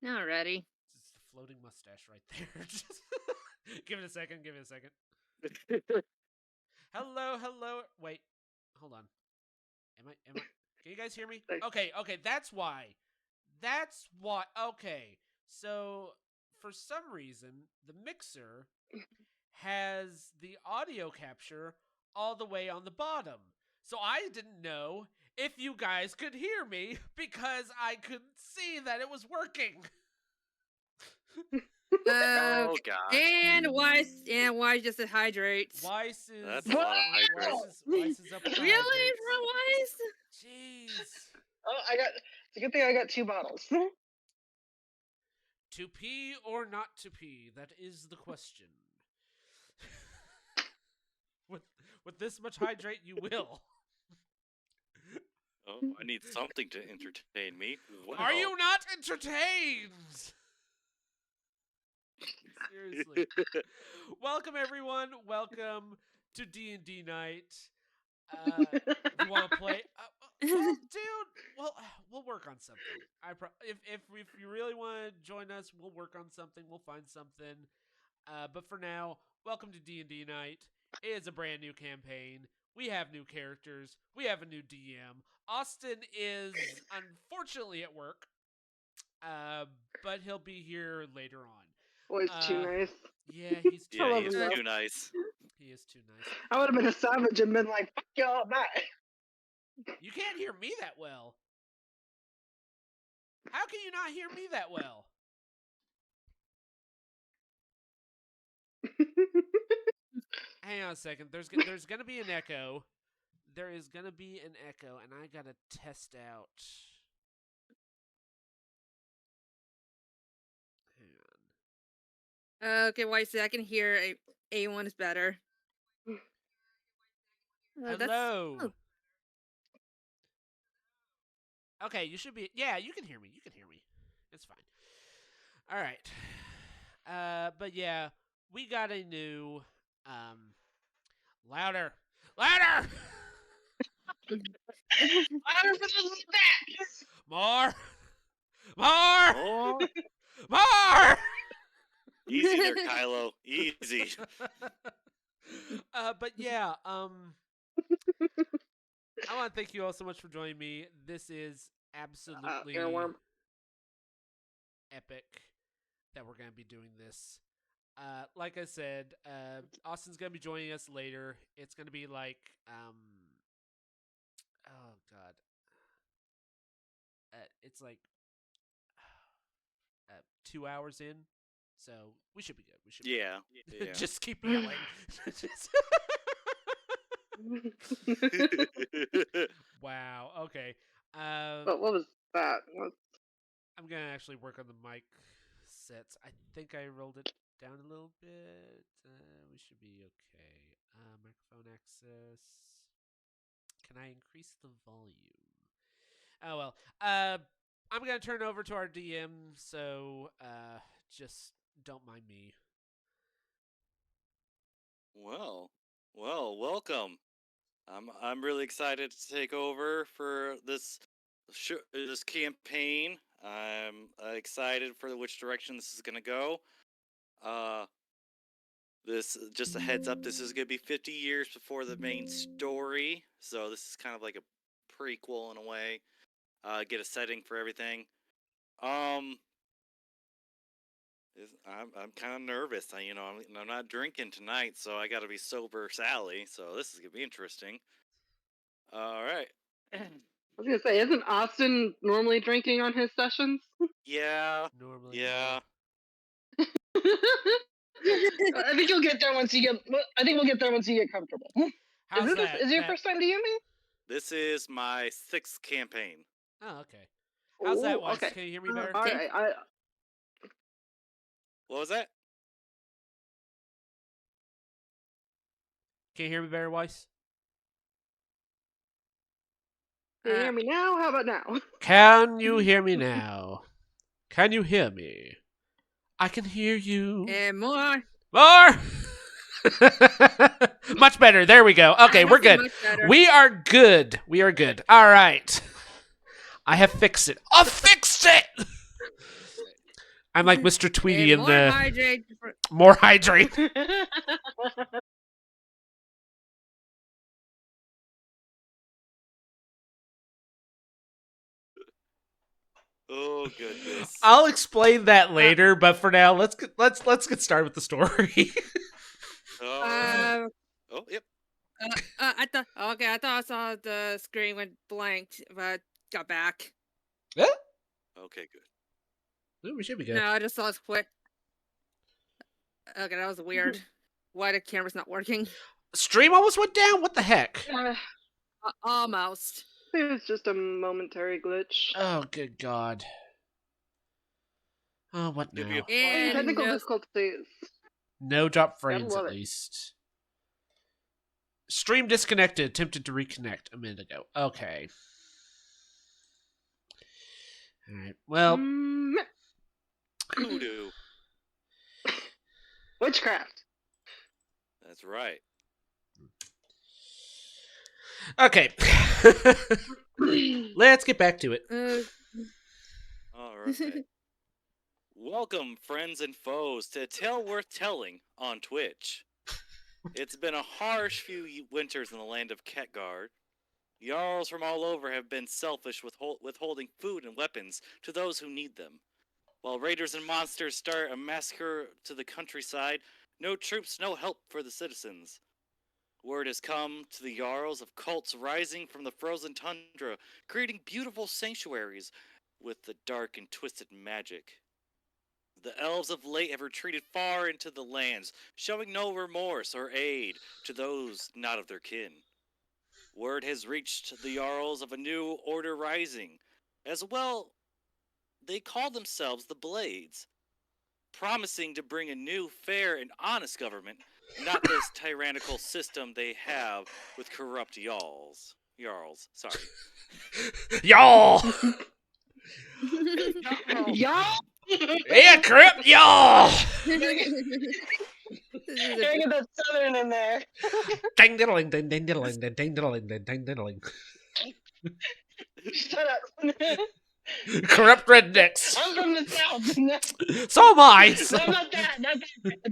Alrighty. It's the floating mustache right there. Give it a second. Hello. Wait, hold on. Am I? Can you guys hear me? Okay. That's why. Okay. So for some reason, the mixer has the audio capture all the way on the bottom. So I didn't know if you guys could hear me because I couldn't see that it was working. Oh gosh. And Wise just said hydrates. Weiss is That's a lot of hydrates. Weiss is up with the Really, hydrates. for Wise? Jeez. Oh, it's a good thing I got 2 bottles. To pee or not to pee? That is the question. with this much hydrate, you will. Oh, I need something to entertain me. Wow. Are you not entertained? Seriously. Welcome, everyone. Welcome to D&D night. You want to play? Well, dude. Well, we'll work on something. If you really want to join us, we'll work on something. We'll find something. But for now, welcome to D&D night. It is a brand new campaign. We have new characters. We have a new DM. Austin is unfortunately at work, but he'll be here later on. Boy, he's too nice. Yeah, he's too Yeah, nice. he's too nice. He is too nice. I would have been a savage and been like, fuck y'all, bye. You can't hear me that well. How can you not hear me that well? Hang on a second. There's gonna be an echo. There is gonna be an echo, and I gotta test out. Hang on. Okay, Wise said I can hear A1 is better. Hello. Okay, you should be. Yeah, you can hear me. It's fine. All right. But yeah, we got a new louder. Louder for the back. More. Easy there, Kylo. Easy. But yeah, I want to thank you all so much for joining me. This is absolutely epic that we're going to be doing this. Like I said, Austin's going to be joining us later. It's going to be like, oh God. It's like 2 hours in. So we should be good. Yeah. Just keep yelling. Wow. Okay. But what was that? I'm gonna actually work on the mic sets. I think I rolled it down a little bit. We should be okay. Microphone access. Can I increase the volume? Oh well. I'm gonna turn over to our DM. So just don't mind me. Well, welcome. I'm really excited to take over for this campaign. I'm excited for which direction this is gonna go. This just a heads up. This is gonna be 50 years before the main story, so this is kind of like a prequel in a way. Get a setting for everything. I'm kind of nervous. I'm not drinking tonight, so I got to be sober Sally. So this is gonna be interesting. All right. I was gonna say, isn't Austin normally drinking on his sessions? Yeah. Normally. Yeah. I think you'll get there once you get. I think we'll get there once you get comfortable. How's that? Is it your first time DMing? This is my 6th campaign. Oh, okay. How's that, Weiss? Okay. Can you hear me better? All right. What was that? Can you hear me better, Weiss? Can you hear me now? How about now? Can you hear me now? Can you hear me? I can hear you. And more. More! Much better. There we go. Okay, we're good. We are good. All right. I have fixed it. I fixed it! I'm like Mr. Tweety in more the hydrate. more hydrate. Oh goodness. I'll explain that later, but for now, let's get started with the story. All right. Uh, Oh, yep. I thought okay. I thought I saw the screen went blanked, but got back. Yeah, Okay, good. we should be good. No, I just saw it quit. Okay, that was weird. Why the camera's not working? Stream almost went down. What the heck? Almost. It was just a momentary glitch. Oh, good God. Oh, what Yep, now? yep. And Technical no, difficulties. No drop Gotta frames, love at it. least. Stream disconnected. Attempted to reconnect a minute ago. Okay. All right. Well, Hoodoo. Witchcraft. That's right. okay. Let's get back to it. All right. Welcome, friends and foes, to A Tale Worth Telling on Twitch. It's been a harsh few winters in the land of Ketgard. Jarls from all over have been selfish with withholding food and weapons to those who need them. While raiders and monsters start a massacre to the countryside, no troops, no help for the citizens. Word has come to the Jarls of cults rising from the frozen tundra, creating beautiful sanctuaries with the dark and twisted magic. The elves of late have retreated far into the lands, showing no remorse or aid to those not of their kin. Word has reached the Jarls of a new order rising. As well, they call themselves the Blades, promising to bring a new, fair, and honest government, not this tyrannical system they have with corrupt Jarls, sorry. Y'all! Y'all! Yeah, corrupt y'all! This is Gotta a, get that southern in there. Ding diddling, ding ding diddling, ding ding diddling, ding ding diddling. Shut up. Corrupt rednecks. I'm from the south. No, So am I. I'm not that. Not that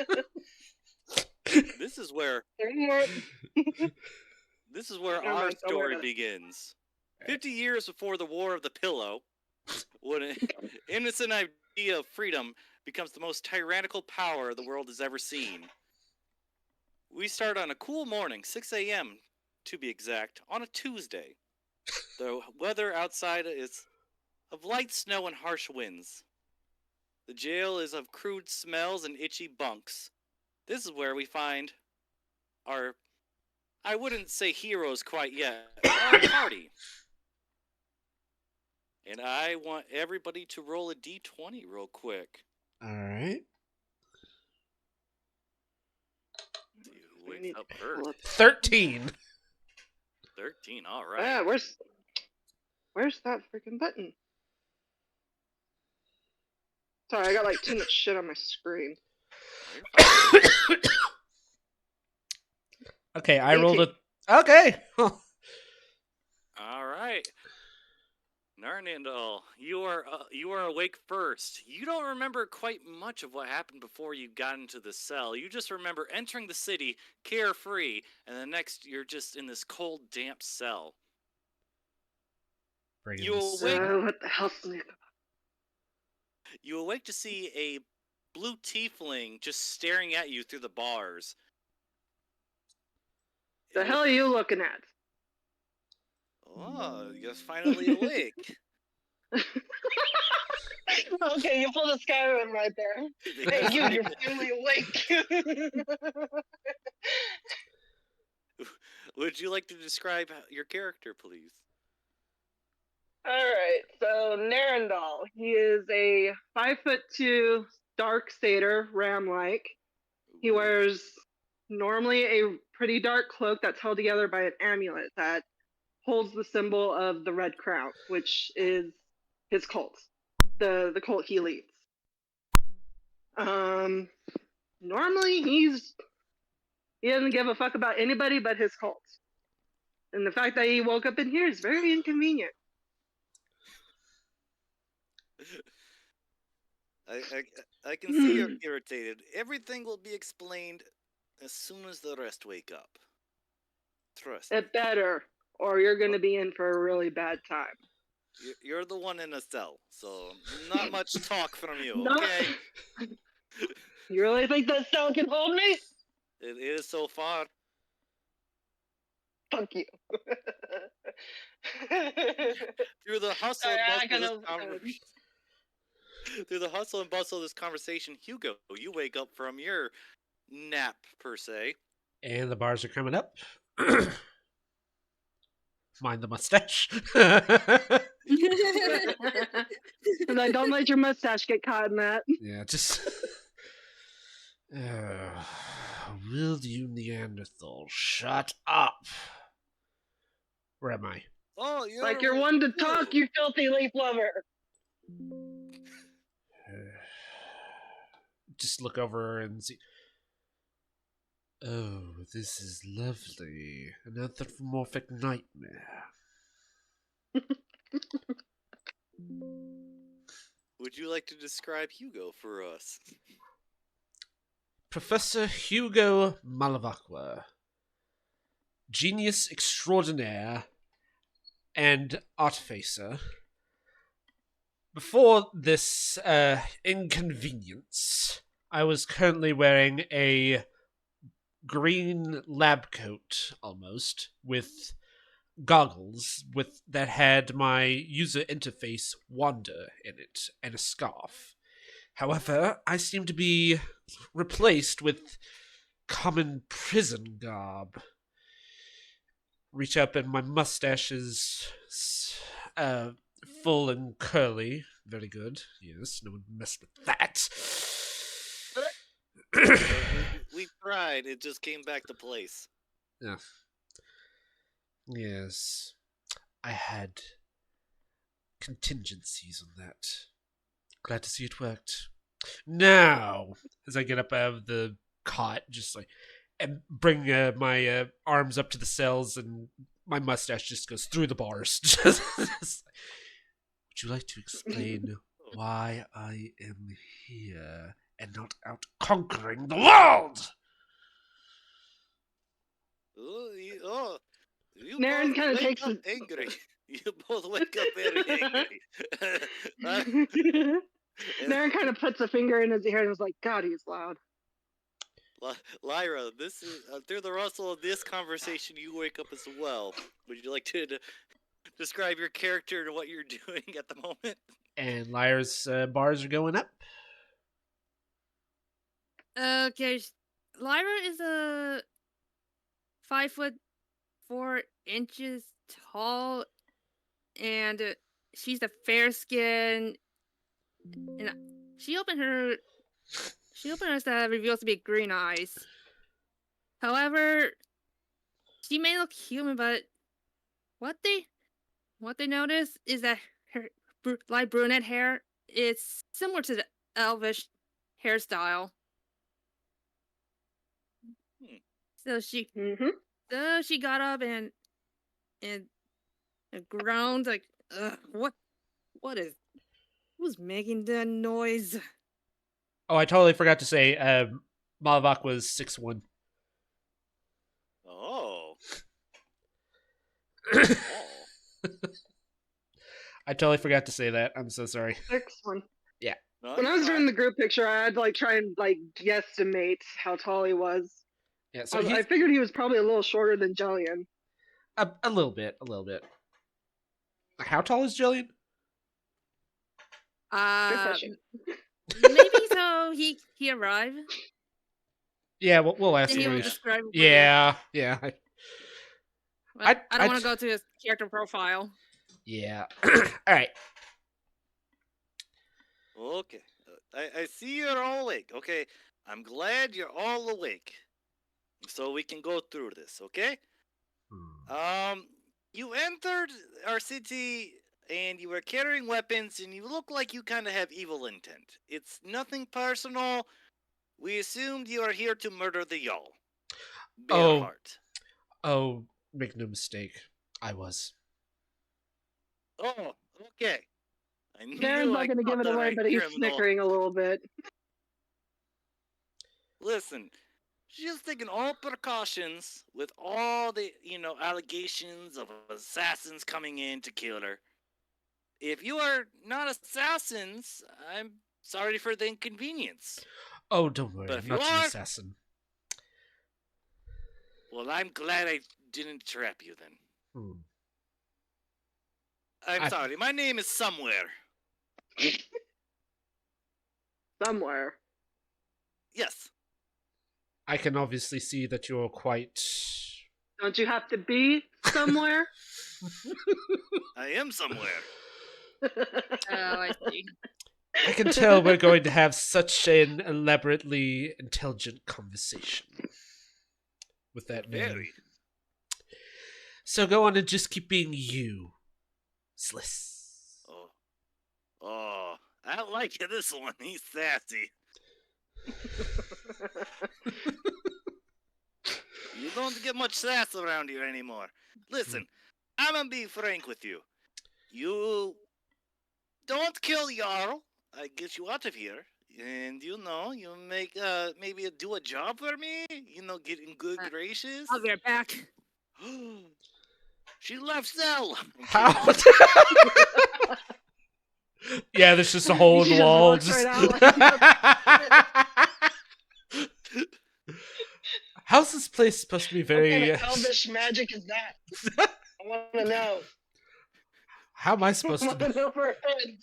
bad. This is where There's more. Never our mind, don't worry story about it. begins. 50 years before the War of the Pillow, when an innocent idea of freedom becomes the most tyrannical power the world has ever seen. We start on a cool morning, 6 a.m. to be exact, on a Tuesday. The weather outside is of light snow and harsh winds. The jail is of crude smells and itchy bunks. This is where we find our, I wouldn't say heroes quite yet, our party. And I want everybody to roll a d20 real quick. Alright. See who wakes up first. 13. 13, alright. Yeah, where's that freaking button? Sorry, I got like too much shit on my screen. Okay, I rolled 18. a. Okay. Alright. Narnandal, you are awake first. You don't remember quite much of what happened before you got into the cell. You just remember entering the city carefree, and the next you're just in this cold, damp cell. Bringing You this- awake. What the hell's Nick? You awake to see a blue tiefling just staring at you through the bars. The hell are you looking at? Oh, you're finally awake. Okay, you pulled a Skyrim right there. Hey, you're finally awake. Would you like to describe your character, please? Alright, so Narendal. He is a 5'2" dark satyr, ram-like. He wears normally a pretty dark cloak that's held together by an amulet that holds the symbol of the Red Crown, which is his cult, the cult he leads. Normally he doesn't give a fuck about anybody but his cult, and the fact that he woke up in here is very inconvenient. I can see you're irritated. Everything will be explained as soon as the rest wake up. Trust me. It better, or you're going to be in for a really bad time. You're the one in a cell, so not much talk from you, Not- okay? You really think that cell can hold me? It is so far. Fuck you. Through the hustle Sorry, and I bustle got of this no. conversation. Through the hustle and bustle of this conversation, Hugo, you wake up from your nap per se. And the bars are coming up. Mind the mustache. And then don't let your mustache get caught in that. Yeah, just. Will you, Neanderthal, shut up? Where am I? Oh, you're Like you're one to talk, you filthy leaf lover. Just look over and see. Oh, this is lovely. An anthropomorphic nightmare. Would you like to describe Hugo for us? Professor Hugo Malavacqua. Genius extraordinaire and artificer. Before this inconvenience, I was currently wearing a green lab coat, almost, with goggles that had my user interface Wanda in it, and a scarf. However, I seem to be replaced with common prison garb. Reach up, and my mustache is full and curly. Very good. Yes, no one messed with that. We tried. It just came back to place. Yeah. Yes. I had contingencies on that. Glad to see it worked. Now, as I get up out of the cot, just like, and bring my arms up to the cells, and my mustache just goes through the bars. Would you like to explain why I am here and not out conquering the world? You Naren both kind of wake takes up angry. You both wake up very angry. Naren kind of puts a finger in his ear and is like, God, he's loud. Lyra, this is through the rustle of this conversation, you wake up as well. Would you like to describe your character and what you're doing at the moment? And Lyra's bars are going up. Okay, Lyra is a 5'4" tall, and she's a fair skin. And she opened hers that reveals to be green eyes. However, she may look human, but what they notice is that her light brunette hair is similar to the elvish hairstyle. So she got up and groaned like, who's making that noise? Oh, I totally forgot to say, Malavak was 6'1". Oh. I totally forgot to say that. I'm so sorry. 6'1". Yeah. No, When I was you're doing the group picture, I had to like try and like guesstimate how tall he was. Yeah, so I figured he was probably a little shorter than Jillian. a little bit. How tall is Jillian? Good question. Maybe so he arrived. Yeah, we'll ask Then he him. will describe. Yeah. I don't want to go to his character profile. Yeah. All right. Okay. I see you're all awake. Okay. I'm glad you're all awake. So we can go through this, okay? You entered our city and you were carrying weapons and you look like you kind of have evil intent. It's nothing personal. We assumed you are here to murder the Jarl. Bearheart. Oh, make no mistake. I was. Oh, okay. I knew Darren's not I going to give caught it that away, right but he's here in the middle. snickering a little bit. Listen, just taking all precautions with all the, allegations of assassins coming in to kill her. If you are not assassins, I'm sorry for the inconvenience. Oh, don't worry, But I'm if you not an are, assassin. well, I'm glad I didn't trap you then. Hmm. I'm sorry, my name is Somewhere. Somewhere. Yes. I can obviously see that you're quite... Don't you have to be somewhere? I am Somewhere. Oh, I see. I can tell we're going to have such an elaborately intelligent conversation with that name. Very. So go on and just keep being you, Sliss. Oh, I like this one. He's sassy. You don't get much sass around here anymore. Listen, I'm gonna be frank with you. You don't kill Jarl. I get you out of here. And you make maybe do a job for me. Get in good graces. I'll be right back. She left cell. How? Yeah, there's just a hole in the She just wall. walks right out How's this place supposed to be What very... kind of elvish magic is that? I want to know. How am I I supposed want to to know? know for a friend.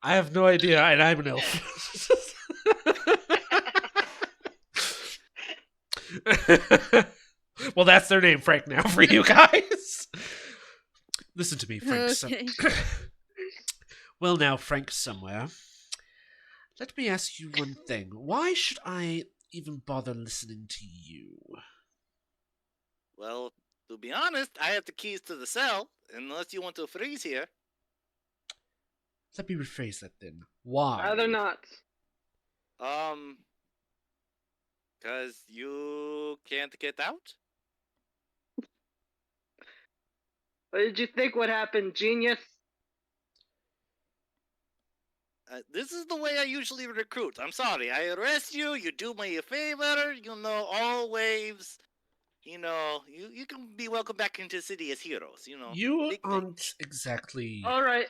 I have no idea, and I'm an elf. Well, that's their name, Frank, now for you guys. Listen to me, Frank. Okay. Well, now, Frank Somewhere. Let me ask you one thing. Why should I even bother listening to you? Well, to be honest, I have the keys to the cell. Unless you want to freeze here. Let me rephrase that then. Why? Rather not. Because you can't get out? What did you think would happen, genius? This is the way I usually recruit. I'm sorry. I arrest you, you do me a favor, all waves. You can be welcome back into the city as heroes, You Big thing. aren't exactly... All right.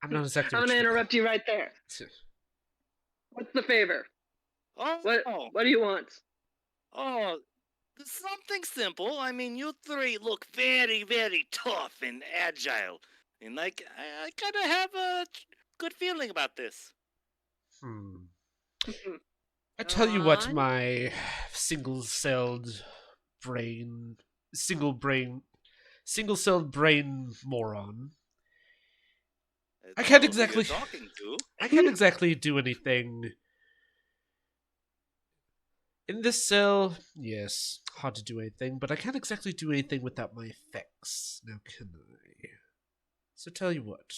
I'm not exactly... I'm going to interrupt you right there. What's the favor? Oh, What do you want? Oh, something simple. I mean, you three look very, very tough and agile. And, I kind of have a good feeling about this. I tell you what, on. my single-celled brain moron. I can't Who you're exactly... talking to. I can't exactly do anything. In this cell, yes, hard to do anything, but I can't exactly do anything without my effects. Now, can I? So tell you what,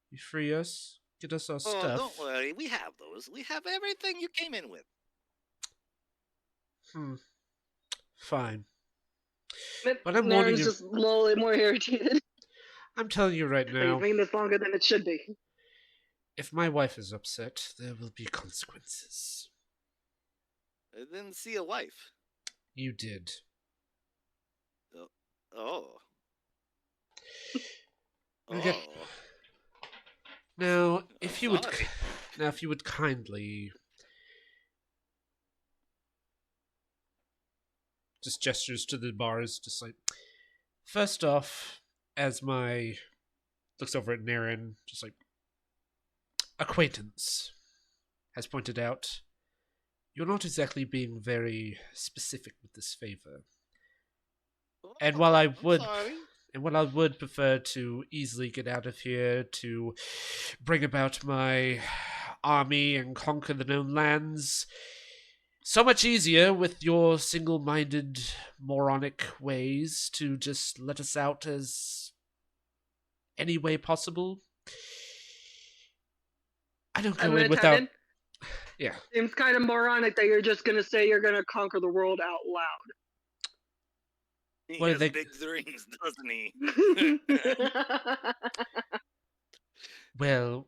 you free us, get us our stuff. Don't worry, we have those. We have everything you came in with. Fine. But I'm warning Naren's you. just a little more irritated. I'm telling you right You're now, making this longer than it should be. if my wife is upset, there will be consequences. I didn't see a wife. You did. Oh. Okay. Oh. Now, if you Sorry. would kindly just gestures to the bars, just like, first off, as my looks over at Naren, just like, acquaintance has pointed out, you're not exactly being very specific with this favor. And while I would prefer to easily get out of here to bring about my army and conquer the known lands, so much easier with your single-minded moronic ways to just let us out as any way possible. I don't go in without... Yeah. Seems kind of moronic that you're just going to say you're going to conquer the world out loud. He What are has they? big dreams, doesn't he? Well,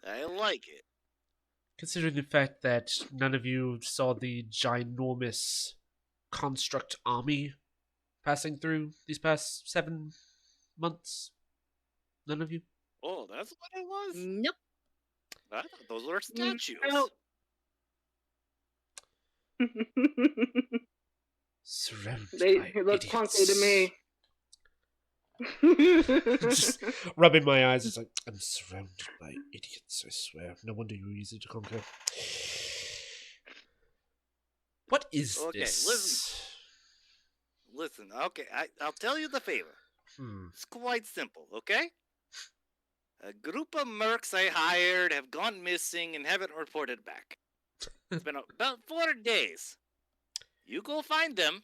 I like it. considering the fact that none of you saw the ginormous construct army passing through these past 7 months, none of you. Oh, that's what it was? Nope. I thought those were No. statues. Surrounded They by look idiots. clunky to me. Just rubbing my eyes. It's like, I'm surrounded by idiots, I swear. No wonder you're easy to conquer. What is Okay, this? Listen, okay, I'll tell you the favor. Hmm. It's quite simple, okay? A group of mercs I hired have gone missing and haven't reported back. It's been about 4 days. You go find them,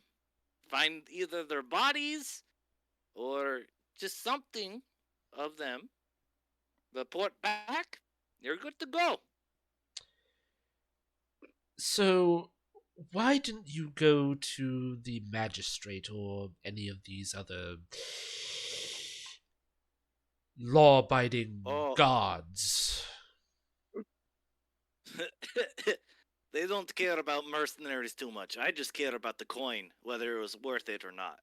find either their bodies or just something of them, report back, you're good to go. So, why didn't you go to the magistrate or any of these other law-abiding Oh. gods? They don't care about mercenaries too much. I just care about the coin, whether it was worth it or not.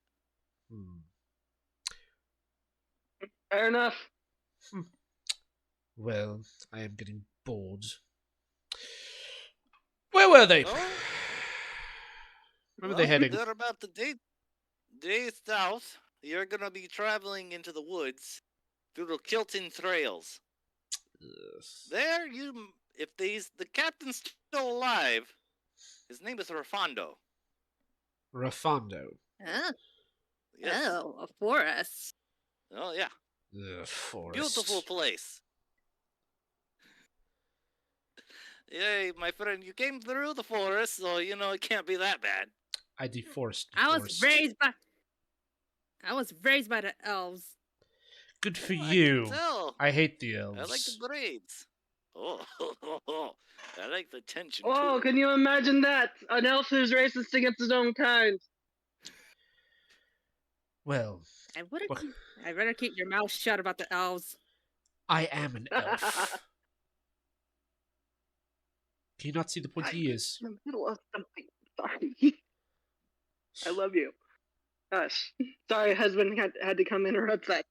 Hmm. Fair enough. Well, I am getting bored. Where were they? Oh, Where were they heading? They're about to day south. You're gonna be traveling into the woods through the Kilton trails. Ugh. There, if the captain's still alive, his name is Rafondo. Rafando. Oh, Yes. oh, a forest. Oh yeah, The forest. beautiful place. Yay, my friend, you came through the forest, so it can't be that bad. I deforested the I was forest. raised by the elves. Good for Oh, I can you. tell. I hate the I elves. like the braids. Oh, I like the tension Oh, too. can you imagine that? An elf who's racist against his own kind. Well, I'd rather keep your mouth shut about the elves. I am an elf. Can you not see the pointy ears? In the middle of something. Sorry. I love you. Gosh. Sorry, husband had to come interrupt that.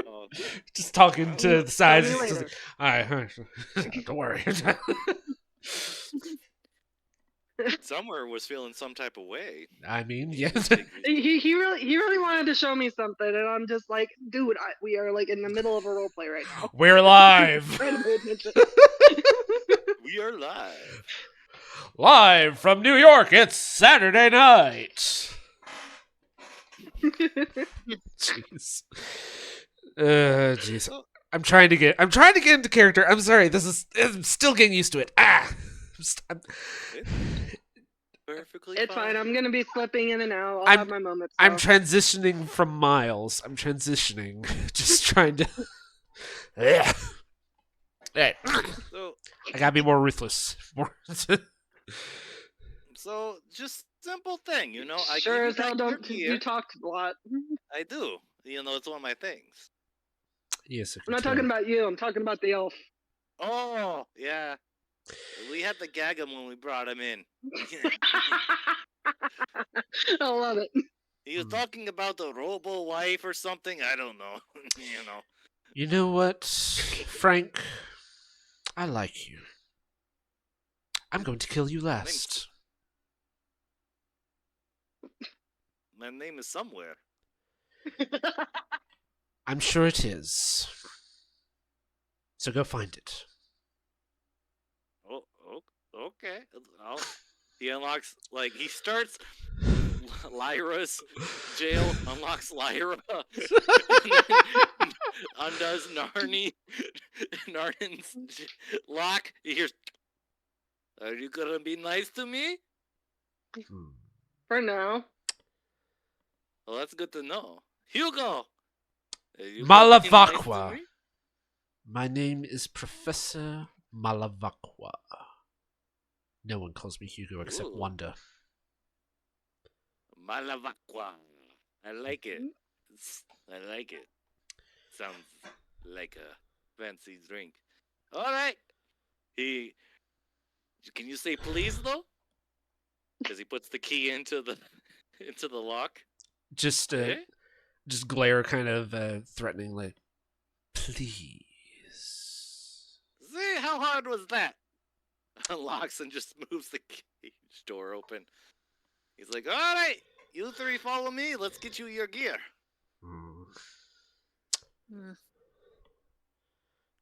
Oh, Just talking to the sides. Tell me Just, later. all right, don't worry. Summer was feeling some type of way. I mean, yes. He really wanted to show me something, and I'm just like, dude, we are like in the middle of a role play right now. We're live. Trying to pay attention. We are live. Live from New York. It's Saturday night. Jeez. Jeez. I'm trying to get into character. I'm sorry. I'm still getting used to it. I'm Perfectly It's fine. fine. I'm gonna be slipping in and out. I'll I'm- have my moments. I'm so. transitioning from Miles. I'm transitioning. Just trying to. Yeah. Right. So, I gotta be more ruthless. so just simple thing, I Sure give as you hell back your don't. gear. You talked a lot. I do. It's one of my things. Yes, I'm not talking about you. I'm talking about the elf. Oh, yeah. We had to gag him when we brought him in. I love it. He was talking about the robo wife or something. I don't know. You know what, Frank? I like you. I'm going to kill you last. My name is somewhere. I'm sure it is. So go find it. Oh, okay. He unlocks, he starts Lyra's jail, unlocks Lyra, undoes Narnin's lock. He hears, "Are you gonna be nice to me?" For now. Well, that's good to know. Hugo! Are you gonna be nice to Malavakwa. me? My name is Professor Malavakwa. No one calls me Hugo except Ooh. Wanda. Malavakwa. I like it. I like it. Sounds like a fancy drink. All right. He. Can you say please though? Because he puts the key into the into the lock. Just Eh? just glare kind of threateningly. Please. See how hard was that? Unlocks and just moves the cage door open. He's like, "All right, you three follow me. Let's get you your gear."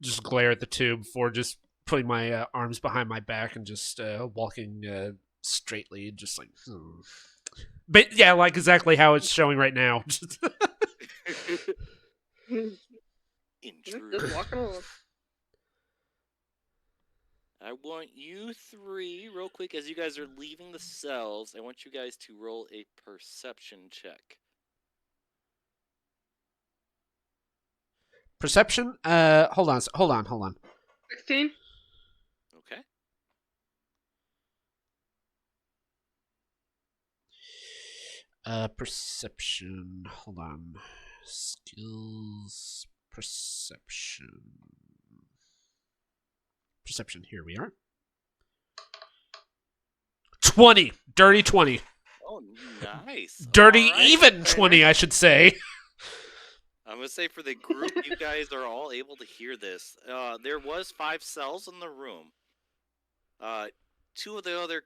Just glare at the two before just putting my arms behind my back and just walking straightly, just like. But yeah, like exactly how it's showing right now. Intruder. Just walking along. I want you three, real quick, as you guys are leaving the cells, I want you guys to roll a perception check. Perception. Hold on. 16? Okay. Perception. Hold on. Skills. Perception. Perception. Here we are. 20. Dirty 20. Oh, nice. Dirty All right. even 20, I should say. I'm gonna say for the group, you guys are all able to hear this. There was 5 cells in the room. 2 of the other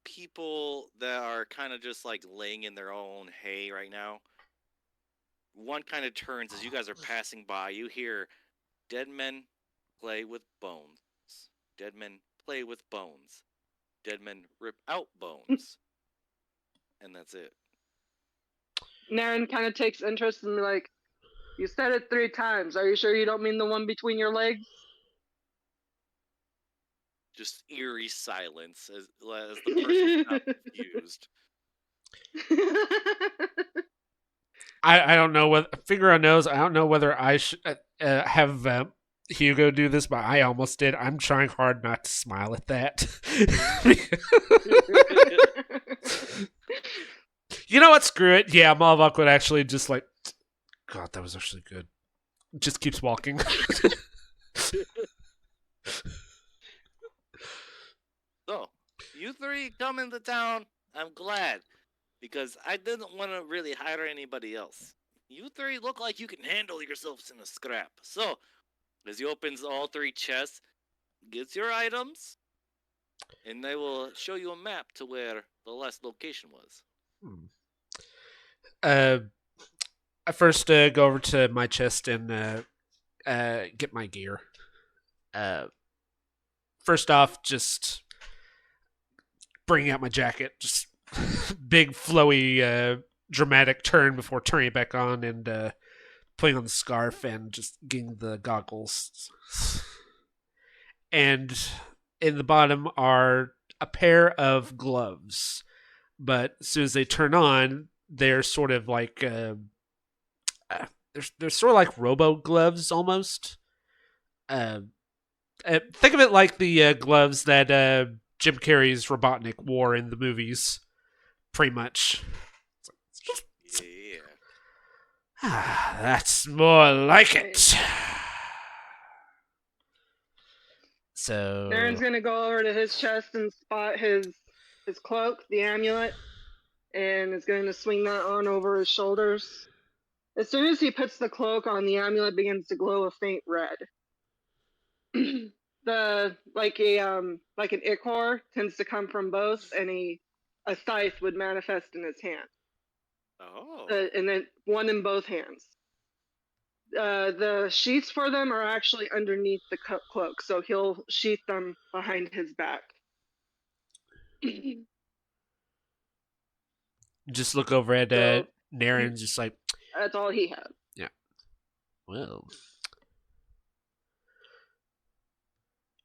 people that are kind of just like laying in their own hay right now. One kind of turns as you guys are passing by. You hear dead men play with bones. Dead men play with bones. Dead men rip out bones. And that's it. Naren kind of takes interest and be like, you said it 3 times. Are you sure you don't mean the one between your legs? Just eerie silence as the person's not confused. I don't know whether finger on nose. I don't know whether I should have Hugo do this, but I almost did. I'm trying hard not to smile at that. You know what? Screw it. Yeah, Malvok would actually just like. God, that was actually good. Just keeps walking. So, you three come into town. I'm glad. Because I didn't want to really hire anybody else. You three look like you can handle yourselves in a scrap. So, as he opens all 3 chests, gets your items, and they will show you a map to where the last location was. I first go over to my chest and get my gear. First off, just bringing out my jacket, just big flowy dramatic turn before turning it back on and putting on the scarf and just getting the goggles. And in the bottom are a pair of gloves, but as soon as they turn on, they're sort of like they're sort of like robo gloves almost. Think of it like the gloves that Jim Carrey's Robotnik wore in the movies, pretty much. Yeah. That's more like it. So Naren's gonna go over to his chest and spot his cloak, the amulet, and is going to swing that on over his shoulders. As soon as he puts the cloak on, the amulet begins to glow a faint red. Like an ichor tends to come from both, and a scythe would manifest in his hand. Oh. And then one in both hands. The sheaths for them are actually underneath the cloak, so he'll sheath them behind his back. just look over at So- Naren, just like, That's all he has. well,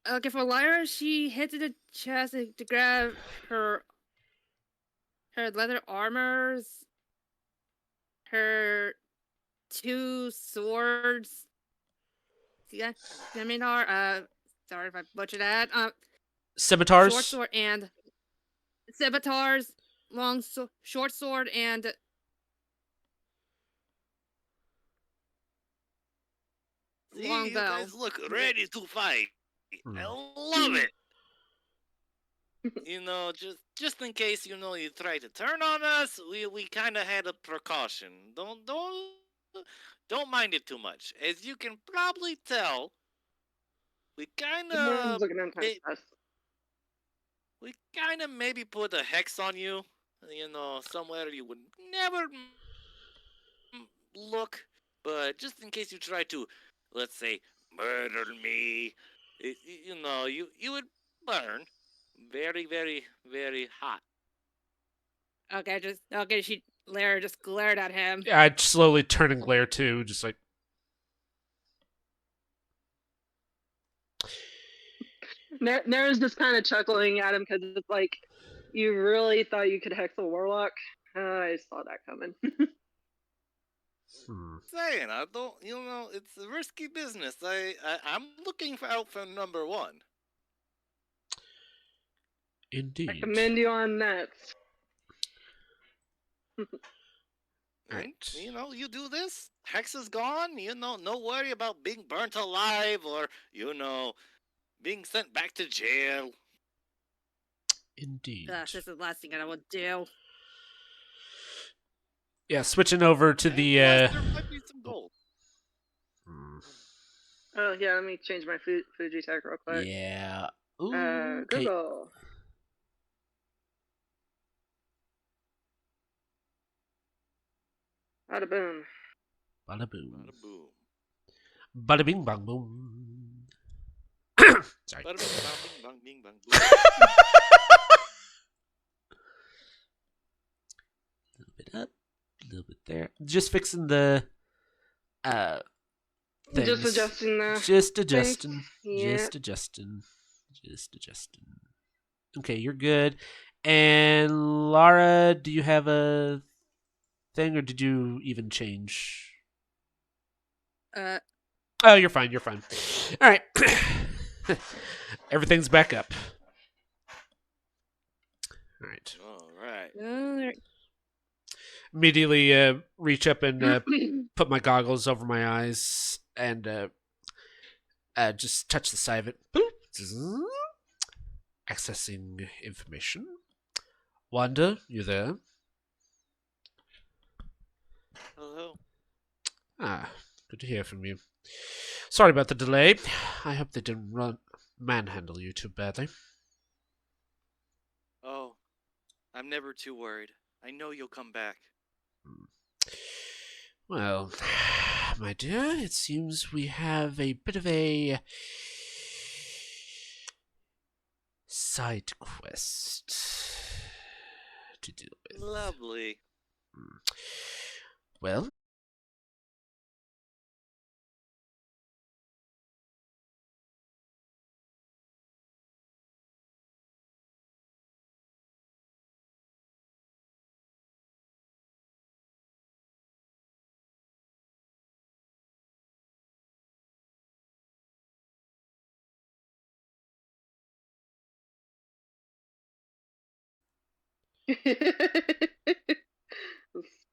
Okay, for Lyra, she hits the chest to grab her leather armors, her 2 swords. Yeah, Scimitar. Sorry if I butchered that. Short scimitars. sword and scimitars, short sword and See, long you bow. guys look ready to fight. I Hmm. love it. Just in case you try to turn on us, we kind of had a precaution. Don't mind it too much. As you can probably tell, we kind The moon's of looking at kind of sus. we kind of maybe put a hex on you. Somewhere you would never look, but just in case you try to, let's say, murder me, you would burn very, very, very hot. Lara just glared at him. Yeah, I'd slowly turn and glare too, just like. Nara's just kind of chuckling at him because it's like, you really thought you could hex a warlock? I saw that coming. Saying I don't, it's a risky business. I'm looking out for number one. I Indeed. commend you on that. And, you do this, hex is gone. No worry about being burnt alive or being sent back to jail. Indeed. This is the last thing I would do. Yeah, switching over to And the. plus, there might be some gold. Oh yeah, let me change my Fuji tech real quick. Yeah. Ooh, okay. Google. Bada boom. Bada boom. Bada boom. Bada bing bang boom. Sorry. Bada bing bang bing bang bing bang boom. A little bit up, a little bit there. Just fixing the things. Just adjusting the. Just adjusting. Yeah. Just adjusting. Just adjusting. Okay, you're good. And Lara, do you have a thing, or did you even change? Oh, you're fine. You're fine. All right. Everything's back up. All right. All right. Immediately reach up and put my goggles over my eyes and just touch the side of it. Boop. Accessing information. Wanda, you there? Hello. Ah, good to hear from you. Sorry about the delay. I hope they didn't manhandle you too badly. Oh, I'm never too worried. I know you'll come back. Well, my dear, it seems we have a bit of a side quest to deal with. Lovely. Well,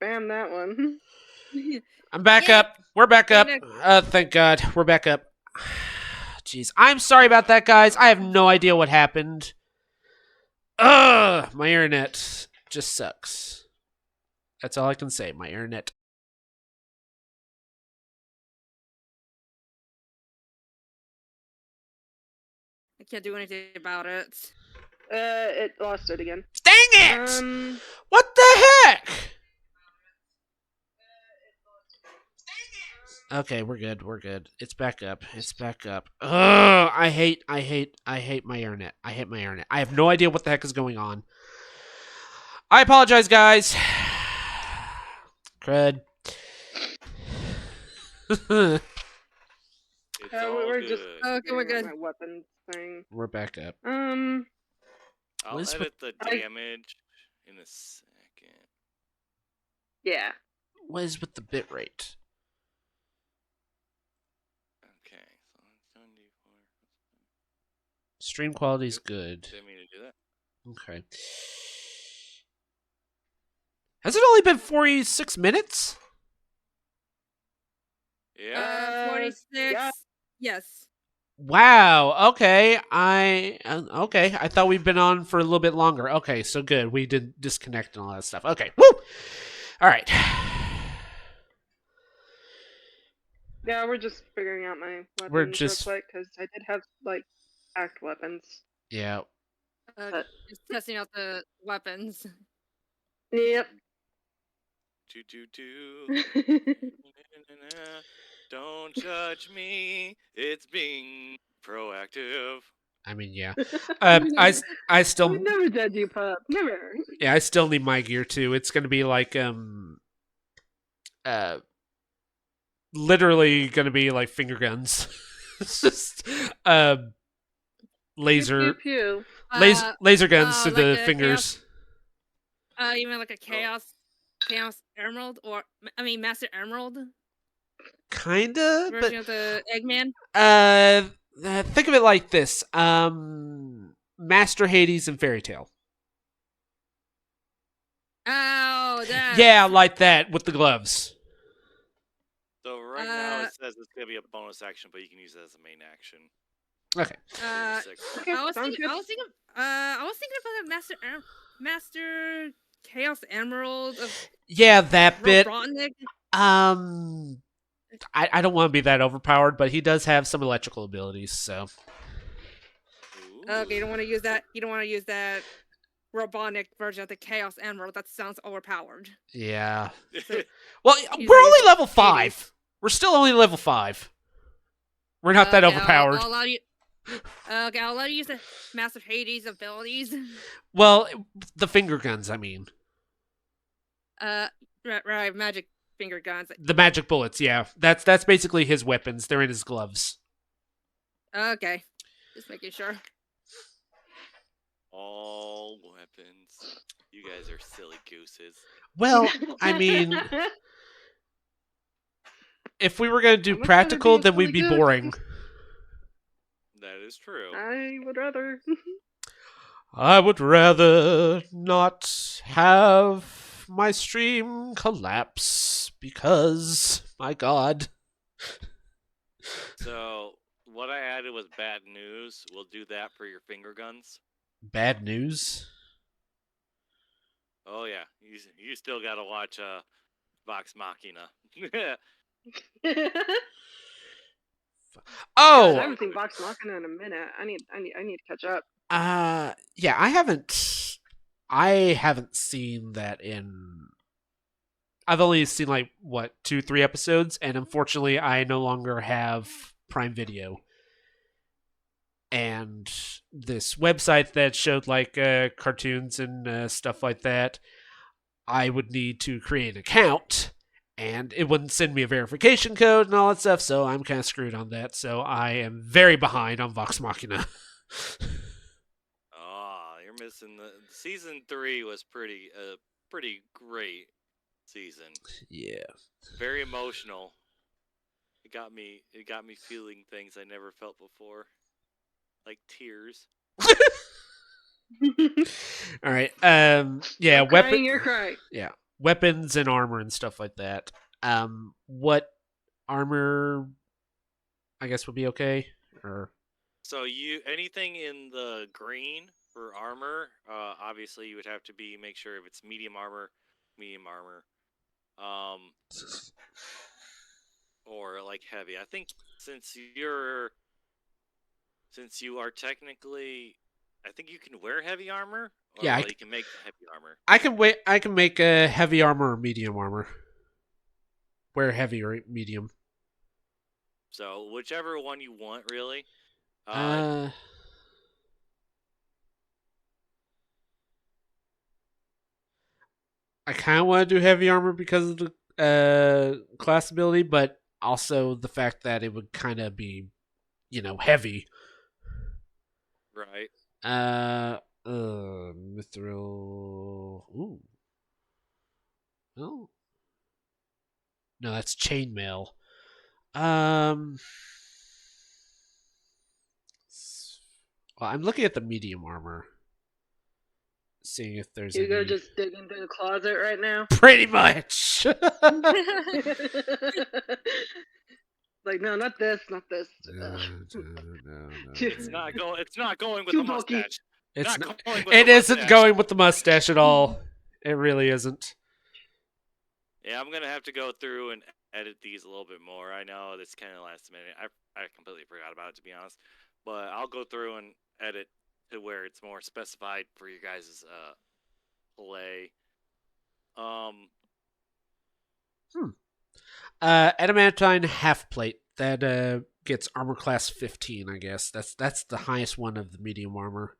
Spam that one. I'm back Yeah. up. We're back up. Kinda- Thank God. We're back up. Jeez. I'm sorry about that, guys. I have no idea what happened. Ugh! My internet just sucks. That's all I can say. My internet. I can't do anything about it. It lost it again. Dang it! Um, What the heck? Okay, we're good. We're good. It's back up. It's back up. Ugh! I hate my internet. I hate my internet. I have no idea what the heck is going on. I apologize, guys. It's Crud. all we're good. just Okay, we're getting good. my weapons thing. We're back up. I'll What is edit the damage in a second. Yeah. What is with the bit rate? Okay, so it's 74. Stream quality is good. Didn't mean to do that. Okay. Has it only been 46 minutes? Yeah. 46. yeah. Yes. Wow. Okay. Okay. I thought we'd been on for a little bit longer. Okay, so good. We did disconnect and all that stuff. Okay. Woo. All right. Yeah, we're just figuring out my We're weapons real just quick because I did have like act weapons. yeah. But Just testing out the weapons. yep. Do. Don't judge me. It's being proactive. I mean, yeah. I I still would never judge you, pup. Never. yeah, I still need my gear too. It's going to be like literally going to be like finger guns. It's just laser Pew pew laser guns to like the a fingers. You mean like a chaos emerald, or I mean Master Emerald Kinda, but version of the Eggman? think of it like this: Master Hades and Fairy Tale. Oh, that. Yeah, like that with the gloves. So right now it says it's gonna be a bonus action, but you can use it as a main action. Okay. Okay, I was sounds thinking. good. I was thinking about a Master Chaos Emerald of Yeah, that bit. Robotnik. I don't want to be that overpowered, but he does have some electrical abilities, so. Okay, you don't want to use that. You don't want to use that Robotnik version of the Chaos Emerald. That sounds overpowered. Yeah. So, Well, He's we're like only level 5. 80s. We're still only level 5. We're not that overpowered. I'll allow you. Okay, I'll allow you use the Master Hades abilities. Well, the finger guns, I mean. Right, magic finger guns. The magic bullets, yeah. That's basically his weapons. They're in his gloves. Okay, just making sure. All weapons. You guys are silly gooses. Well, I mean, if we were going to do How much practical, better then being we'd be silly goose? boring. That is true. I would rather. I would rather not have my stream collapse because, my god. So what I added was bad news. We'll do that for your finger guns. Bad news? Oh yeah, you still gotta watch Vox Machina. Oh! I haven't seen Vox Machina in a minute. I need to catch up. Yeah, I haven't seen that in. I've only seen like what 2-3 episodes, and unfortunately, I no longer have Prime Video. And this website that showed like cartoons and stuff like that, I would need to create an account, and it wouldn't send me a verification code and all that stuff. So I'm kind of screwed on that. So I am very behind on Vox Machina. Oh, you're missing the season 3 was pretty great season. Yeah. Very emotional. It got me feeling things I never felt before. Like tears. All right. Yeah, I'm crying, you're crying. Yeah. Weapons and armor and stuff like that. What armor I guess would be okay? Or So anything in the green for armor, obviously you would have to make sure if it's medium armor. Or like heavy. I think since you are technically, I think you can wear heavy armor. Or, yeah, you can make heavy armor. I can make a heavy armor or medium armor. Wear heavy or medium. So whichever one you want, really. I kind of want to do heavy armor because of the class ability, but also the fact that it would kind of be, heavy. Right. Mithril. Ooh. Oh. No, that's chainmail. Well, I'm looking at the medium armor. seeing if there's Hugo any. just digging through the closet right now. Pretty much. Like, no, not this, not this. No. It's not going. It's not going with Too the bulky. mustache. It's Not not, going with it the isn't mustache. going with the mustache at all. It really isn't. Yeah, I'm gonna have to go through and edit these a little bit more. I know this kind of last minute. I completely forgot about it, to be honest. But I'll go through and edit to where it's more specified for you guys' play. Adamantine half plate that gets armor class 15. I guess that's the highest one of the medium armor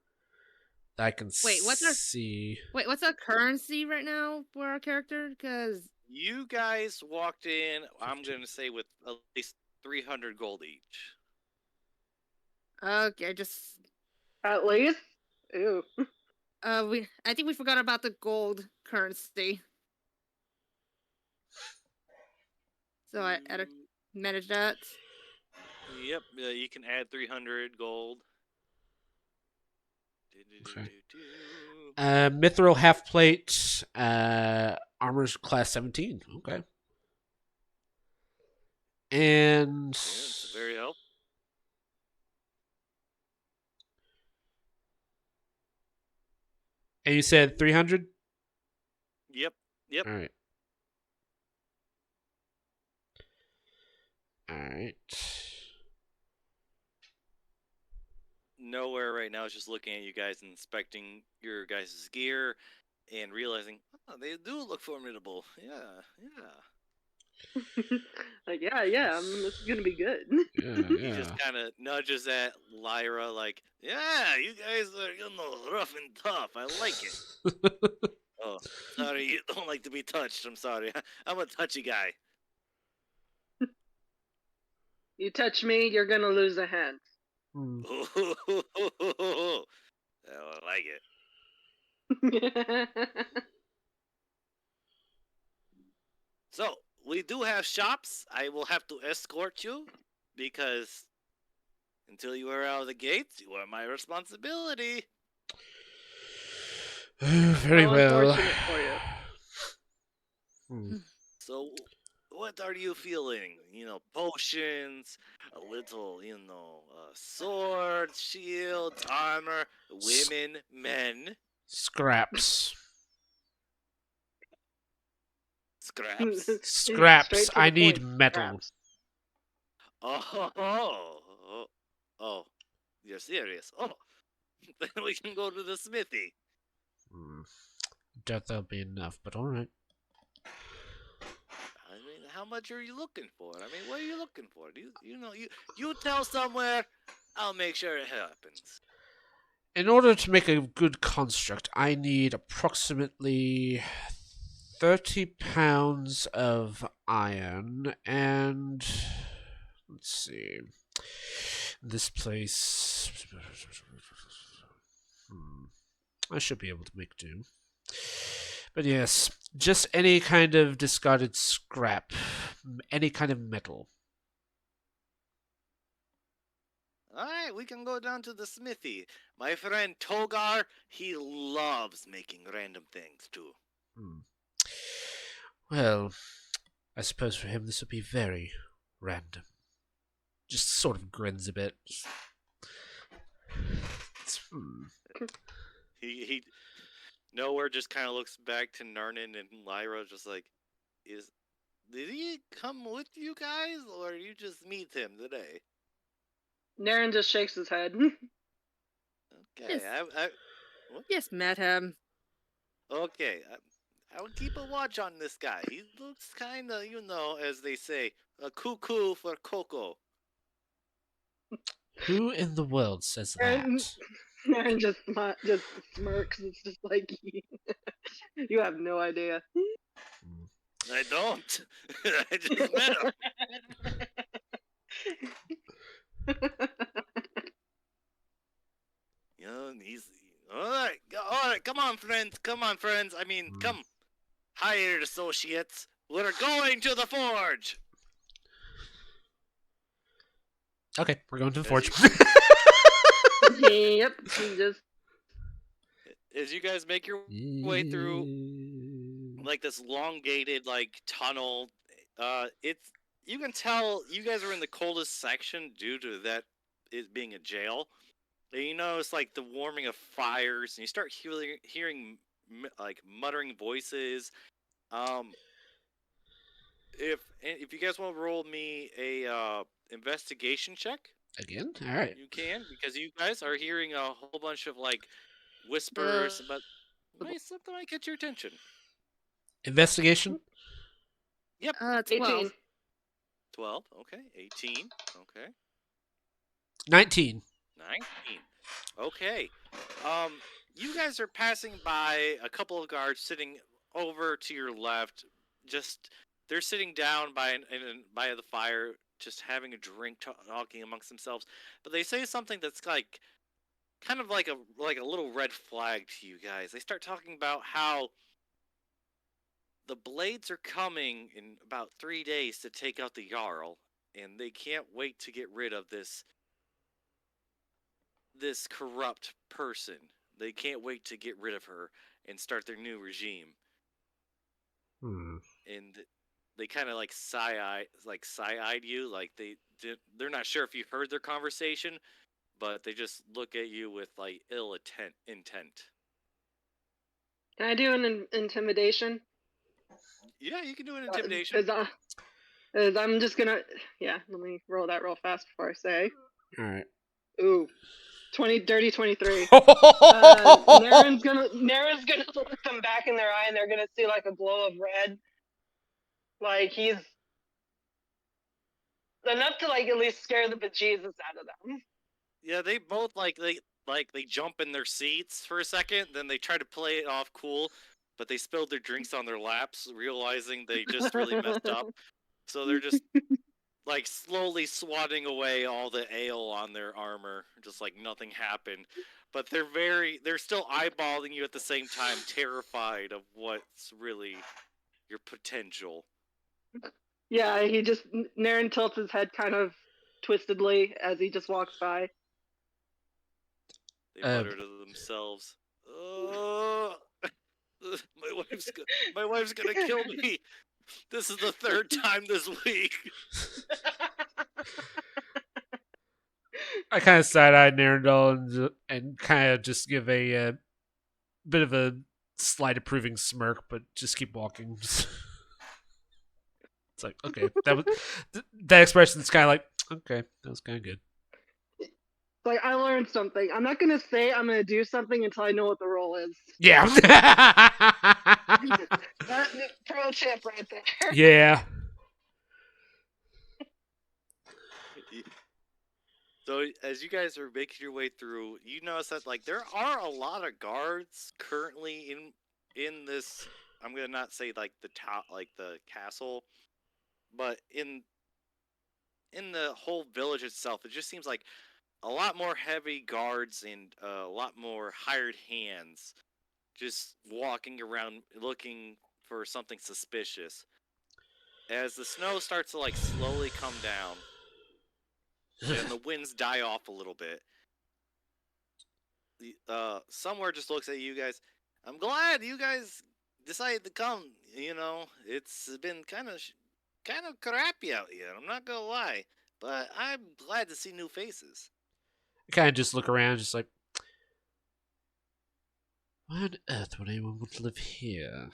that I can Wait, what's our- see. Wait, what's our currency right now for our character? Because You guys walked in. I'm gonna say with at least 300 gold each. okay, just At least? Ew. I think we forgot about the gold currency. So I had to manage that. Yep, you can add 300 gold. Okay. Mithril half plate, armor's class 17. Okay. And Yeah, it's very helpful. you said 300? Yep. All right. All right. Nowhere right now is just looking at you guys, inspecting your guys' gear, and realizing, oh, they do look formidable. Yeah. Like, yeah, this is gonna be good. He just kind of nudges at Lyra, like, yeah, you guys are, rough and tough. I like it. Oh, sorry, you don't like to be touched. I'm sorry. I'm a touchy guy. You touch me, you're gonna lose a hand. Oh, I like it. So, we do have shops. I will have to escort you, because until you are out of the gates, you are my responsibility. Very How well. unfortunate for you. So, what are you feeling? Potions, a little, swords, shields, armor, women, men, Scraps. scraps. Scraps. Straight to the I need point, metal. scraps. Oh, you're serious? Oh, then we can go to the smithy. Doubt that'll be enough, but alright. I mean, how much are you looking for? I mean, what are you looking for? You tell somewhere, I'll make sure it happens. In order to make a good construct, I need approximately 30 pounds of iron and... Let's see. This place... I should be able to make do. But yes, just any kind of discarded scrap. Any kind of metal. Alright, we can go down to the smithy. My friend Togar, he loves making random things, too. Well, I suppose for him this would be very random. Just sort of grins a bit. He nowhere just kind of looks back to Narnan and Lyra, just like, did he come with you guys, or you just meet him today? Naren just shakes his head. Okay, Yes. Just met him. Okay, I will keep a watch on this guy. He looks kind of, as they say, a cuckoo for Coco. Who in the world says that? Naren just smirks. It's just like, you have no idea. I don't. I just met him. He's all right. Come on, friends. I mean, come, hired associates. We're going to the forge. Okay, we're going to the forge. Yep. He just as you guys make your way through like this elongated like tunnel, it's you can tell you guys are in the coldest section due to that it being a jail. And you notice like the warming of fires, and you start hearing like muttering voices. Um, if you guys want to roll me a investigation check, Again? All right. you can, because you guys are hearing a whole bunch of like whispers, but something might get your attention. Investigation? Yep. 12. 12. Okay. 18. Okay. 19. 19. Okay. You guys are passing by a couple of guards sitting over to your left. Just they're sitting down by the fire, just having a drink, talking amongst themselves. But they say something that's like kind of like a little red flag to you guys. They start talking about how the Blades are coming in about 3 days to take out the Jarl, and they can't wait to get rid of this corrupt person. They can't wait to get rid of her and start their new regime. And they kind of like side-eyed you, like they're not sure if you heard their conversation, but they just look at you with like ill intent. Can I do an intimidation? Yeah, you can do an intimidation. Because I'm just gonna, let me roll that real fast before I say. All right. Ooh, dirty 23. Naren's gonna look them back in their eye, and they're gonna see like a glow of red. Like he's enough to like at least scare the bejesus out of them. Yeah, they both they jump in their seats for a second, then they try to play it off cool, but they spilled their drinks on their laps, realizing they just really messed up. So they're just like slowly swatting away all the ale on their armor, just like nothing happened. But they're still eyeballing you at the same time, terrified of what's really your potential. Yeah, Naren tilts his head kind of twistedly as he just walks by. They mutter to themselves, "Oh, my wife's gonna kill me. This is the 3rd time this week." I kind of side-eyed Narendal and kind of just give a bit of a slight approving smirk, but just keep walking. It's like, okay, that expression's kind of like, okay, that was kind of good. Like, I learned something. I'm not gonna say I'm gonna do something until I know what the role is. Yeah. That pro tip right there. Yeah. So as you guys are making your way through, you notice that like there are a lot of guards currently in this. I'm gonna not say like the castle, but in the whole village itself, it just seems like a lot more heavy guards and a lot more hired hands just walking around looking for something suspicious. As the snow starts to like slowly come down and the winds die off a little bit, somewhere just looks at you guys. I'm glad you guys decided to come. You know, it's been kind of crappy out here. I'm not gonna lie, but I'm glad to see new faces. I kind of just look around, just like, why on earth would anyone want to live here?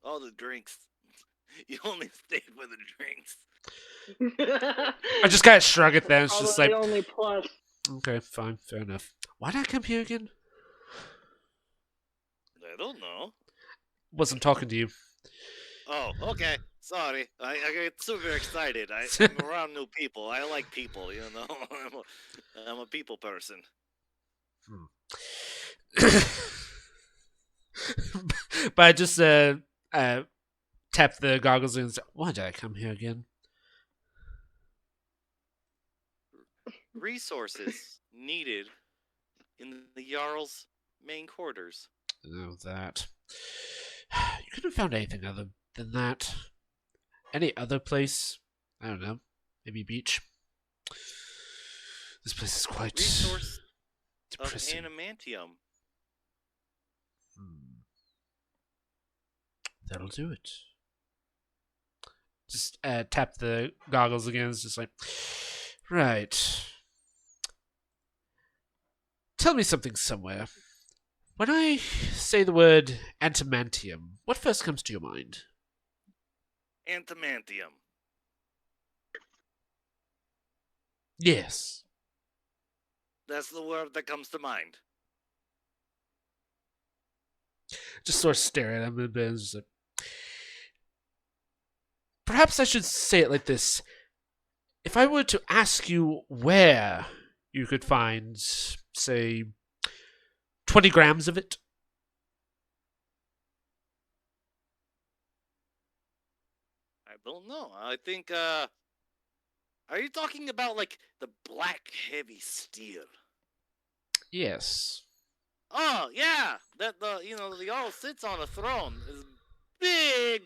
All the drinks. You only stayed for the drinks. I just kind of shrug at them. It's Probably just like, the only plus. okay, fine, fair enough. Why did I come here again? I don't know. Wasn't talking to you. Oh, okay. Sorry. I get super excited. I'm around new people. I like people, you know. I'm a people person. But I just tap the goggles and say, why did I come here again? Resources needed in the Jarl's main quarters. Oh, that. You could have found anything other than that. Any other place? I don't know. Maybe beach. This place is quite... of Interesting. adamantium. That'll do it. Just tap the goggles again. It's just like, right. Tell me something somewhere. When I say the word adamantium, what first comes to your mind? Adamantium. Yes. That's the word that comes to mind. Just sort of stare at him a bit. Just like, perhaps I should say it like this. If I were to ask you where you could find, say, 20 grams of it, I don't know. I think, are you talking about, like, the black heavy steel? yes. Oh, yeah! That, the all sits on a throne. Is big,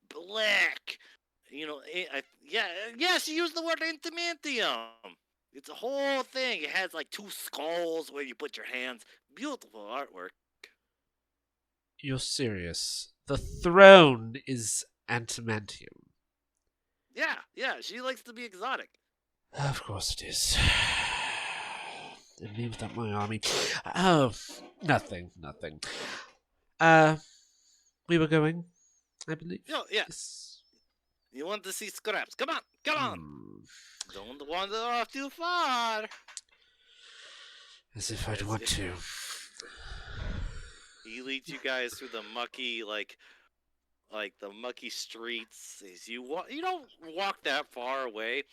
black. Yes, you used the word adamantium. It's a whole thing. It has, like, two skulls where you put your hands. Beautiful artwork. You're serious. The throne is adamantium. Yeah, she likes to be exotic. Of course it is. And me without my army. Oh, nothing. We were going, I believe. Oh, yeah. Yes. You want to see scraps? Come on! Hmm. Don't wander off too far. As if I'd want to. He leads you guys through the mucky, like the mucky streets. As you don't walk that far away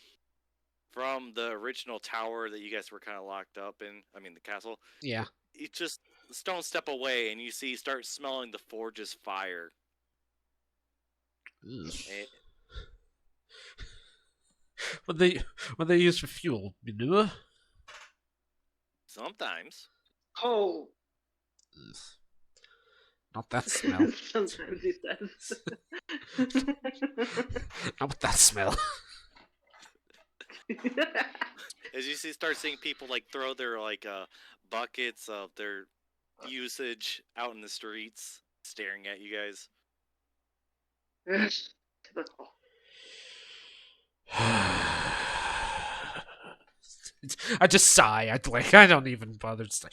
from the original tower that you guys were kind of locked up in. I mean, the castle. Yeah. You just a stone step away, and you start smelling the forge's fire. Ugh. And, What they use for fuel? Manure? sometimes. Oh. Ugh. Not that smell. Sometimes he says. Not with that smell. As you start seeing people like throw their buckets of their usage out in the streets, staring at you guys. Typical. I just sigh. I don't even bother to say.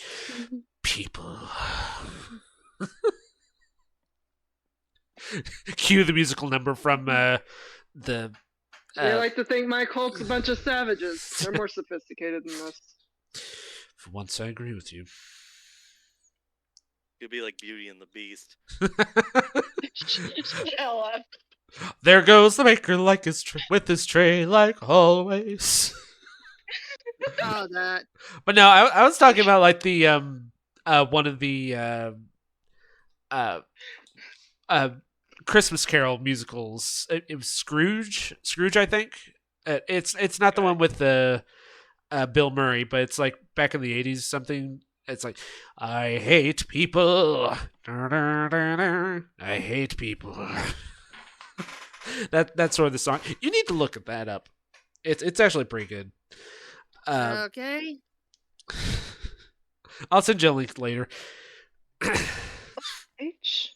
People. Cue the musical number from the. They like to think my cult's a bunch of savages. They're more sophisticated than this. For once, I agree with you. Could be like Beauty and the Beast. Shut the hell up. There goes the baker like with his tray like always. Oh, that. But no, I was talking about like the one of the Christmas Carol musicals. It was Scrooge, I think. It's not the one with the Bill Murray, but it's like back in the 80s something. It's like, I hate people. I hate people. That's sort of the song. You need to look at that up. It's actually pretty good. Okay. I'll send you a link later. H.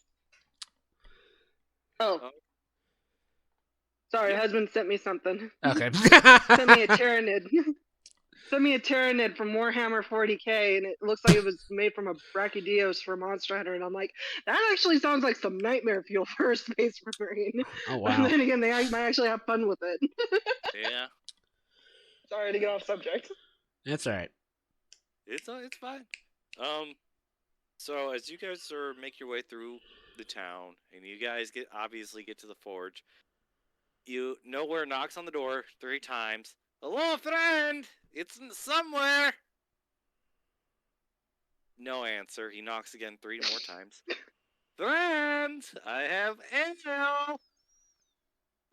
Oh. Sorry, husband sent me something. Okay. Sent me a Tyrannid. Sent me a Tyrannid from Warhammer 40k, and it looks like it was made from a Brachydios for Monster Hunter, and I'm like, that actually sounds like some nightmare fuel for a Space Marine. Oh wow. And then again, they might actually have fun with it. Yeah. Sorry to get off subject. That's all right. It's fine. So as you guys make your way through the town, and you guys obviously get to the forge, nowhere knocks on the door 3 times. Hello, friend. It's somewhere. No answer. He knocks again 3 more times. Friend, I have ale.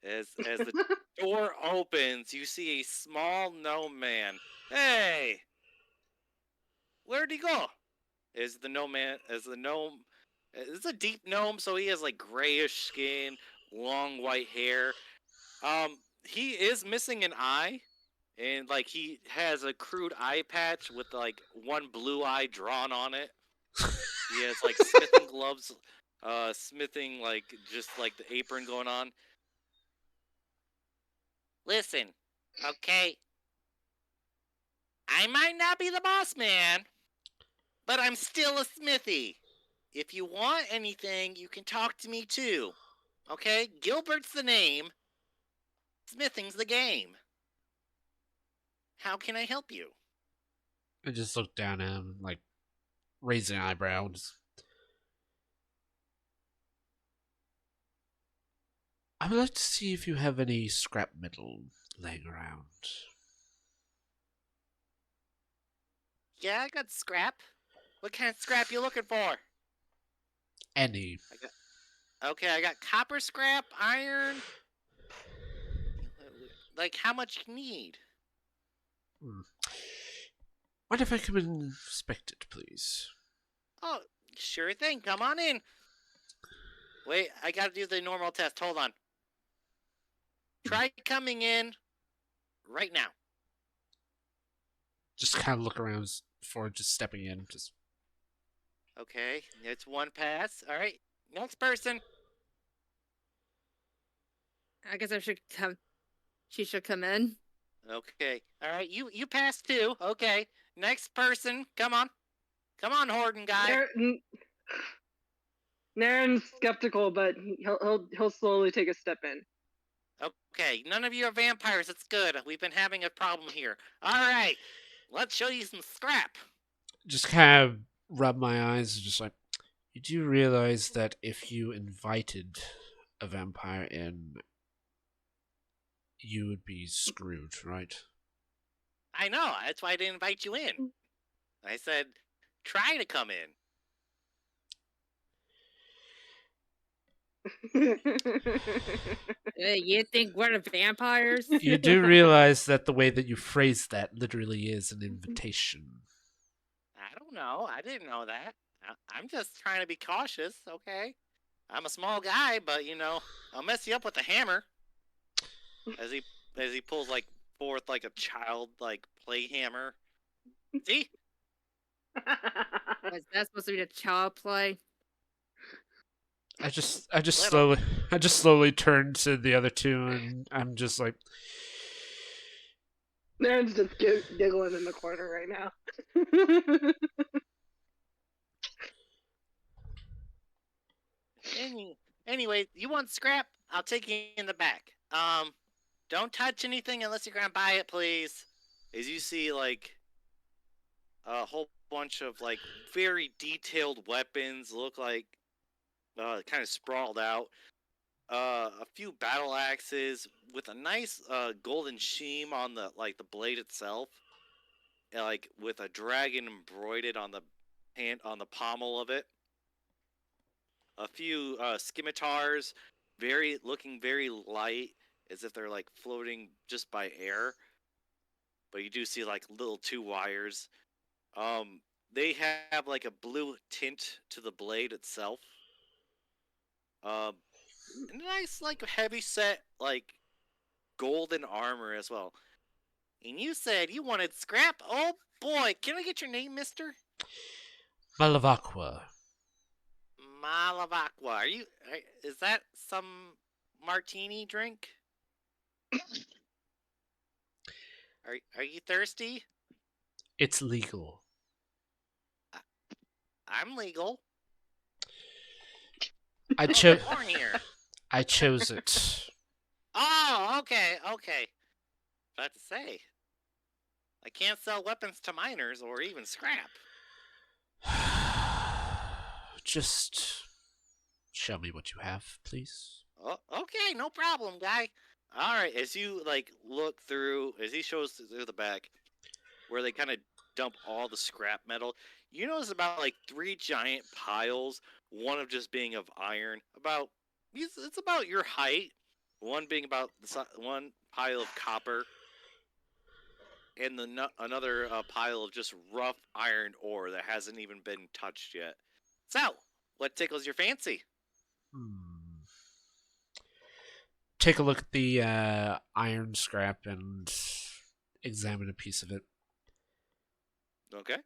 As the door opens, you see a small gnome man. Hey, where'd he go? It's a deep gnome, so he has like grayish skin, long white hair. He is missing an eye, and like he has a crude eye patch with like one blue eye drawn on it. He has like smithing gloves, smithing like just like the apron going on. Listen, okay, I might not be the boss man, but I'm still a smithy. If you want anything, you can talk to me too. Okay? Gilbert's the name, smithing's the game. How can I help you? I just look down at him, like raising an eyebrow. Just... I would like to see if you have any scrap metal laying around. Yeah, I got scrap. What kind of scrap you looking for? Any. I got copper scrap, iron. Like, how much you need? Mind if I come and inspect it, please? Oh, sure thing. Come on in. Wait, I gotta do the normal test. Hold on. Try coming in right now. Just kind of look around before just stepping in. Just Okay, it's one pass. All right, next person. I guess I should come. She should come in. Okay, all right, you passed too. Okay, next person. Come on, Horton guy. Naren's skeptical, but he'll slowly take a step in. Okay, none of you are vampires. It's good. We've been having a problem here. All right, let's show you some scrap. just kind of rub my eyes, just like, you do realize that if you invited a vampire in, you would be screwed, right? I know. That's why I didn't invite you in. I said, try to come in. You think we're the vampires? You do realize that the way that you phrase that literally is an invitation. I don't know. I didn't know that. I'm just trying to be cautious, okay? I'm a small guy, but I'll mess you up with a hammer. As he pulls forth a child play hammer. See? Is that supposed to be the child play? I just slowly turn to the other two, and I'm just like, Naren's just giggling in the corner right now. Anyway, you want scrap? I'll take you in the back. Don't touch anything unless you're gonna buy it, please. As you see, a whole bunch of very detailed weapons, look like kind of sprawled out. A few battle axes with a nice golden sheen on the blade itself, with a dragon embroidered on the pommel of it. A few scimitars, looking very light, as if they're floating just by air. But you do see little two wires. They have a blue tint to the blade itself. And a nice heavy set golden armor as well. And you said you wanted scrap? Oh boy, can I get your name, mister? Malavakwa. Malavakwa. Is that some martini drink? Are you thirsty? It's legal. I'm legal. I chose. Born here. I chose it. Oh, okay. About to say, I can't sell weapons to minors or even scrap. Just show me what you have, please. Oh, okay, no problem, guy. All right, as you look through, as he shows through the back, where they kind of dump all the scrap metal, you notice about 3 giant piles. One of just being of iron, it's about your height. One being about one pile of copper, and another pile of just rough iron ore that hasn't even been touched yet. So, what tickles your fancy? Take a look at the iron scrap, and examine a piece of it. Okay.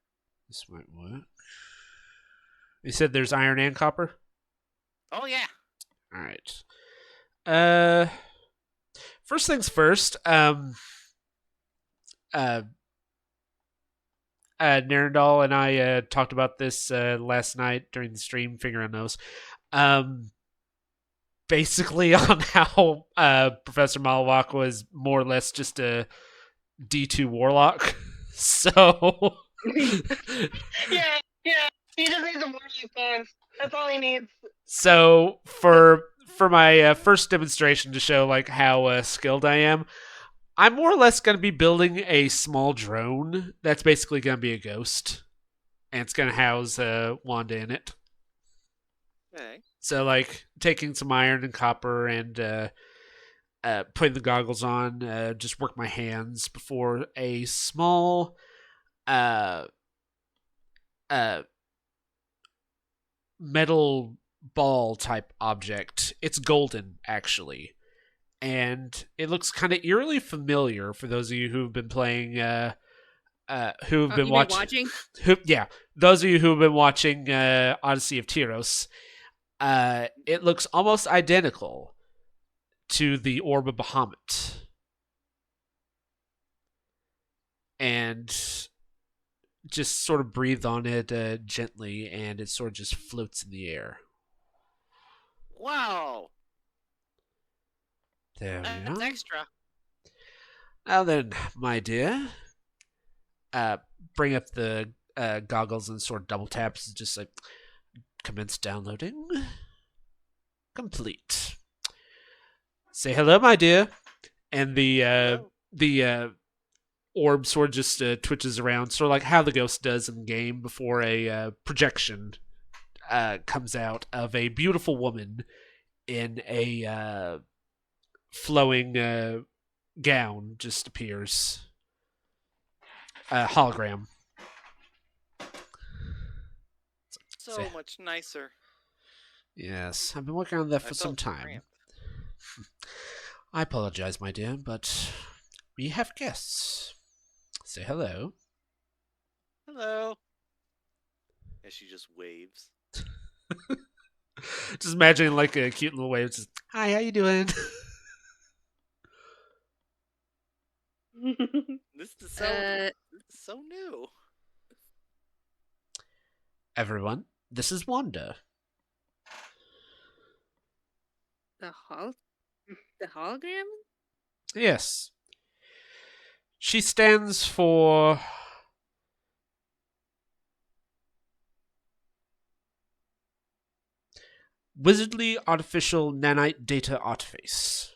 This might work. You said there's iron and copper? Oh yeah. All right. First things first. Nerendal and I talked about this last night during the stream, finger on nose. Basically on how Professor Malawak was more or less just a D2 warlock. So Yeah, he just needs a warlock fans. That's all he needs. So for my first demonstration to show like how skilled I am, I'm more or less going to be building a small drone that's basically going to be a ghost, and it's going to house Wanda in it. Okay. So like taking some iron and copper and putting the goggles on, just work my hands before a small metal ball type object. It's golden actually, and it looks kind of eerily familiar for those of you who've been playing who've been watching. Those of you who've been watching Odyssey of Tyros. It looks almost identical to the Orb of Bahamut, and just sort of breathe on it gently, and it sort of just floats in the air. Wow. There we That's are. extra. Now then, my dear, bring up the goggles and sort of double taps, just like commence downloading. Complete. Say hello, my dear. And the orb sort of just twitches around, sort of like how the ghost does in game before a projection comes out of a beautiful woman in a flowing gown just appears. Hologram. So much nicer. Yes, I've been working on that for some felt time. cramped. I apologize, my dear, but we have guests. Say hello. Hello. And she just waves. Just imagining like a cute little wave. Just, hi, how you doing? This is so new. Everyone, this is Wanda. The hologram? Yes. She stands for Wizardly Artificial Nanite Data Artiface.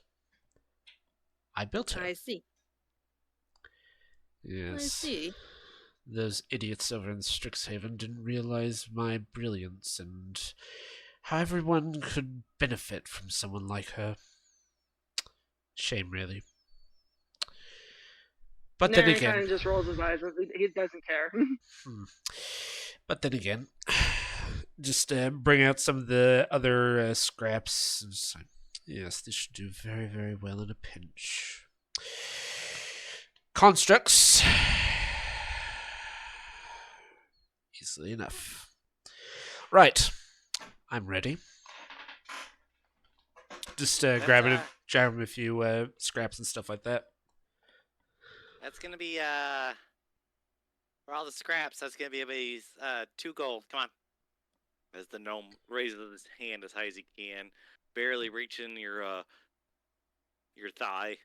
I built her. I see. Yes. I see. Those idiots over in Strixhaven didn't realize my brilliance and how everyone could benefit from someone like her. Shame, really. But then Naren again, kind of just rolls his eyes. He doesn't care. But then again, just bring out some of the other scraps. And just like, yes, this should do very, very well in a pinch. Constructs. Easily enough. Right. I'm ready. Just grabbing a few scraps and stuff like that. That's gonna be for all the scraps. That's gonna be about 2 gold. Come on. As the gnome raises his hand as high as he can, barely reaching your thigh.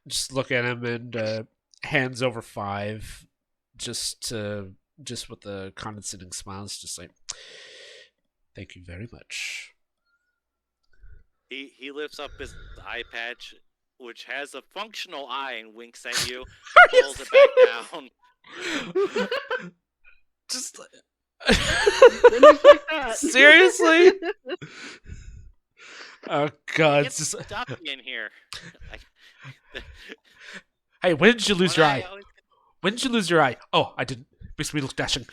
Just look at him and hands over 5, just with a condescending smile. It's just like, thank you very much. He lifts up his eye patch, which has a functional eye, and winks at you. Pulls it back down. Just Just like that. seriously? Oh god! It's Just... stuffy in here. Hey, when did you lose your eye? Always... When did you lose your eye? Oh, I didn't. Makes me look dashing.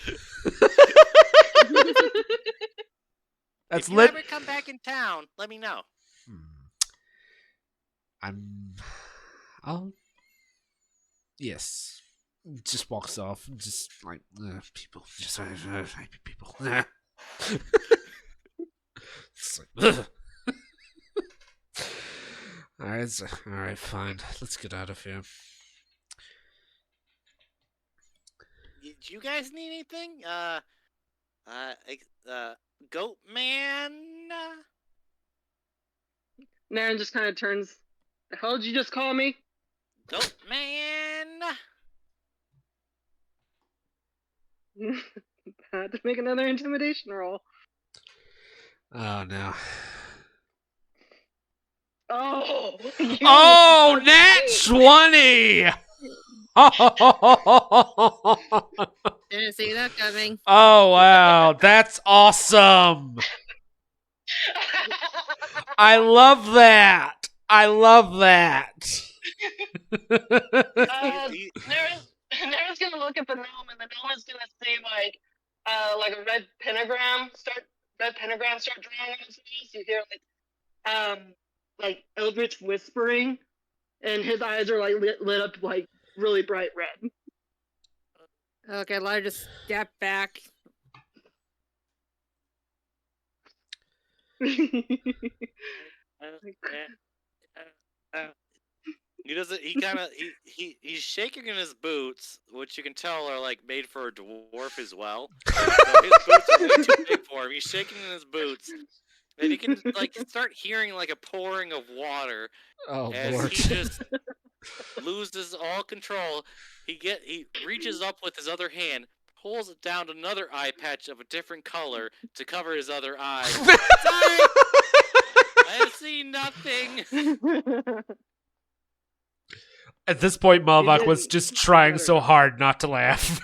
That's if you lit. ever come back in town, let me know. Yes. Just walks off. Just like people. Just people. It's like, ugh. All right, fine. Let's get out of here. Do you guys need anything? Goat man. Naren just kind of turns. The hell did you just call me? Goat man. Had to make another intimidation roll. Oh no. Oh, Oh, nat 20! Didn't see that coming. Oh wow, that's awesome. I love that. I love that. Nara's gonna look at the gnome, and the gnome is gonna say like a red pentagram start drawing on his face. You hear Like eldritch whispering, and his eyes are like lit up like really bright red. Okay, Lara just step back. He doesn't. He kind of. He's shaking in his boots, which you can tell are like made for a dwarf as well. So his boots are way too big for him. He's shaking in his boots, and you can like start hearing like a pouring of water Oh as lord. he just loses all control. He reaches up with his other hand, pulls down another eye patch of a different color to cover his other eye. Sorry, I see nothing. At this point, Malvak was didn't. just trying Better so not. hard not to laugh.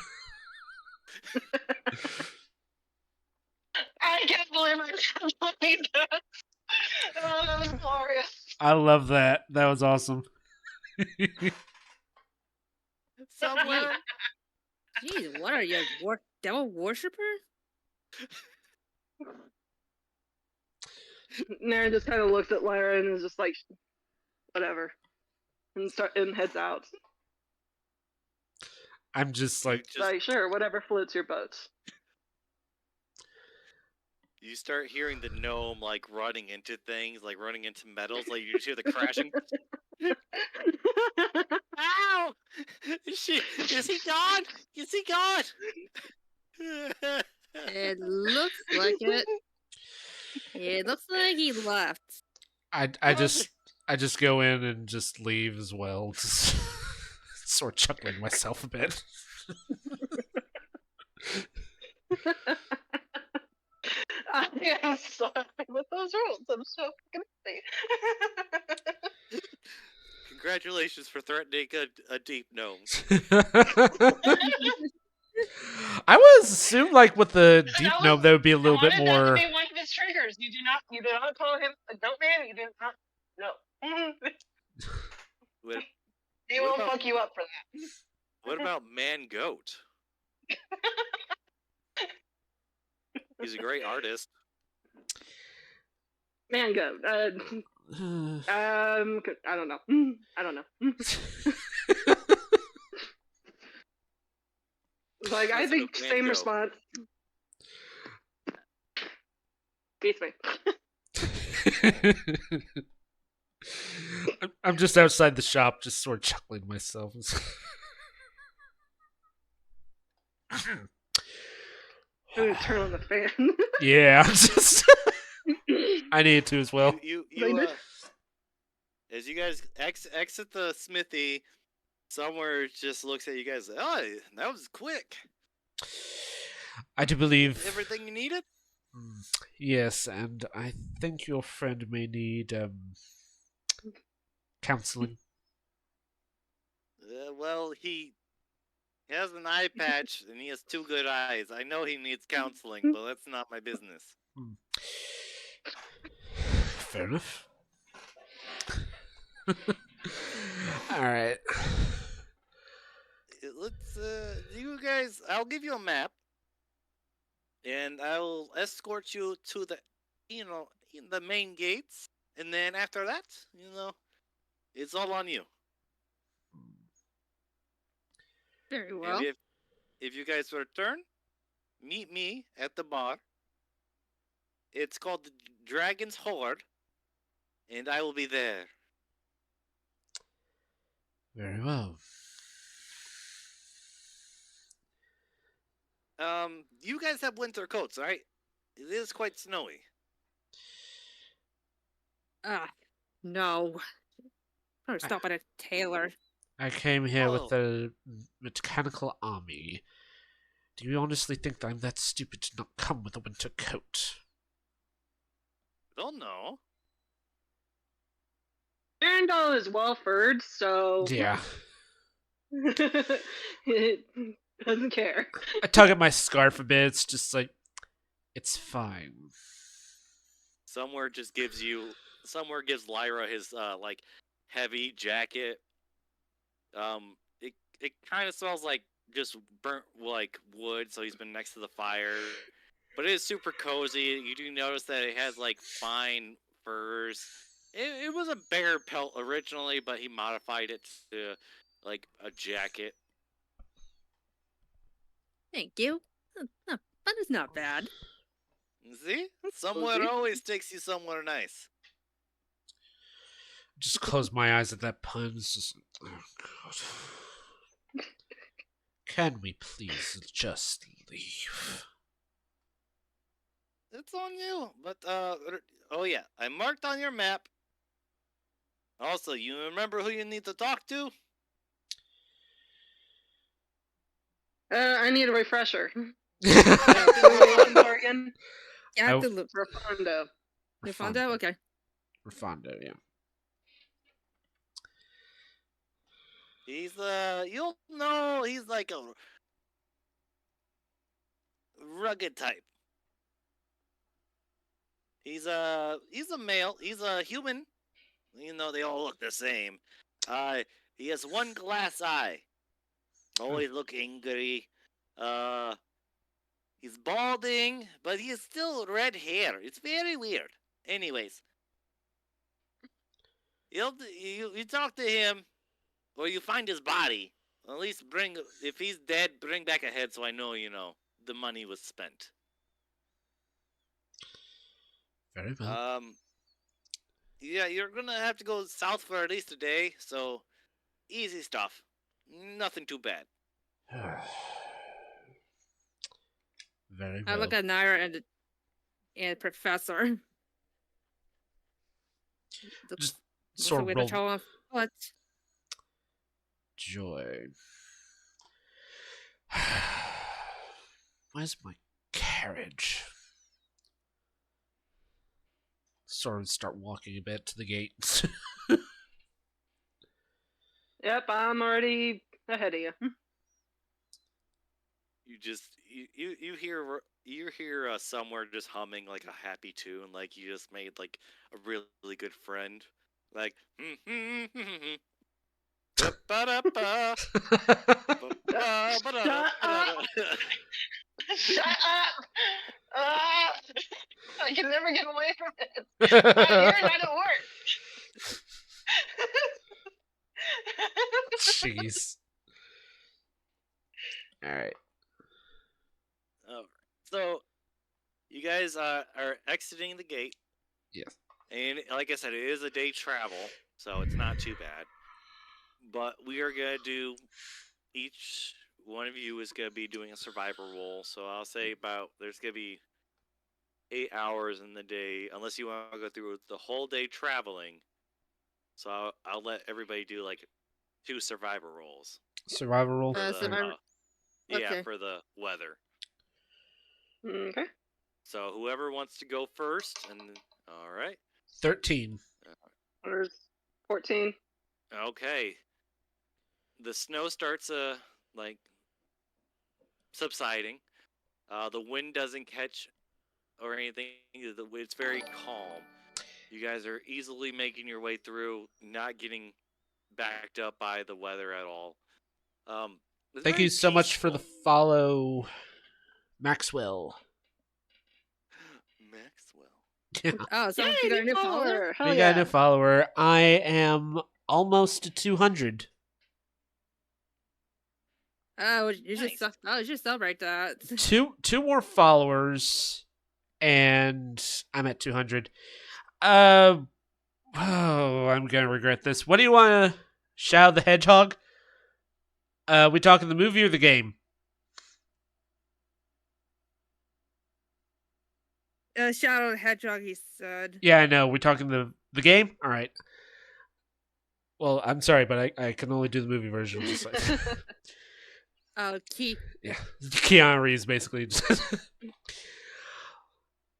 I can't believe I just played that. Oh, that was glorious. I love that. That was awesome. Someone. Jeez, what are you, devil worshiper? Naren just kind of looks at Lyra and is just like, whatever, and heads out. I'm just like, Like, sure, whatever floats your boat. You start hearing the gnome like running into things, like running into metals, like you just hear the crashing. Ow! Is he gone? Is he gone? It looks like it. It looks like he left. I just go in and just leave as well. Just sort of chuckling myself a bit. I am so happy with those rolls. I'm so fucking happy. Congratulations for threatening a deep gnome. I would assume, like with the deep That gnome, was- there would be a I little bit wanted that to more. be one of his triggers. You do not call him a goat man. You do not. No. What, He What will about- fuck you up for that. what about man goat? He's a great artist. Man, go. I don't know. I don't know. Like, I Listen think to same Mango. response. Beats me. I'm just outside the shop, just sort of chuckling to myself. I'm gonna turn on the fan. Yeah, I'm just. I need to as well. As you guys exit the smithy, somewhere just looks at you guys. Oh, that was quick. I do believe. Everything you needed. Yes, and I think your friend may need counseling. Well, he has an eye patch and he has two good eyes. I know he needs counseling, but that's not my business. Fair enough. All right. Let's you guys. I'll give you a map, and I'll escort you to the main gates, and then after that, it's all on you. Very And well. if you guys return, meet me at the bar. It's called the Dragon's Horde, and I will be there. Very well. You guys have winter coats, right? It is quite snowy. Ah, no. Better stop at a tailor. I came here with Oh. the mechanical army. Do you honestly think that I'm that stupid to not come with a winter coat? Don't know. Arendelle is well furred, so Yeah. it doesn't care. I tug at my scarf a bit. It's just like, it's fine. Somewhere gives Lyra his like heavy jacket. It kind of smells like just burnt like wood, so he's been next to the fire. But it is super cozy. You do notice that it has like fine furs. It was a bear pelt originally, but he modified it to like a jacket. Thank you. That is not bad. See? That's Somewhere cozy. always takes you somewhere nice. Just close my eyes at that pun. It's just, oh god. Can we please just leave? It's on you. But oh yeah, I marked on your map. Also, you remember who you need to talk to? I need a refresher. Rafondo. Morgan. Yeah, Oh. the loop. Rafondo. Rafondo? Okay. Rafondo, yeah. He's you'll know he's like a rugged type. He's a male. He's a human. You know they all look the same. He has one glass eye. Always look angry. He's balding, but he has still red hair. It's very weird. Anyways, you talk to him, or you find his body. At least if he's dead, bring back a head so I know the money was spent. Very well. Yeah, you're gonna have to go south for at least a day, so easy stuff. Nothing too bad. Very I well. look at Naira and Professor. Just What's sort the of way to roll tell him what? joy. Where's my carriage? Sort of start walking a bit to the gate. Yep, I'm already ahead of you. You hear somewhere just humming like a happy tune, like you just made like a really good friend, like ba-ba-da-ba, ba-ba-da-da-ba-da-da. Shut up! I can never get away from it. Not here, not at work. Jeez. Alright. So, you guys are exiting the gate. Yes. And like I said, it is a day travel, so it's not too bad. But we are going to do, each one of you is going to be doing a survivor roll. So I'll say there's going to be 8 hours in the day, unless you want to go through the whole day traveling. So I'll let everybody do like 2 survivor rolls. Survival roll? For the, Survivor- yeah, okay. for the weather. Okay. So whoever wants to go first, and all right. 13. There's 14. Okay. The snow starts like subsiding. The wind doesn't catch or anything. It's very calm. You guys are easily making your way through, not getting backed up by the weather at all. It's Thank very you so much for the peaceful. follow, Maxwell. Maxwell. Oh, so Yay, you got a new new follower? Hell We yeah. got a new follower. I am almost to 200. Oh, you should Nice. you should celebrate that. Two more followers, and I'm at 200. Oh, I'm gonna regret this. What do you want to Shadow the Hedgehog? We talking the movie or the game? Shadow the Hedgehog, he said. Yeah, I know. We talking the game. All right. Well, I'm sorry, but I can only do the movie version. Just like Key. yeah, Keanu Reeves basically.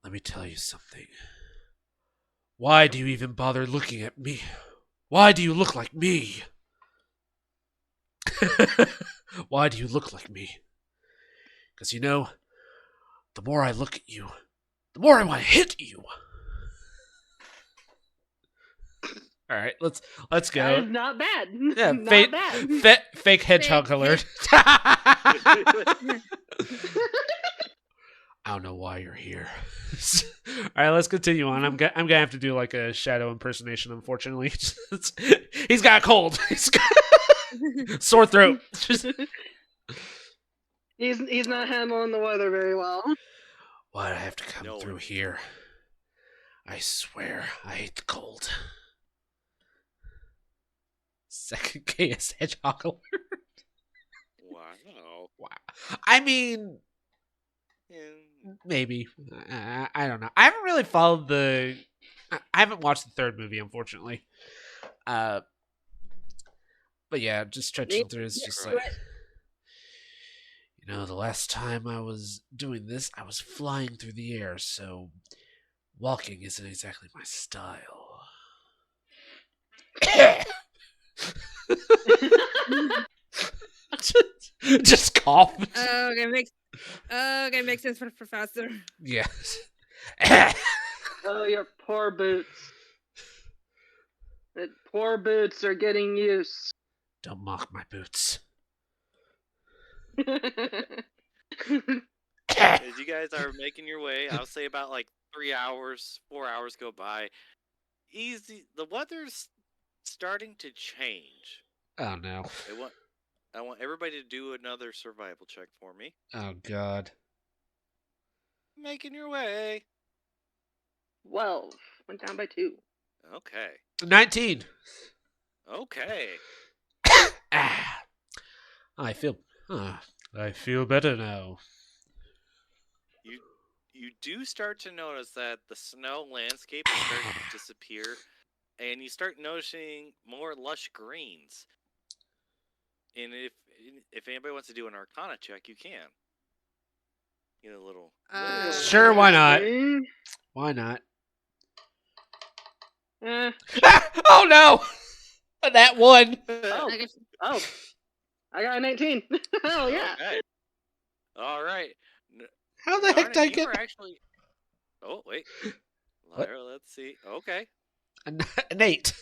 Let me tell you something. Why do you even bother looking at me? Why do you look like me? Why do you look like me? Because the more I look at you, the more I want to hit you. All right, let's That go. is not bad. Yeah, Not bad. fake hedgehog Fake alert. I don't know why you're here. All right, let's continue on. I'm gonna have to do like a shadow impersonation. Unfortunately, he's got a cold. He's got sore throat. He's not handling the weather very well. Why'd I have to come No. through here? I swear, I hate the cold. Second KS hedgehog alert. Wow. Wow. I mean, Yeah. maybe. I don't know. I haven't really followed the. I haven't watched the third movie, unfortunately. But yeah, just stretching through is just like. The last time I was doing this, I was flying through the air, so walking isn't exactly my style. just cough. Okay, makes sense for the professor. Yes. Oh, your poor boots. The poor boots are getting used. Don't mock my boots. As you guys are making your way, I'll say about like 3 hours, 4 hours go by. Easy. The weather's starting to change. Oh no. I want everybody to do another survival check for me. Oh god. Making your way. 12. Went down by 2. Okay. 19. Okay. Ah. I feel better now. You do start to notice that the snow landscape is starting to disappear, and you start noticing more lush greens. And if anybody wants to do an Arcana check, you can. Get a little. Sure, why not? Why not? Oh no! That one. Oh. I guess- Oh. I got a 19. Oh, yeah. Okay. All right. How the heck did I You get were actually. Oh wait. What? Lyra, let's see. Okay. an 8?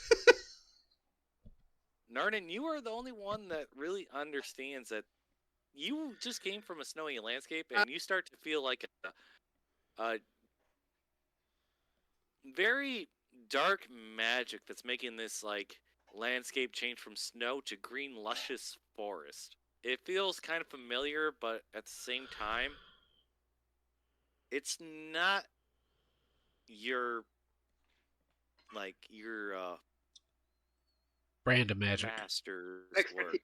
Narden, you are the only one that really understands that you just came from a snowy landscape and you start to feel like a very dark magic that's making this like landscape change from snow to green luscious forest. It feels kind of familiar, but at the same time, it's not your Brand of magic. master's Expertise. work.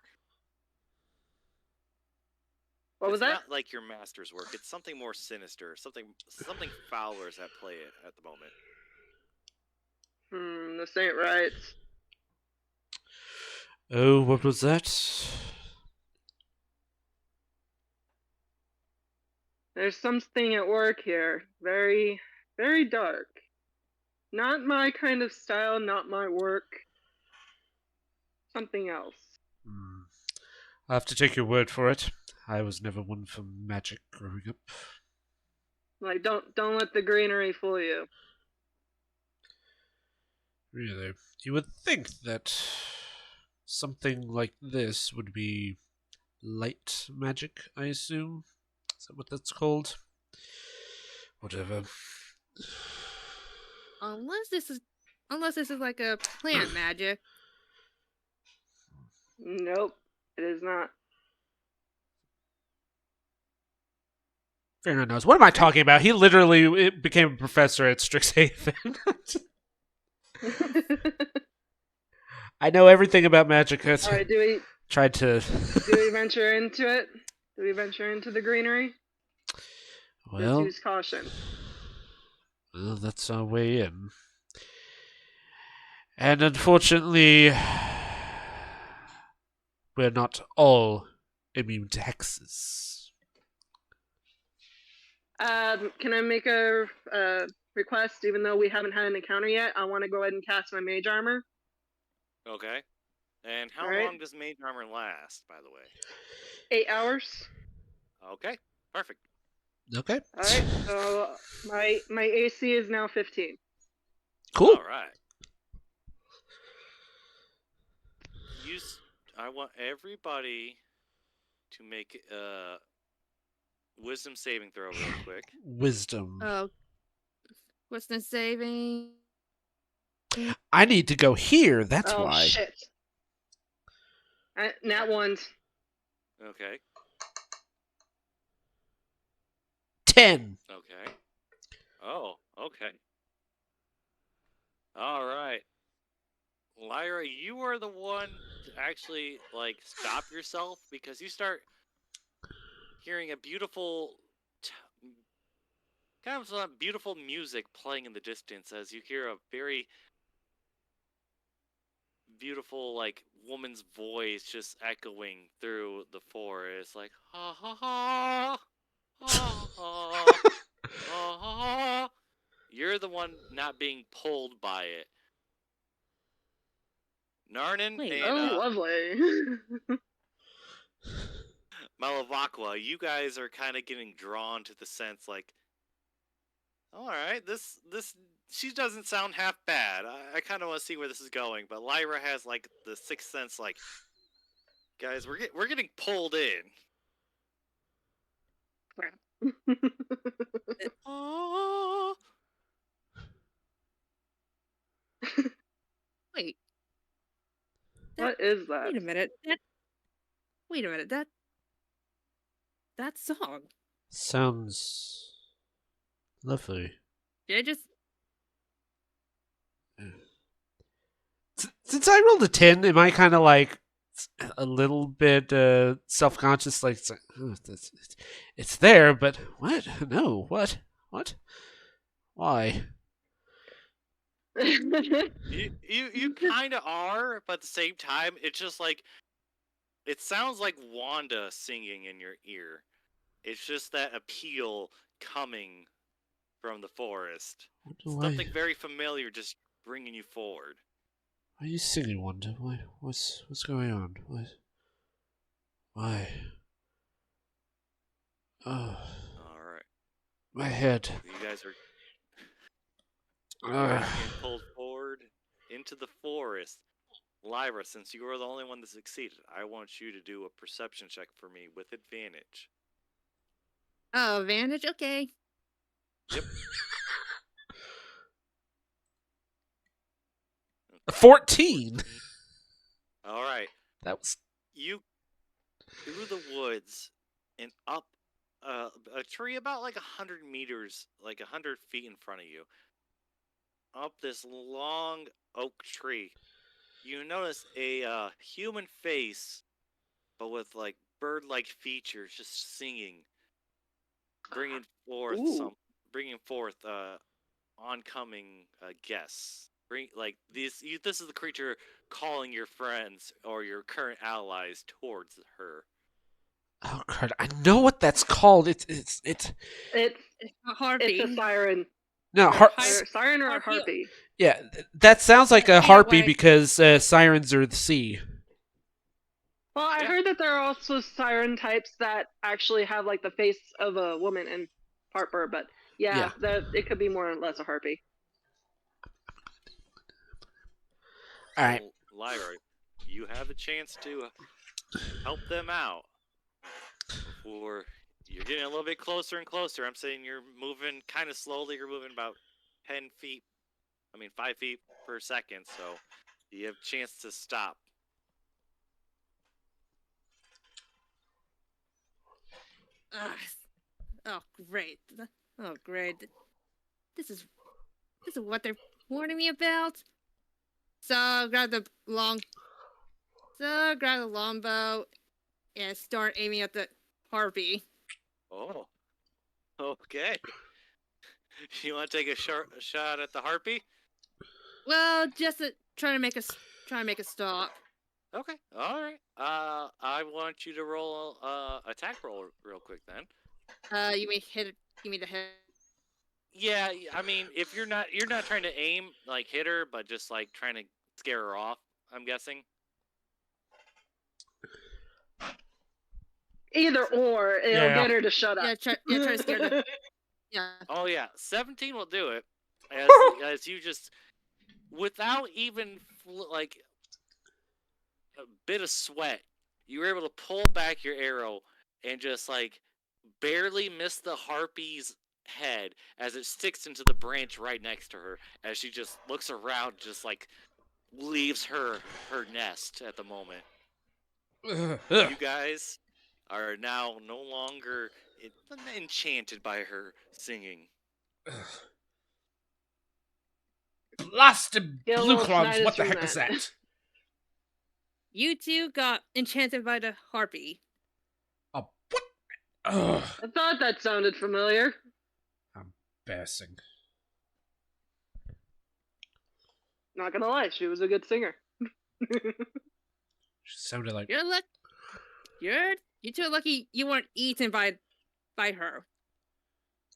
What was It's that? not like your master's work. It's something more sinister. Something fouler is at play at the moment. This ain't right. Oh, what was that? There's something at work here. Very, very dark. Not my kind of style, not my work. Something else. I'll have to take your word for it. I was never one for magic growing up. Like, don't let the greenery fool you. Really, you would think that something like this would be light magic, I assume? Is that what that's called? Whatever. Unless this is like a plant magic. Nope, it is not. Finger knows. What am I talking about? He literally became a professor at Strixhaven. I know everything about magic. All right, do Tried to. we venture into it? Do we venture into the greenery? Just Well, use caution. well, that's our way in. And unfortunately, we're not all immune to hexes. Can I make a request? Even though we haven't had an encounter yet, I want to go ahead and cast my mage armor. Okay. And how Alright. long does mage armor last, by the way? 8 hours. Okay, perfect. Okay. All right. So my AC is now 15. Cool. All right. I want everybody to make a wisdom saving throw real quick. Wisdom. Oh, wisdom saving. I need to go here. That's Oh why. shit. Nat ones. Okay. 10. Okay. Oh, okay. All right. Lyra, you are the one to actually stop yourself because you start hearing a beautiful kind of some beautiful music playing in the distance as you hear a very beautiful woman's voice just echoing through the forest like ha ha ha ha ha ha ha. You're the one not being pulled by it. Narnan Wait. and Oh, lovely. Malavakwa, you guys are kind of getting drawn to the sense all right, this she doesn't sound half bad. I kind of want to see where this is going, but Lyra has the sixth sense guys, we're getting pulled in. Oh. Wait. What is that? Wait a minute. Wait a minute. That song. Sounds lovely. Did I just? Since I rolled a 10, am I kind of a little bit self-conscious? It's there, but what? No, what? Why? You kind of are, but at the same time, it's just it sounds like Wanda singing in your ear. It's just that appeal coming from the forest. Something very familiar just bringing you forward. Why are you singing, Wanda? What's going on? Why? Oh. All right. My head. You guys are getting pulled forward into the forest. Lyra, since you were the only one that succeeded, I want you to do a perception check for me with advantage. Oh, advantage. Okay. Yep. 14. All right. That was you through the woods and up a tree about 100 meters, 100 feet in front of you. Up this long oak tree, you notice a human face, but with bird-like features, just singing, bringing forth oncoming guests. This is the creature calling your friends or your current allies towards her. oh crud! I know what that's called. It's A harpy. It's a siren. no Siren or a harpy. harpy. Yeah, that sounds like a Either harpy way. because sirens are the sea. Well, I heard that there are also siren types that actually have the face of a woman and Harper, but yeah, it could be more or less a harpy. All right, Lyra, you have a chance to help them out. Before you're getting a little bit closer and closer. I'm saying you're moving kind of slowly. You're moving about 5 feet per second. So you have a chance to stop. Oh, great. Oh, great. This is this is what they're warning me about. So grab the longbow and start aiming at the harpy. Oh, okay. You want to take a shot at the harpy? Well, just to try to make a stop. Okay, all right. I want you to roll attack roll real quick then. You mean hit? You mean the hit? Yeah, I mean, if you're not trying to aim like hit her, but just like trying to scare her off. I'm guessing. Either or, it'll get her to shut up. Yeah, try to scare the. Yeah. Oh yeah, 17 will do it. As you just, without even like a bit of sweat, you were able to pull back your arrow and just like barely miss the harpy's head as it sticks into the branch right next to her. As she just looks around, just like leaves her nest at the moment. You guys are now no longer enchanted by her singing. Blasted Get a blue little claws, what tinnitus the from heck is that. that? You two got enchanted by the harpy. Oh, what? Ugh. I thought that sounded familiar. Embarrassing. Not gonna lie, she was a good singer. She sounded like... You two are lucky you weren't eaten by her.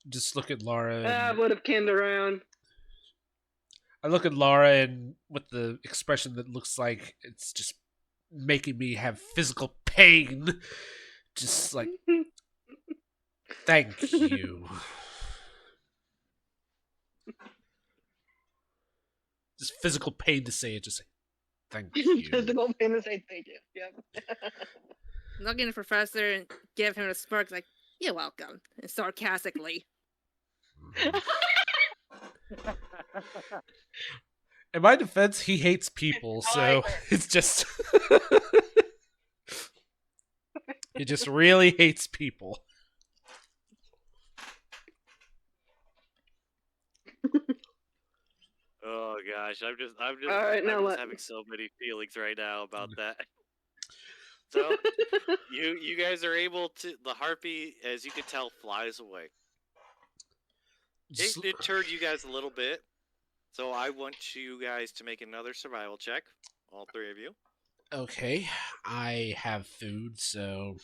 Just look at Laura I and... would have came around. I look at Laura and with the expression that looks like it's just making me have physical pain. Just like, thank you. Just physical pain to say it, just say, thank you. Physical pain to say thank you. Yep. Look at the professor and give him a smirk like, "You're welcome," and sarcastically. In my defense, he hates people, so it's just... he just really hates people. Oh gosh, I'm just All right, now what? having so many feelings right now about that. So you guys are able to, the harpy, as you can tell, flies away. It deterred you guys a little bit, so I want you guys to make another survival check, all three of you. Okay, I have food, so...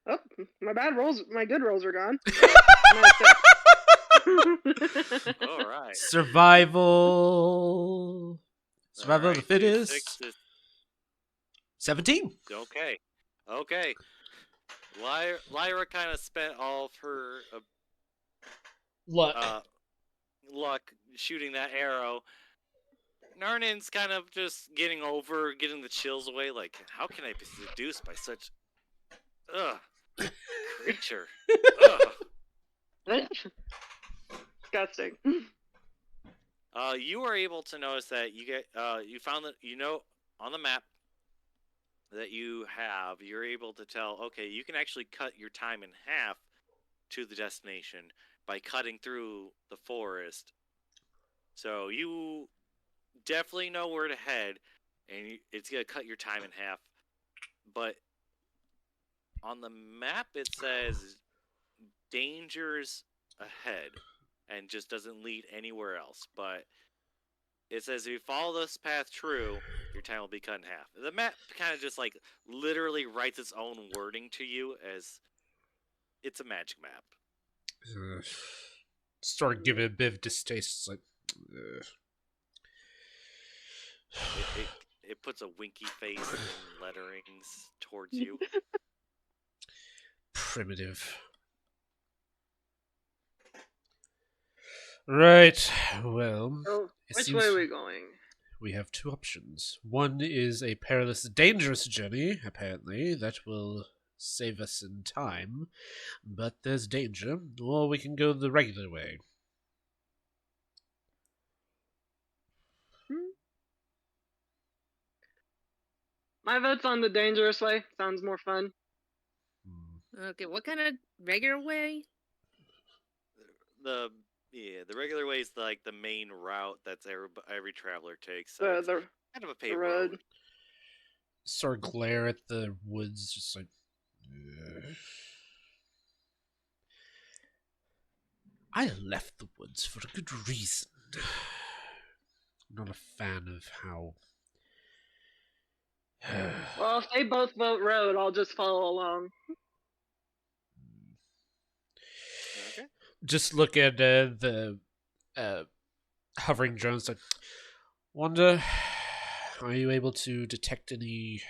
Oh, my bad rolls, my good rolls are gone. All right. Survival of the fittest. 2, 6 is 17. Okay. Lyra kind of spent all of her Luck. luck shooting that arrow. Narnin's kind of just getting the chills away. Like, how can I be seduced by such creature? Disgusting. You are able to notice that you found that, on the map that you're able to tell, okay, you can actually cut your time in half to the destination by cutting through the forest. So you definitely know where to head, and it's going to cut your time in half. But on the map, it says dangers ahead and just doesn't lead anywhere else. But it says if you follow this path true, your time will be cut in half. The map kind of just like literally writes its own wording to you as it's a magic map. Start giving a bit of distaste. It's like... It puts a winky face in letterings towards you. Primitive. Right, well... So, which way are we going? We have two options. One is a perilous, dangerous journey, apparently, that will save us in time. But there's danger, or we can go the regular way. My vote's on the dangerous way. Sounds more fun. Okay, what kind of regular way? The the regular way is like the main route that's every traveler takes. So The it's the kind of a the paved road. road. Sort of glare at the woods, just like. "Ugh." I left the woods for a good reason. I'm not a fan of how. Well, if they both vote road, I'll just follow along. Okay. Just look at the uh, hovering drones. Like, wonder, are you able to detect any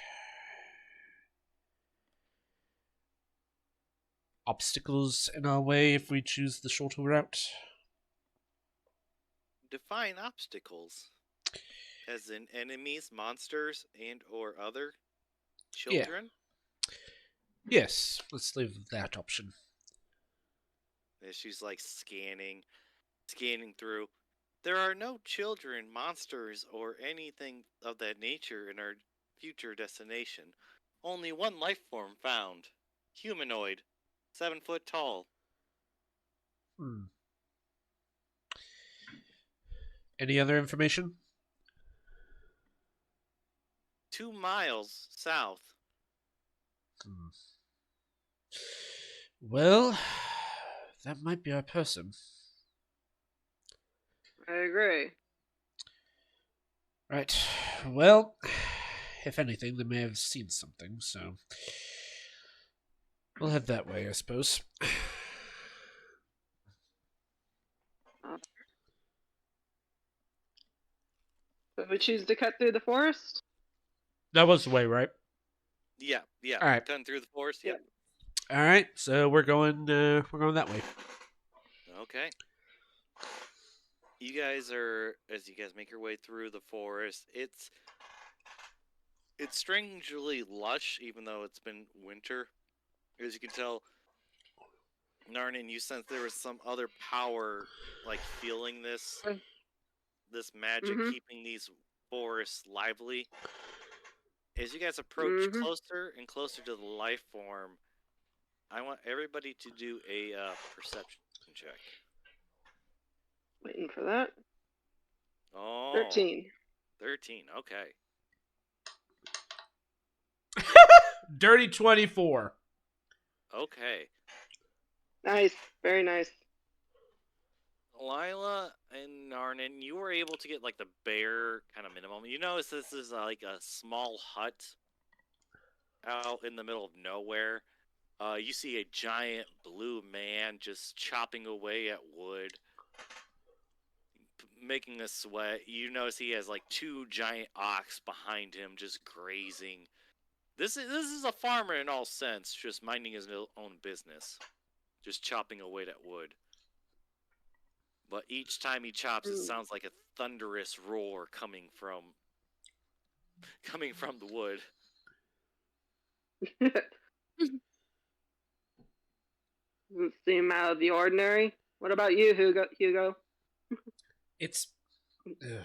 obstacles in our way if we choose the shorter route? Define obstacles, as in enemies, monsters, and or other Yeah. children. Yes, let's leave that option. And she's like scanning through. There are no children, monsters, or anything of that nature in our future destination. Only one life form found. Humanoid. 7 foot tall. Hmm. Any other information? 2 miles south. Hmm. Well, that might be our person. I agree. Right. Well, if anything, they may have seen something, so we'll head that way, I suppose. So we choose to cut through the forest. That was the way, right? Yeah. All right. Cutting through the forest. Yep. All right. So we're going that way. Okay. You guys are, as you guys make your way through the forest, it's strangely lush, even though it's been winter. As you can tell, Narnan, you sense there was some other power, like feeling this magic, Mhm. keeping these forests lively. As you guys approach Mhm. closer and closer to the life form, I want everybody to do a perception check. Waiting for that. Oh, 13. 13. Okay. Dirty 24. Okay. Nice. Very nice. Lila and Narnan, you were able to get like the bare kind of minimum. You notice this is like a small hut out in the middle of nowhere. You see a giant blue man just chopping away at wood, making a sweat. You notice he has like 2 giant ox behind him, just grazing. This is a farmer in all sense, just minding his own business, just chopping away at wood. But each time he chops, it sounds like a thunderous roar coming from the wood. Doesn't seem out of the ordinary. What about you, Hugo? It's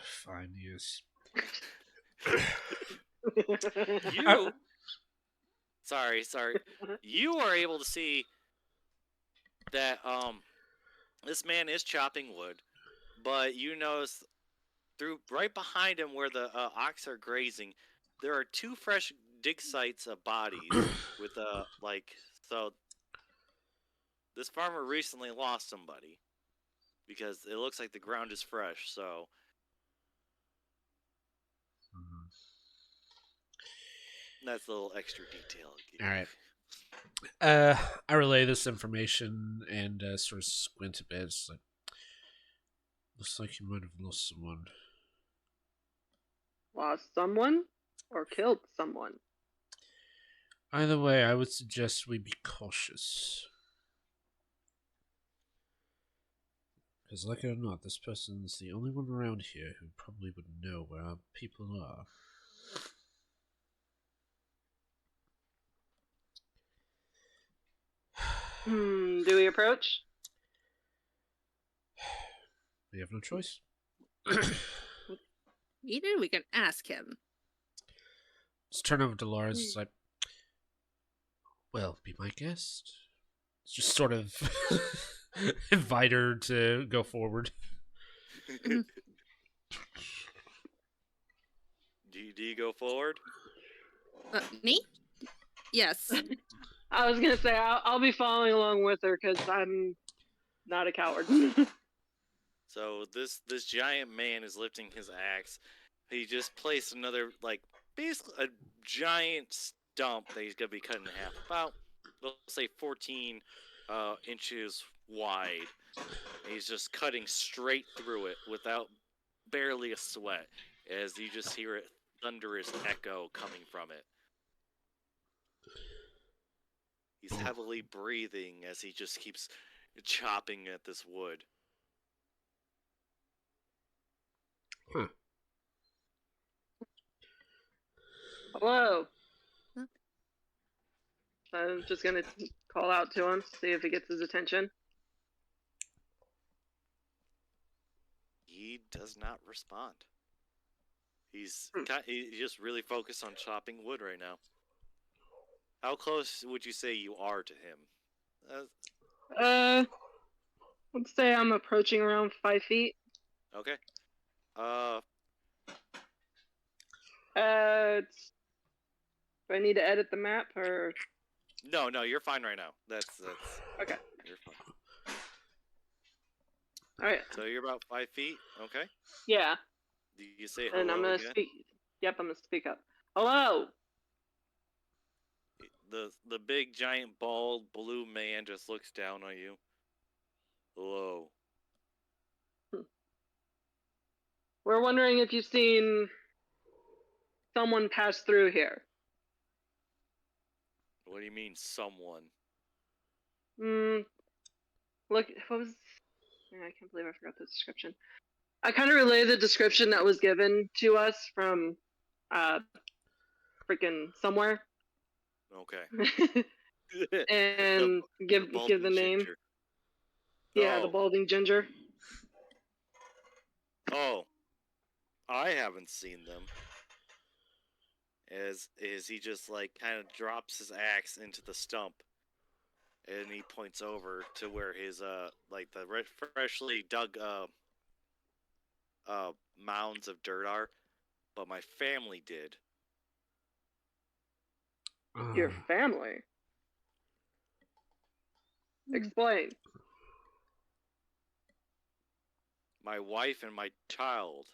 fine, yes. You, sorry, you are able to see that this man is chopping wood, but you notice through right behind him where the ox are grazing, there are 2 fresh dig sites of bodies with like so. This farmer recently lost somebody because it looks like the ground is fresh. So that's a little extra detail. All right. I relay this information and sort of squint a bit. It's like, looks like you might have lost someone. Lost someone or killed someone? Either way, I would suggest we be cautious. Because, like it or not, this person's the only one around here who probably would know where our people are. Do we approach? We have no choice. Either we can ask him. Just turn over to Laura. It's like, well, be my guest. Just sort of invite her to go forward. Do you go forward? Me? Yes. I was gonna say I'll be following along with her because I'm not a coward. So this giant man is lifting his axe. He just placed another basically a giant stump that he's gonna be cutting in half, about let's say 14 inches wide. And he's just cutting straight through it without barely a sweat, as you just hear it thunderous echo coming from it. He's heavily breathing as he just keeps chopping at this wood. Huh. Hello. Huh? I'm just gonna call out to him, see if it gets his attention. He does not respond. He's just really focused on chopping wood right now. How close would you say you are to him? Let's say I'm approaching around 5 feet. Okay. Do I need to edit the map or? No, you're fine right now. That's Okay. You're fine. All right. So you're about 5 feet. Okay. Yeah. Do you say hello And I'm gonna again? speak. Yep, I'm gonna speak up. Hello. The big giant bald blue man just looks down on you. Hello. We're wondering if you've seen someone pass through here. What do you mean, someone? Look, what was? Yeah, I can't believe I forgot the description. I kind of relayed the description that was given to us from, freaking somewhere, Okay. and give the balding name. ginger. Yeah, the Oh. balding ginger. Oh, I haven't seen them. As he just kind of drops his axe into the stump, and he points over to where his the freshly dug mounds of dirt are, but my family did. Your family. Explain. My wife and my child.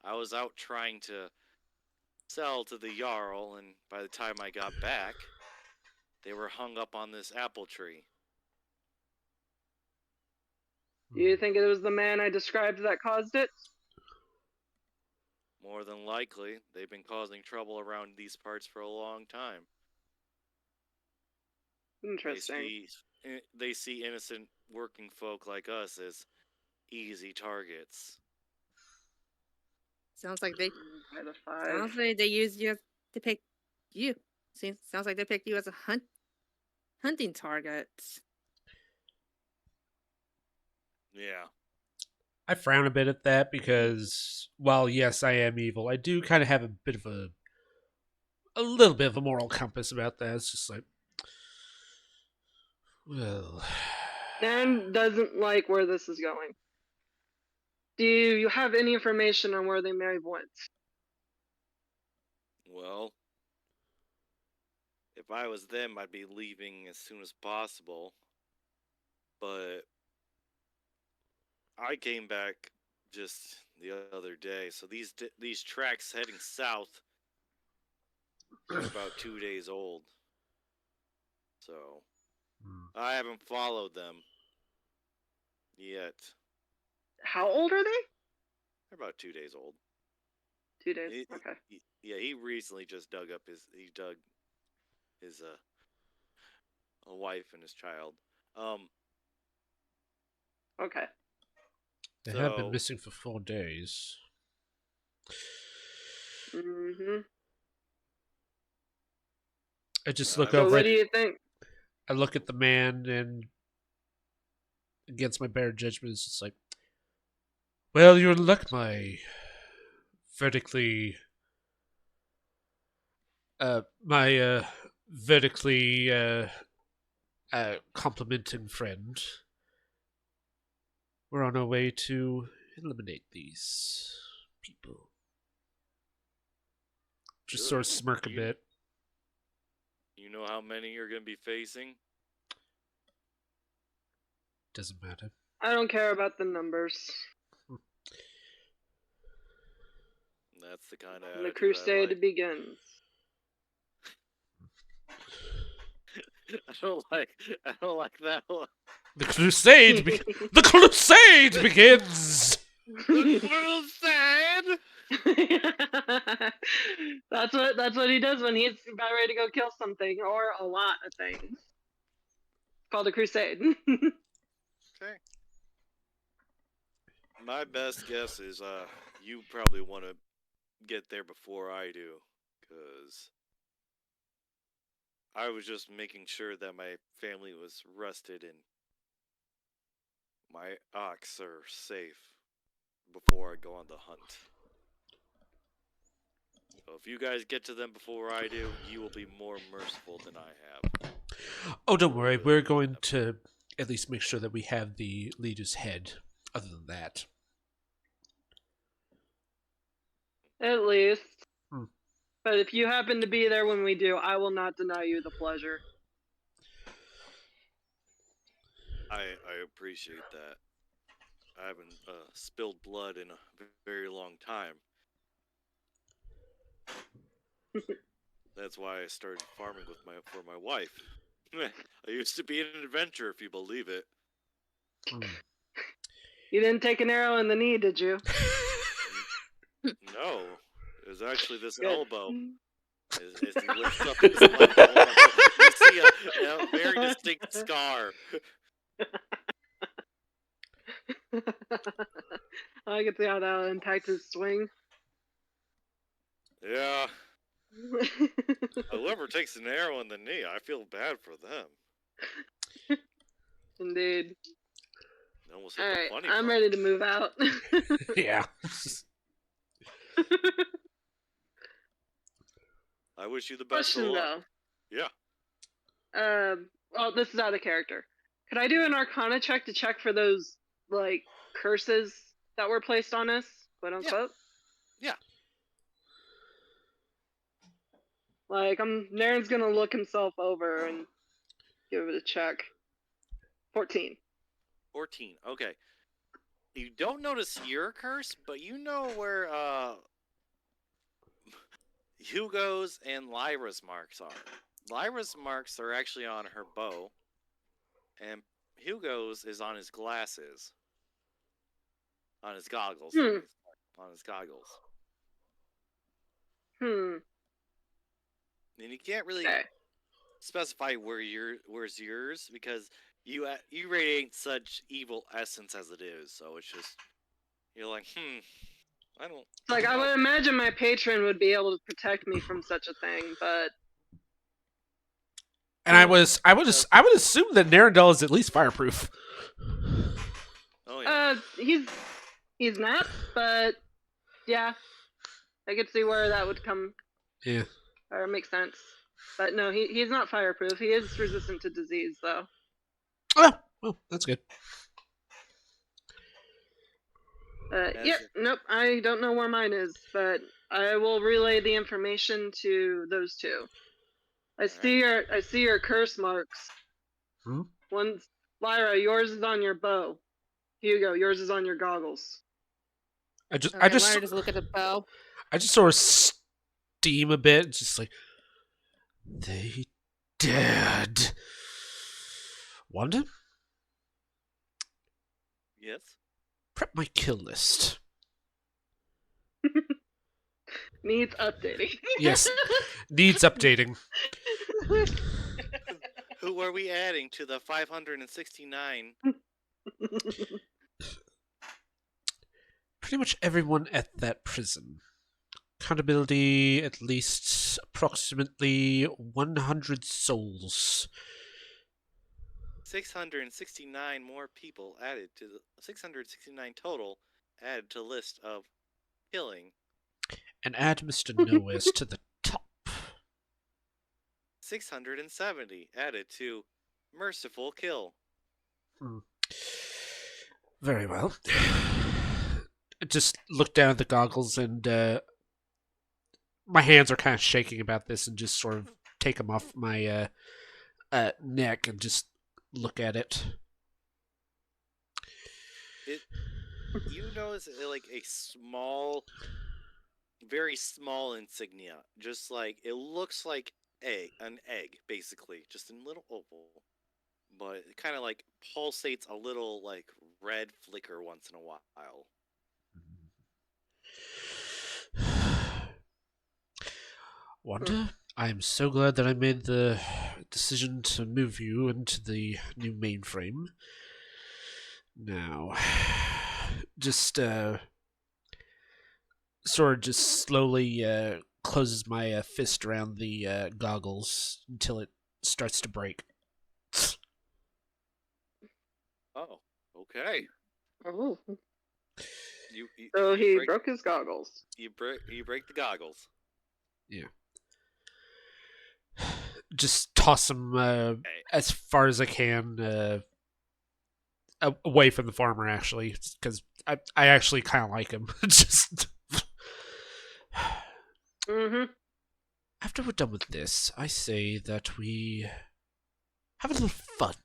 I was out trying to sell to the Jarl, and by the time I got back, they were hung up on this apple tree. Do you think it was the man I described that caused it? More than likely, they've been causing trouble around these parts for a long time. Interesting. They see innocent working folk like us as easy targets. Sounds like they By the 5. sounds like they used you to pick you. Sounds like they picked you as a hunting target. Yeah. I frown a bit at that because, while yes, I am evil, I do kind of have a bit of a little bit of a moral compass about that. It's just like, well, Dan doesn't like where this is going. Do you have any information on where they may have went? Well, if I was them, I'd be leaving as soon as possible. But I came back just the other day, so these tracks heading south are about 2 days old. So I haven't followed them yet. How old are they? They're about 2 days old. 2 days. Okay. He recently just dug his a wife and his child. Okay. they have been missing for 4 days. Mhm. I just look So over what at, do you think? I look at the man, and against my better judgment, it's just like, well, you're in luck, my vertically, my vertically complimenting friend, we're on our way to eliminate these people. Just sort of Good. smirk a bit. You know how many you're going to be facing? Doesn't matter. I don't care about the numbers. That's the kind of And the attitude I crusade like. begins. I don't like that one. The crusade begins. The crusade! That's what he does when he's about ready to go kill something or a lot of things. It's called a crusade. Okay. My best guess is you probably want to get there before I do, because I was just making sure that my family was rested and my ox are safe before I go on the hunt. So if you guys get to them before I do, you will be more merciful than I have. Oh, don't worry. We're going to at least make sure that we have the leader's head. Other than that. At least. Hmm. But if you happen to be there when we do, I will not deny you the pleasure. I appreciate that. I haven't spilled blood in a very long time. That's why I started farming for my wife. I used to be an adventurer, if you believe it. You didn't take an arrow in the knee, did you? No, it was actually this Good. elbow. As he lifts up his left elbow, you see a very distinct scar. I can see how that will impact his swing. Yeah. Whoever takes an arrow in the knee, I feel bad for them. Indeed. Almost hit Alright, the funny I'm bone. ready to move out. Yeah. I wish you the best of Question luck. though. Yeah. Well, this is out of character. Could I do an Arcana check to check for those, like, curses that were placed on us, quote unquote? Yeah. Like, Naren's gonna look himself over and give it a check. 14. 14. Okay. You don't notice your curse, but you know where Hugo's and Lyra's marks are. Lyra's marks are actually on her bow, and Hugo's is on his glasses. On his goggles. On his goggles. And you can't really specify where's yours, because you radiate such evil essence as it is. So it's just, you're like, I don't. Like, I would imagine my patron would be able to protect me from such a thing, but And I would assume that Narendel is at least fireproof. Oh yeah. He's not, but yeah, I could see where that would come. Yeah. Or make sense. But no, he's not fireproof. He is resistant to disease, though. Oh, well, that's good. Yep, nope, I don't know where mine is, but I will relay the information to those two. I see your curse marks. One's Lyra, yours is on your bow. Hugo, yours is on your goggles. I just look at the bow. I just sort of steam a bit, just like they dared. Wanda? Yes. Prep my kill list. Needs updating. Yes, needs updating. Who are we adding to the 569? Pretty much everyone at that prison. Accountability, at least approximately 100 souls. 669 more people added to the 669 total added to list of killing. And add Mr. Nowheres to the top. 670 added to Merciful Kill. Very well. Just look down at the goggles and my hands are kind of shaking about this and just sort of take them off my neck and just look at it. You notice like a small, very small insignia. Just like it looks like an egg, basically, just a little oval, but it kind of like pulsates a little like red flicker once in a while. Wanda, I am so glad that I made the decision to move you into the new mainframe. Now, just sort of just slowly closes my fist around the goggles until it starts to break. Oh, okay. Oh. You So he break, broke his goggles. you break the goggles. Yeah. Just toss them as far as I can away from the farmer, actually, because I actually kind of like him. Just after we're done with this, I say that we have a little fun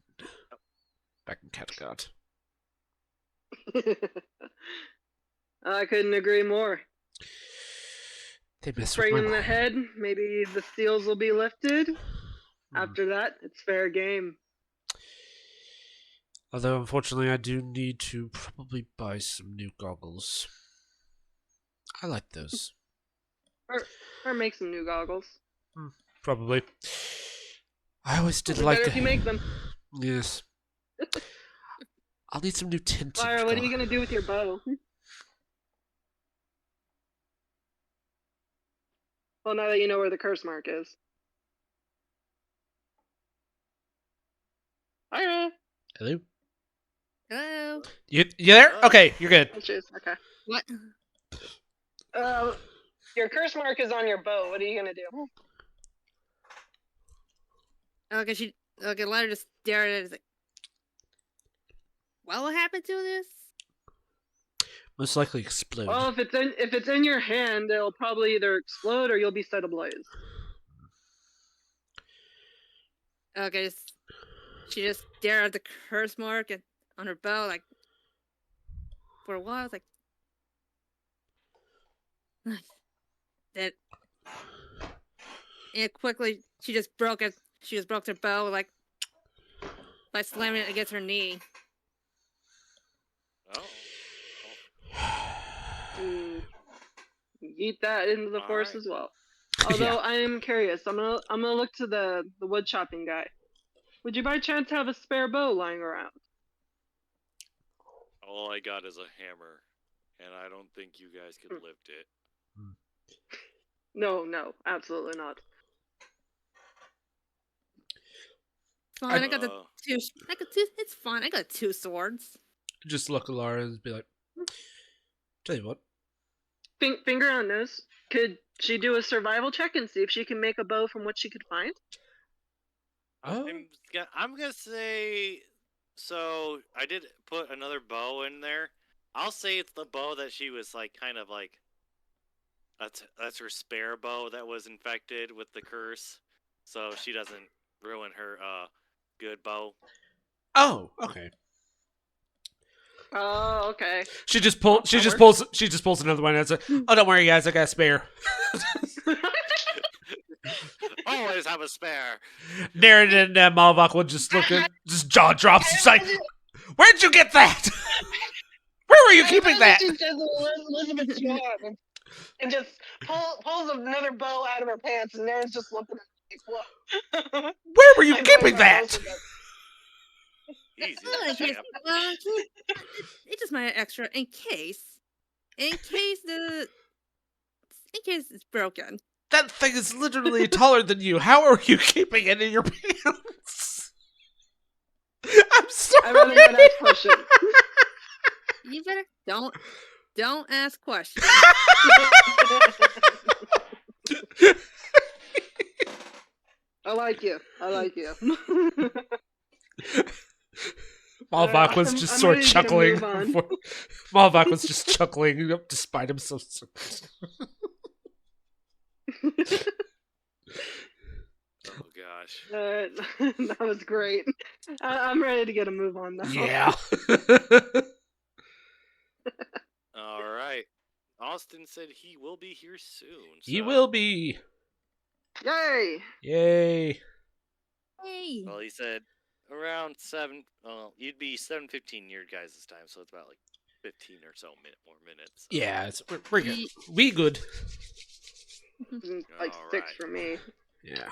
back in Kattegat. I couldn't agree more. They mess Spring with in my the mind. head, maybe the seals will be lifted. After that, it's fair game. Although, unfortunately, I do need to probably buy some new goggles. I like those. Or make some new goggles. Probably. I always did It'd be like better if you make them. Yes. I'll need some new tinted Lyra, what are you gonna do with your bow? Well, now that you know where the curse mark is. Lyra! Hello? Hello. You there? Okay, you're good. Oh, jeez, okay. What? Your curse mark is on your bow. What are you gonna do? Okay, Lara just stared at it. Like, what will happen to this? Most likely explode. Well, if it's in your hand, it'll probably either explode or you'll be set ablaze. Okay, she just stared at the curse mark on her bow, like, for a while. I was like, that. And quickly, she just broke it. She just broke her bow, like, by slamming it against her knee. Oh. Eat that into the force as well. Although I am curious, I'm gonna look to the wood chopping guy. Would you by chance have a spare bow lying around? All I got is a hammer, and I don't think you guys could lift it. No, absolutely not. Fine, I got the two. It's fine. I got 2 swords. Just look at Lara and be like, tell you what. Finger on nose. Could she do a survival check and see if she can make a bow from what she could find? I'm gonna say. So I did put another bow in there. I'll say it's the bow that she was like, kind of like. That's her spare bow that was infected with the curse, so she doesn't ruin her good bow. Oh, okay. Oh, okay. She just pulls another one and says, "Oh, don't worry, guys, I got a spare." Always have a spare. Darren and Malvok will just look at, just jaw drops. It's like, where'd you get that? Where were you keeping that? She does Elizabeth Swan and just pulls another bow out of her pants, and Naren's just looking at her like, what? Where were you keeping that? Easy. It's just my extra in case it's broken. That thing is literally taller than you. How are you keeping it in your pants? I'm sorry. I'd rather not ask questions. You better don't ask questions. I like you. I like you. Malvok was just I'm sort ready of to get a chuckling. move on. Malvok was just chuckling despite himself. Oh gosh. That was great. I'm ready to get a move on now. Yeah. All right. Austin said he will be here soon. He so- will be. Yay! Yay. Hey. Well, he said around 7. Well, you'd be 7:15 your guys' time, so it's about like 15 or so more minutes. So. Yeah, we're good. We good. Like All 6 right. for me. Yeah.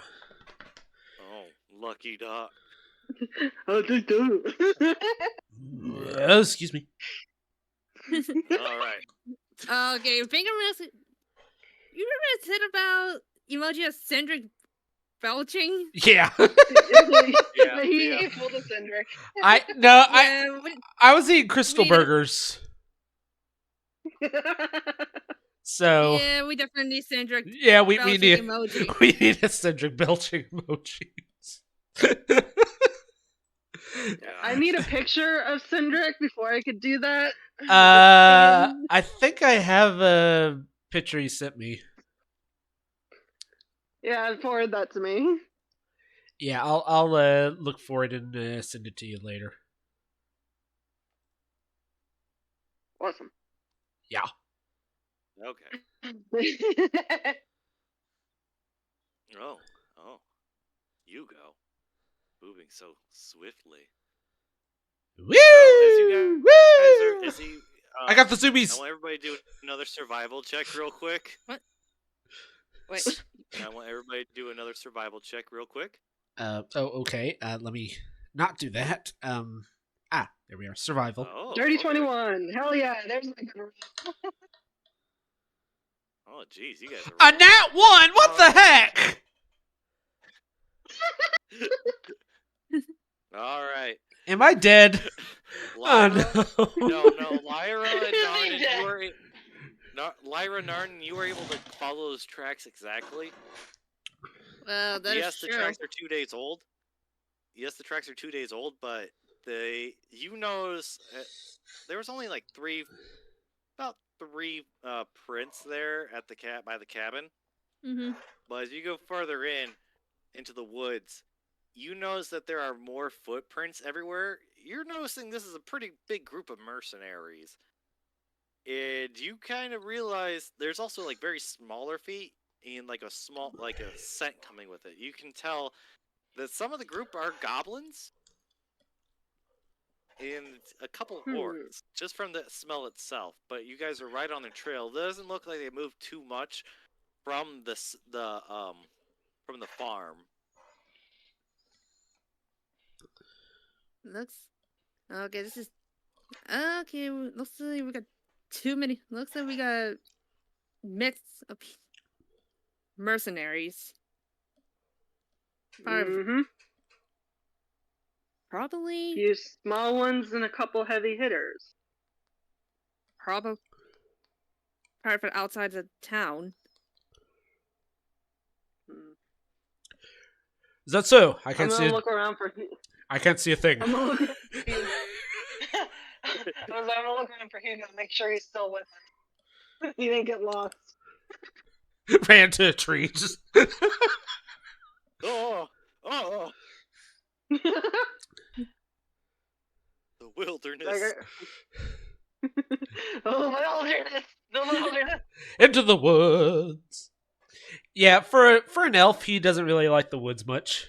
Oh, lucky dog. Oh, do. Excuse me. All right. Okay, fingernails. You remember said about emoji of Cindric belching? Yeah. Yeah, He pulled a Cindric. Yeah, I was eating crystal we need a- burgers. So yeah, we definitely need Cindric yeah, we belching need emoji. we need a Cedric belching emojis. I need a picture of Cindric before I could do that. I think I have a picture he sent me. Yeah, forward that to me. Yeah, I'll look for it and send it to you later. Awesome. Yeah. Okay. Oh. You go. Moving so swiftly. Woo! So, as you guys I got the I zoomies. want everybody to do another survival check real quick. Wait, I want everybody to do another survival check real quick. Okay. Let me not do that. There we are. Survival. Oh, Dirty okay. 21. Hell yeah. There's my good roll. Oh, jeez, you guys are A rolling nat hot. 1. What the heck? All right. Am I dead? Lyra, Oh no. no, Lyra and Is he Narden, dead? Lyra and Narden, you were able to follow those tracks exactly. well, that is Yes, the true. tracks are 2 days old. Yes, the tracks are 2 days old, but you notice there was only like about three prints there at the by the cabin. Mm-hmm. But as you go further into the woods, you notice that there are more footprints everywhere. You're noticing this is a pretty big group of mercenaries. And you kind of realize there's also like very smaller feet and like a scent coming with it. You can tell that some of the group are goblins and a couple orcs just from the smell itself. But you guys are right on the trail. It doesn't look like they moved too much from the farm. Looks okay. This is okay. Looks like we got too many. Looks like we got mix of mercenaries. Mm-hmm. Probably, Few small ones and a couple heavy hitters. probably from outside the town. Is that so? I I'm can't see. gonna look around for. I can't see a thing. I'm gonna look around I'm gonna look around for Hugo, make sure he's still with us. He didn't get lost. Ran to a tree. Just Oh, the wilderness. Oh, The wilderness. into the woods. Yeah, for an elf, he doesn't really like the woods much,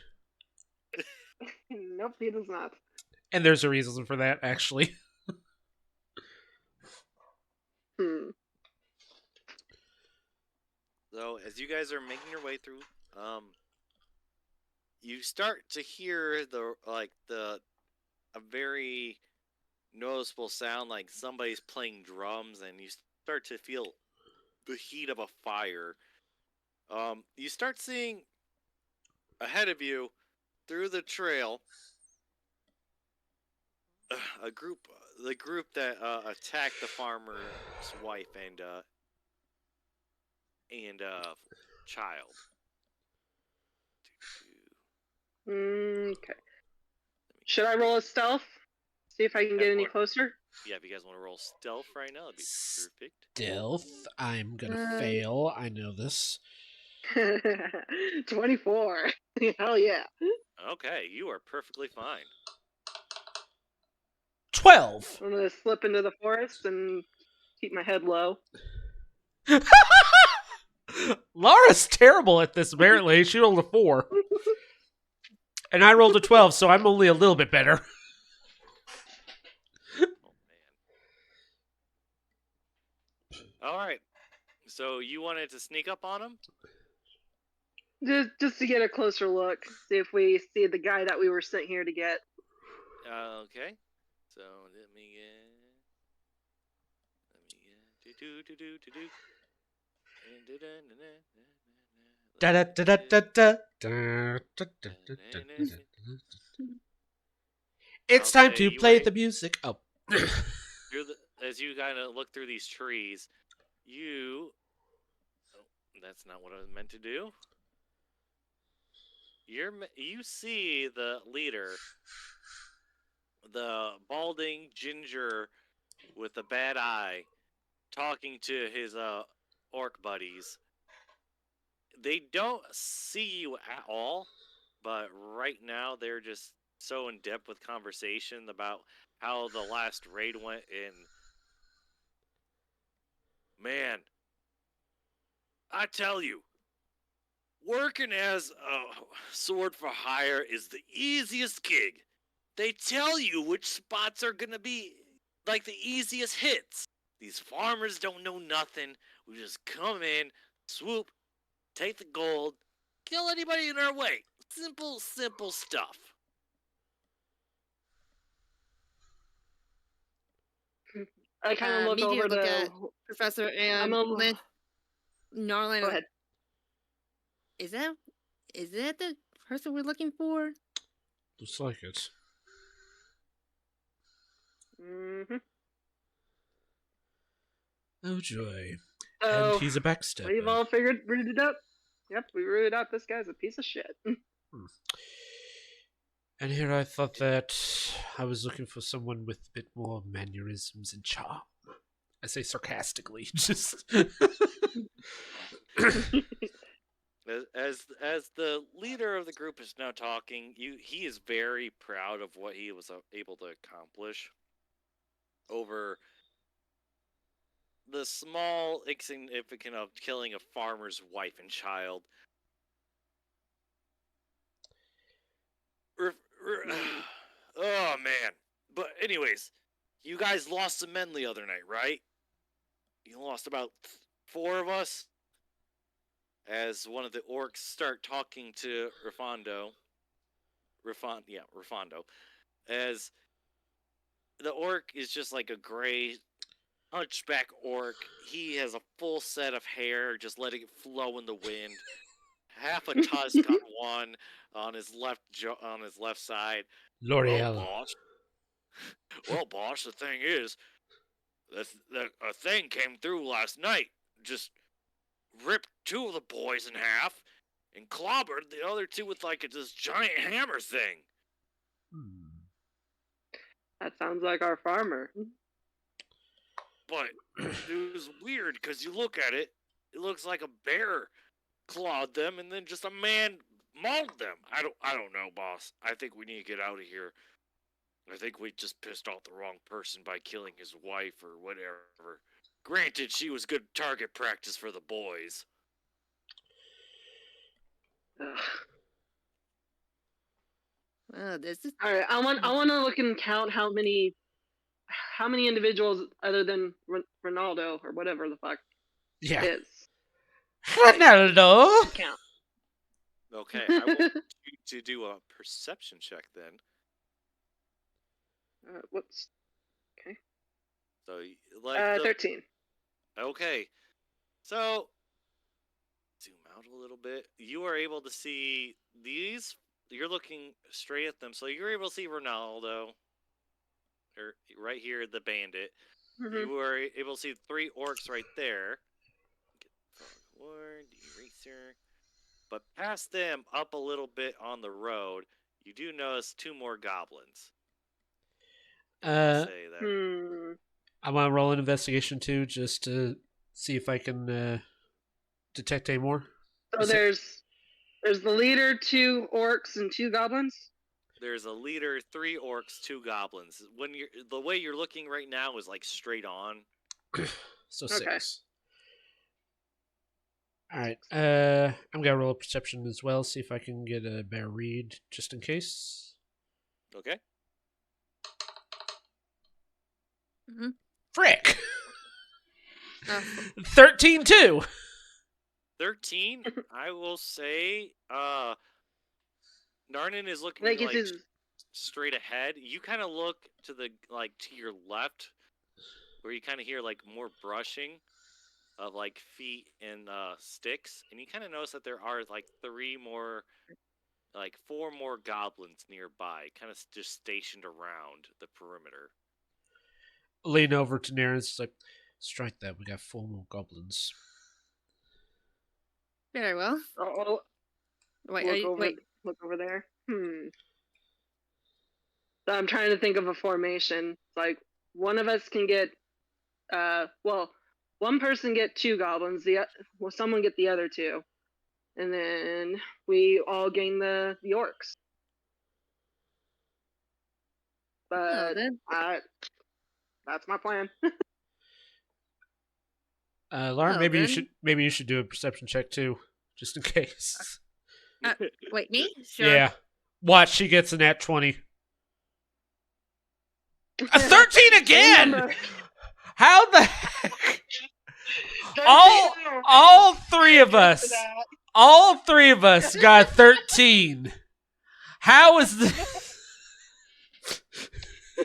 nope, he does not. and there's a reason for that, actually. So as you guys are making your way through, you start to hear a very noticeable sound like somebody's playing drums, and you start to feel the heat of a fire. You start seeing ahead of you through the trail the group that attacked the farmer's wife and child. Okay. Should I roll a stealth? See if I can get any closer? Yeah, if you guys want to roll stealth right now, that'd be perfect. Stealth. I'm gonna fail. I know this. 24. Hell yeah. Okay, you are perfectly fine. 12. I'm gonna slip into the forest and keep my head low. Laura's terrible at this, apparently. She rolled a 4. And I rolled a 12, so I'm only a little bit better. Oh, man. All right. So you wanted to sneak up on him? Just to get a closer look. See if we see the guy that we were sent here to get. Okay. So let me Da da da da da da. It's time to play the music. Oh. As you kind of look through these trees, you... Oh, that's not what I was meant to do. You see the leader, the balding ginger with a bad eye, talking to his orc buddies. They don't see you at all, but right now they're just so in depth with conversation about how the last raid went. And man, I tell you, working as a sword for hire is the easiest gig. They tell you which spots are gonna be like the easiest hits. These farmers don't know nothing. We just come in, swoop, take the gold, kill anybody in our way. Simple, simple stuff. I kind of look over look to at Professor and Lynn. Gnarling. Go ahead. Is that the person we're looking for? Looks like it. Mm-hmm. Oh joy. So, And he's a backstabber. we've all rooted it up. Yep, we rooted out this guy's a piece of shit. And here I thought that I was looking for someone with a bit more mannerisms and charm. I say sarcastically, just... As the leader of the group is now talking, he is very proud of what he was able to accomplish over the small insignificant of killing a farmer's wife and child. Oh man! But anyways, you guys lost some men the other night, right? You lost about 4 of us. As one of the orcs start talking to Rafondo. Rafondo. As the orc is just like a gray hunchback orc. He has a full set of hair, just letting it flow in the wind. Half a tusk on one, on his left side. L'Oreal. Well, boss, the thing is, a thing came through last night. Just ripped 2 of the boys in half and clobbered the other 2 with like this giant hammer thing. That sounds like our farmer. But it was weird because you look at it, it looks like a bear clawed them and then just a man mauled them. I don't know, boss. I think we need to get out of here. I think we just pissed off the wrong person by killing his wife or whatever. Granted, she was good target practice for the boys. This is... All right, I want to look and count how many individuals other than Ronaldo or whatever the fuck is. Ronaldo. Count. Okay, I want you to do a perception check then. Whoops. Okay. So, like 13. Okay, so zoom out a little bit. You are able to see these. You're looking straight at them, so you're able to see Ronaldo, or right here, the bandit. Mm-hmm. You were able to see 3 orcs right there. Get the eraser. But past them, up a little bit on the road, You do notice 2 more goblins. Uh, Say that. I want to roll an investigation too, just to see if I can detect any more. So there's the leader, 2 orcs, and 2 goblins. There's a leader, 3 orcs, 2 goblins. The way you're looking right now is like straight on. So Okay. 6. All right. I'm gonna roll a perception as well, see if I can get a better read, just in case. Okay. Mhm. Frick. Oh, 13 too. 13. I will say, Narnan is looking Like like it's his. straight ahead. You kind of look to the to your left, where you kind of hear like more brushing of like feet and sticks, and you kind of notice that there are like 4 more goblins nearby, kind of just stationed around the perimeter. Lean over to Naren. It's like, strike that. We got 4 more goblins. very well. Oh, Wait, look over there. So I'm trying to think of a formation. It's like one of us can get, one person get 2 goblins. Someone get the other 2, and then we all gain the orcs. Oh, But then. that's my plan. Lauren, Oh, maybe then. you should do a perception check too, just in case. Wait, me? Sure. Yeah. Watch, she gets a nat 20. A 13 again. Remember, How the heck? 13 All 3 of for us. that. All 3 of us got 13. How is this? You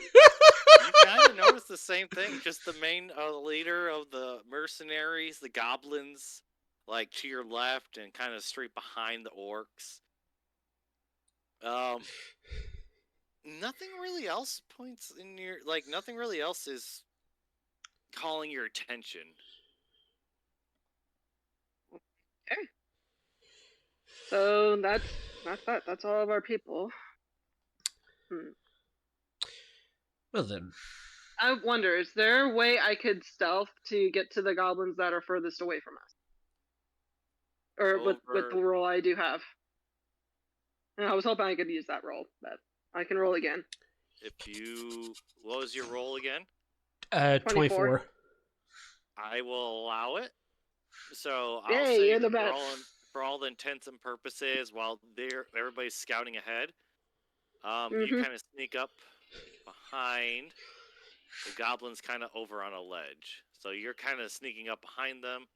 kind of notice the same thing. Just the main leader of the mercenaries, the goblins, like to your left and kind of straight behind the orcs. Nothing really else points in your nothing really else is calling your attention. so that's that. That's all of our people. Well then. I wonder, is there a way I could stealth to get to the goblins that are furthest away from us? Or with the roll I do have. And I was hoping I could use that roll, but I can roll again. What was your roll again? 24. I will allow it. So I'll Yay, say you're the best. for all the intents and purposes, while everybody's scouting ahead, you Mhm. kind of sneak up behind the goblins, kind of over on a ledge. So you're kind of sneaking up behind them.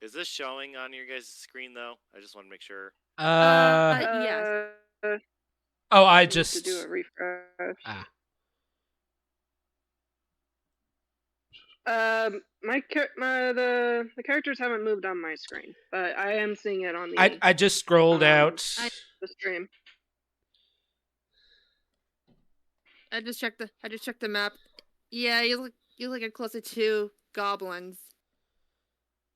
Is this showing on your guys' screen though? I just want to make sure. Yes. Oh, I need just to do a refresh. The characters haven't moved on my screen, but I am seeing it on the I just scrolled out. the stream. I just checked the map. Yeah, you look at closer to goblins.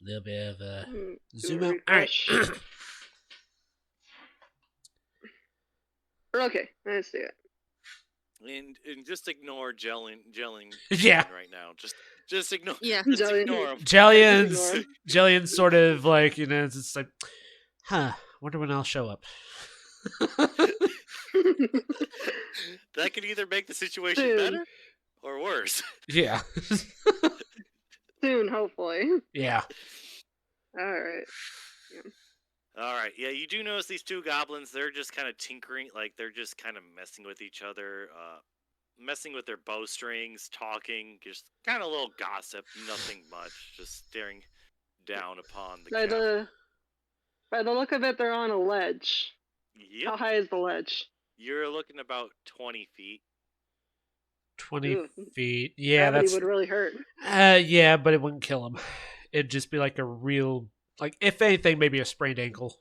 A little bit of a Do zoom a out. All right. refresh. Okay, let's do it. And just ignore gelling Yeah. right now. Just ignore. Yeah. Just Jelly- ignore him. Jillian's sort of like, it's just like, wonder when I'll show up. That could either make the situation Soon. better or worse. Yeah. Soon, hopefully. Yeah. All right. All right. Yeah, you do notice these 2 goblins. They're just kind of tinkering, like they're just kind of messing with each other, messing with their bowstrings, talking, just kind of a little gossip, nothing much, just staring down upon the camp. By the look of it, they're on a ledge. Yep. How high is the ledge? You're looking about 20 feet. 20 Ooh. feet. Yeah, Gravity that's. would really hurt. Yeah, but it wouldn't kill him. It'd just be like a real, like, if anything, maybe a sprained ankle.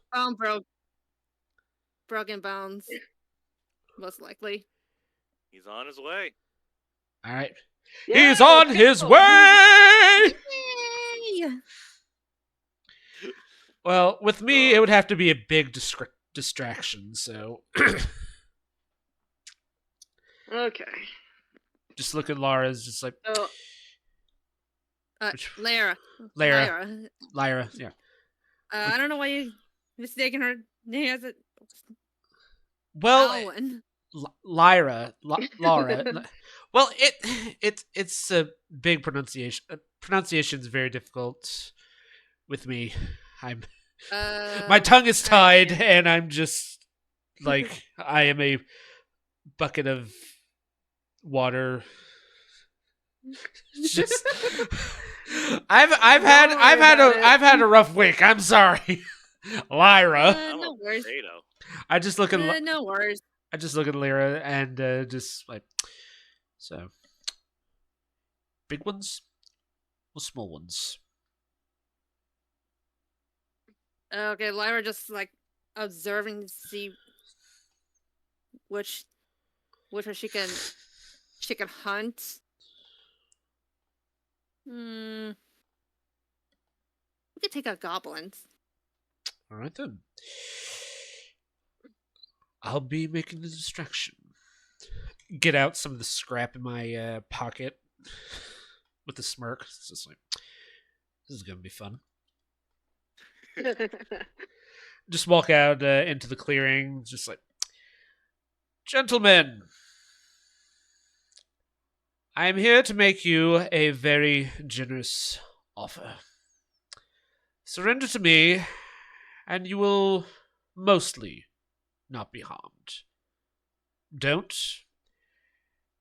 Broken bones, most likely. He's on his way. All right. Yeah, He's on let's his go. way! Yay! Well, with me, it would have to be a big distraction, so. Okay. Just look at Laura's, just like So Lyra. Lyra. Yeah. I don't know why you mistaken her name as a Well, Alwyn. Lyra. Laura. Well, it's a big pronunciation. Pronunciation is very difficult with me. My tongue is tied, and I'm just like I am a bucket of water. It's just I've had a rough week. I'm sorry, Lyra. I'm No a worries. potato. I just look at No worries. I just look at Lyra and just like so big ones or small ones. Okay, Lyra just like observing to see which one she can hunt. We could take out goblins. All right then. I'll be making the distraction. Get out some of the scrap in my pocket with a smirk. It's just like, this is gonna be fun. Just walk out into the clearing, just like, gentlemen, I am here to make you a very generous offer. Surrender to me, and you will mostly not be harmed. Don't,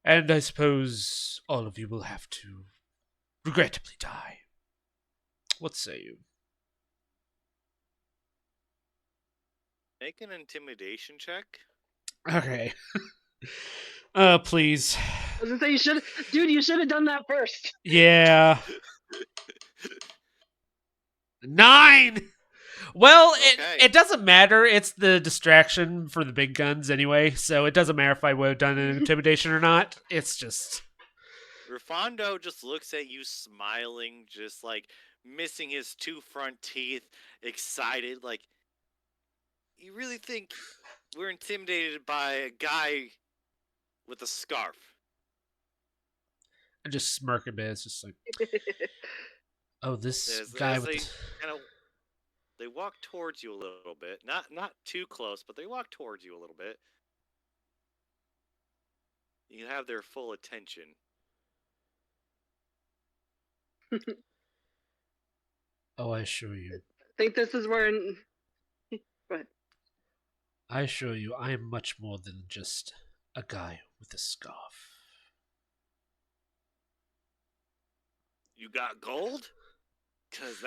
and I suppose all of you will have to regrettably die. What say you? Make an intimidation check. Okay. Please. I was gonna say you should have done that first. Yeah. 9! Well, Okay. it doesn't matter. It's the distraction for the big guns anyway, so it doesn't matter if I would have done an intimidation or not. It's just... Rafondo just looks at you smiling, just like missing his 2 front teeth, excited, like, you really think we're intimidated by a guy with a scarf? I just smirk a bit. It's just like... Oh, this guy As with... they walk towards you a little bit. Not too close, but they walk towards you a little bit. You have their full attention. Oh, I assure you. I think this is where. Go ahead. I assure you, I am much more than just a guy with a scarf. You got gold? Because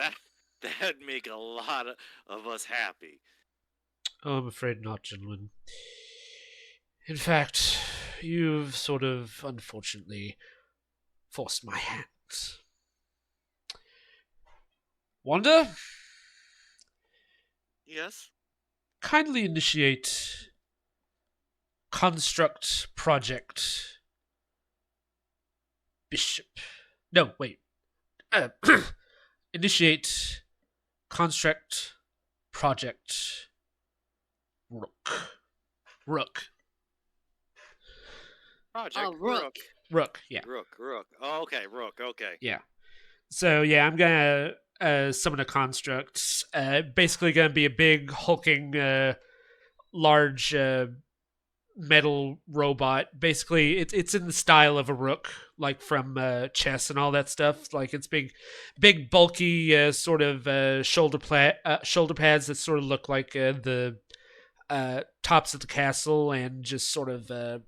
that'd make a lot of us happy. Oh, I'm afraid not, gentlemen. In fact, you've sort of, unfortunately, forced my hand. Wanda? Yes? Kindly initiate Construct Project Bishop. No, wait. Initiate Construct Project Rook. Project Rook. Rook, yeah. Rook. Oh, okay, Rook, okay. Yeah. So, yeah, I'm going to summon a construct. Basically going to be a big, hulking, large metal robot. Basically, it's in the style of a rook, like from chess and all that stuff. Like, it's big bulky, sort of shoulder pads that sort of look like the tops of the castle, and just sort of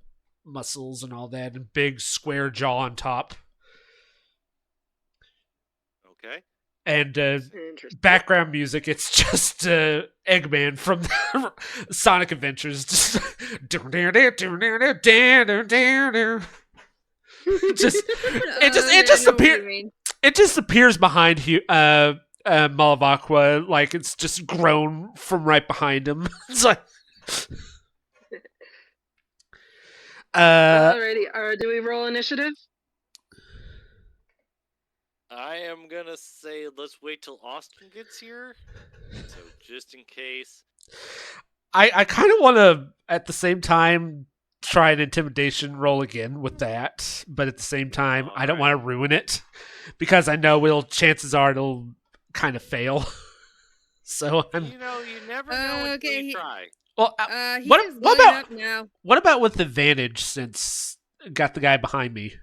muscles and all that, and big square jaw on top. Okay. And Interesting. background music, it's just Eggman from Sonic Adventures. Just it just appears behind Malavakwa, like it's just grown from right behind him. It's like Alrighty. Do we roll initiative? I am gonna say let's wait till Austin gets here. So just in case. I kind of want to, at the same time, try an intimidation roll again with that, but at the same time, I don't want to ruin it because I know chances are it'll kind of fail. So I'm. You never know until Okay, you try. Well, he what is loading about up now. what about with advantage since I got the guy behind me?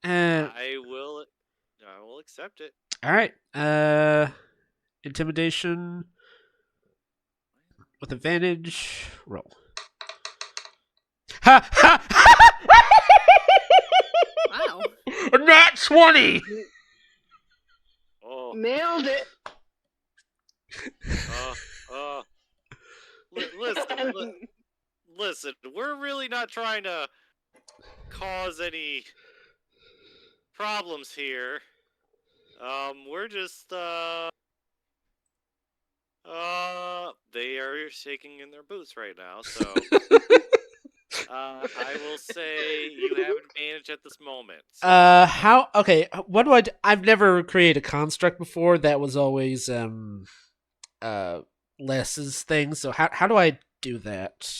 I will accept it. All right. Intimidation with advantage. Roll. Ha ha! Wow. Nat 20. Oh, Nailed it. listen. We're really not trying to cause any problems here. We're just they are shaking in their boots right now, so I will say you have advantage at this moment. So. How? Okay. What do I? I've never created a construct before. That was always Les's thing. So how do I do that?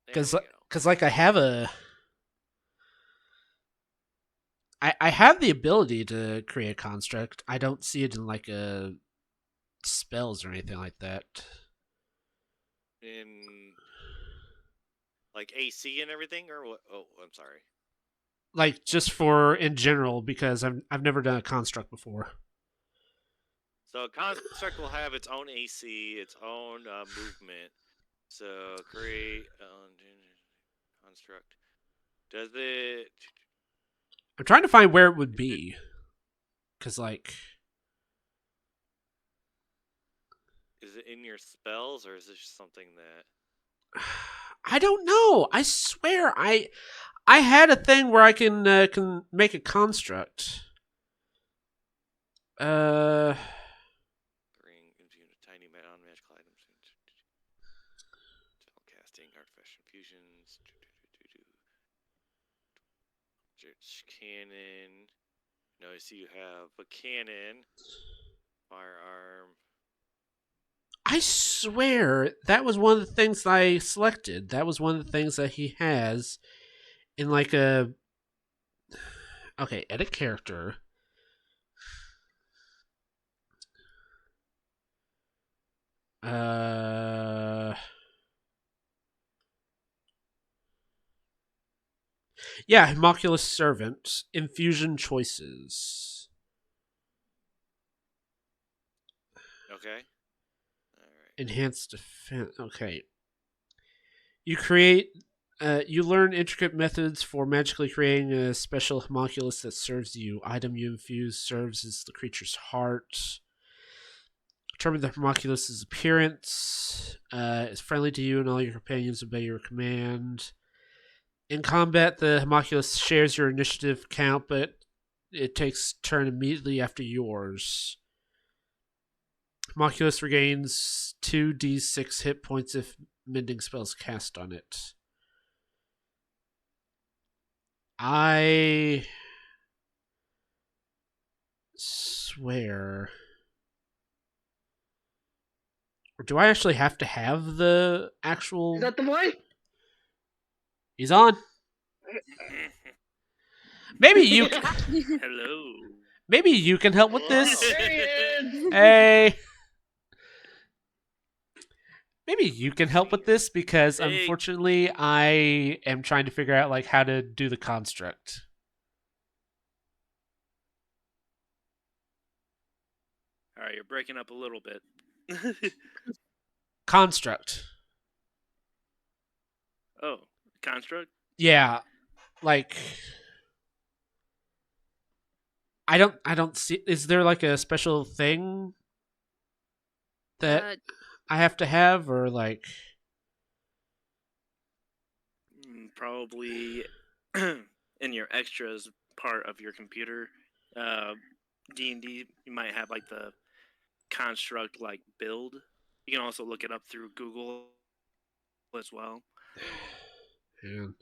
Because like I have I have the ability to create a construct. I don't see it in like a spells or anything like that. In like AC and everything, or what? Oh, I'm sorry. Like just for in general, because I've never done a construct before. So a construct will have its own AC, its own movement. So create construct. Does it? I'm trying to find where it would be, because like. Is it in your spells, or is it just something that? I don't know. I swear, I had a thing where I can make a construct. Bring tiny non-magical items. Casting artificial infusions. Cannon. Notice you have a cannon, firearm. I swear that was one of the things that I selected. That was one of the things that he has in like a. Okay, edit character. Yeah, Homunculus Servant. Infusion choices. Okay. Alright. Enhanced defense. Okay. You create. You learn intricate methods for magically creating a special homunculus that serves you. Item you infuse serves as the creature's heart. Determine the homunculus's appearance. Is friendly to you and all your companions obey your command. In combat, the homunculus shares your initiative count, but it takes turn immediately after yours. Homunculus regains 2d6 hit points if mending spells cast on it. I swear. Or do I actually have to have the actual... Is that the boy? He's on. Maybe you... Hello. Maybe you can help with this. There he is. Hey. Maybe you can help with this because Hey. unfortunately I am trying to figure out like how to do the construct. All right, you're breaking up a little bit. Construct. Oh, construct? Yeah. Like I don't see, is there like a special thing that I have to have, or like Probably in your extras part of your computer. D&D, you might have like the construct like build. You can also look it up through Google as well. Man.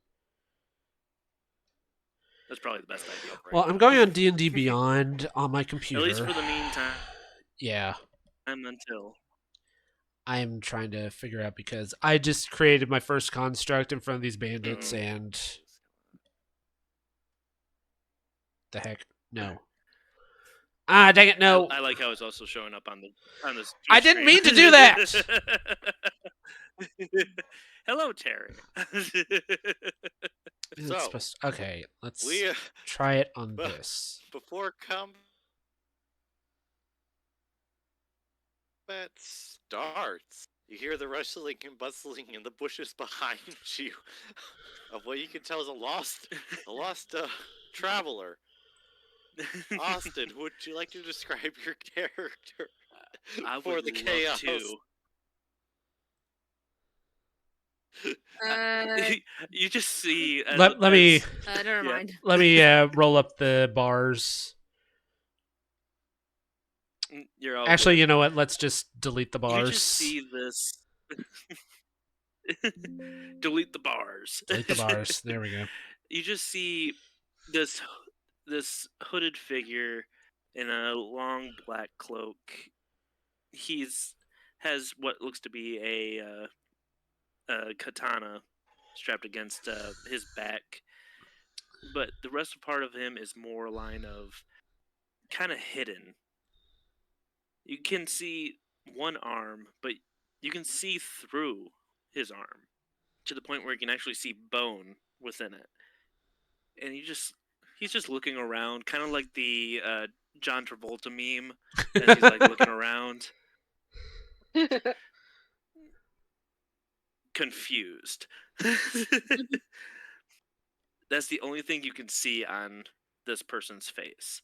That's probably the best idea. Right Well, now. I'm going on D&D Beyond on my computer. At least for the meantime. Yeah. Until I am trying to figure out because I just created my first construct in front of these bandits and the heck no. Ah, dang it, no. I like how it's also showing up on the I Twitch didn't stream. mean to do that. Hello, Terry. So, okay, let's we try it on but- this. before combat starts, you hear the rustling and bustling in the bushes behind you of what you can tell is a lost traveler. Austin, would you like to describe your character I for would the love chaos? to. Uh, You just see. Let me never yeah. mind. let me roll up the bars. You're all Actually, good. you know what? Let's just delete the bars. You just see this. Delete the bars. Delete the bars. There we go. You just see this hooded figure in a long black cloak. Has what looks to be a katana strapped against his back, but the rest part of him is more line of kind of hidden. You can see one arm, but you can see through his arm to the point where you can actually see bone within it. And he's just looking around, kind of like the John Travolta meme, as he's like looking around, confused. That's the only thing you can see on this person's face.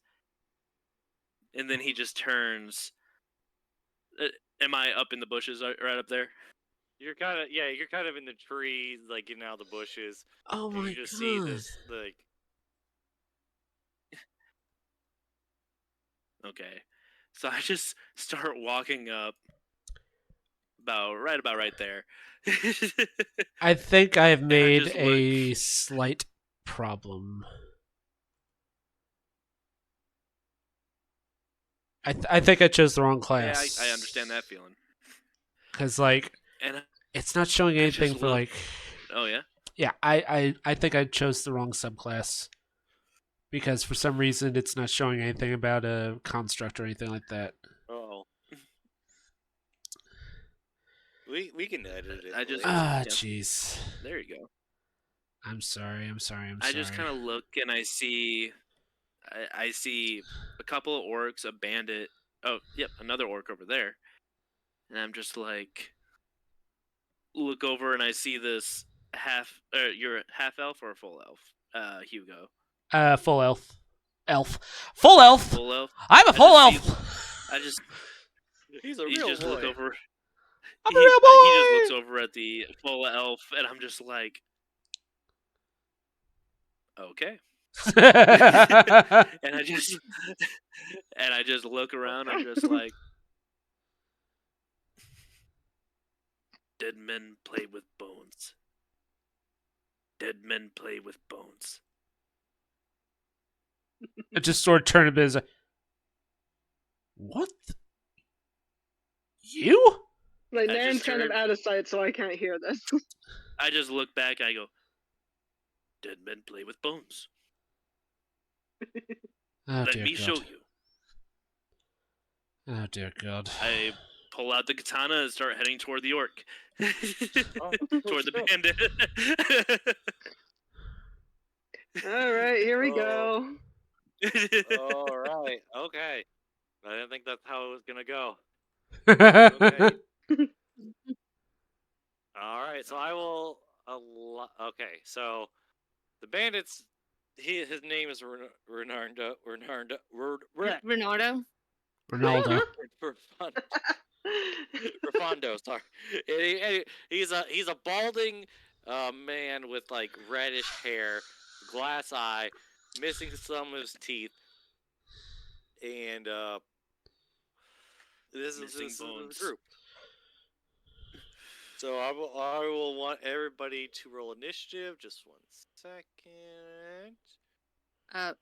And then he just turns. Am I up in the bushes right up there? You're kind of in the trees, like getting out of the bushes. Oh And my you just god. see this, like, Okay. So I just start walking up about right there. I think I have made just a look- slight problem. I think I chose the wrong Yeah, class. I understand that feeling. Because, like, And it's not showing I just anything for, look- like... oh yeah? Yeah, I think I chose the wrong subclass. Because for some reason it's not showing anything about a construct or anything like that. oh. We can edit it. I just- later. Ah, Yeah. jeez. There you go. I'm sorry. I just kind of look and I see a couple of orcs, a bandit. Oh, yep, another orc over there. And I'm just like, look over and I see this you're a half elf or a full elf, Hugo? Full elf. Full elf! Full elf? I'm a I full just elf! He's a You real just boy. look over. I'm a real boy! He just looks over at the full elf, and I'm just like, okay. And I just look around. I'm just like, dead men play with bones. Dead men play with bones. I just sort of turn a bit as like, what? You? Like, I Naren's just kind of heard- out of sight, so I can't hear this. I just look back. I go, dead men play with bones. Oh, Let dear me God. show you. Oh, dear God. I pull out the katana and start heading toward the orc. Toward the Oh, bandit. All right, here we go. All right. Okay. I didn't think that's how it was gonna go. Okay. All right. So I will. Okay. So the bandits. His name is Renardo. Renardo. Ronaldo. Rafondo, sorry. He's a balding man with like reddish hair, glass eye, missing some of his teeth, and this Missing is the bones. group. So I will want everybody to roll initiative. Just 1 second.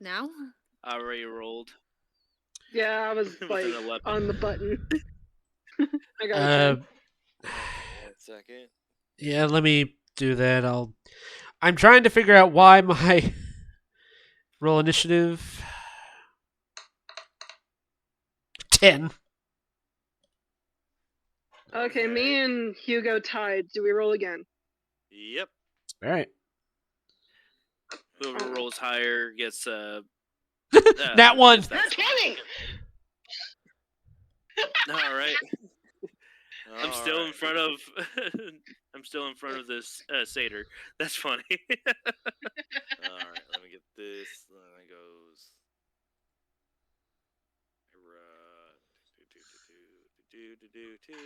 Now? I already rolled. Yeah, I was With like an 11. on the button. I got Uh, it. Okay, 1 second. Yeah, let me do that. I'm trying to figure out why my roll initiative 10. Okay, me and Hugo tied. Do we roll again? Yep. All right. Whoever rolls higher gets That one. gets that That's spot. funny. All right. I'm All still in right. front of. I'm still in front of this satyr. That's funny. All right, let me get this. Then it goes. Do.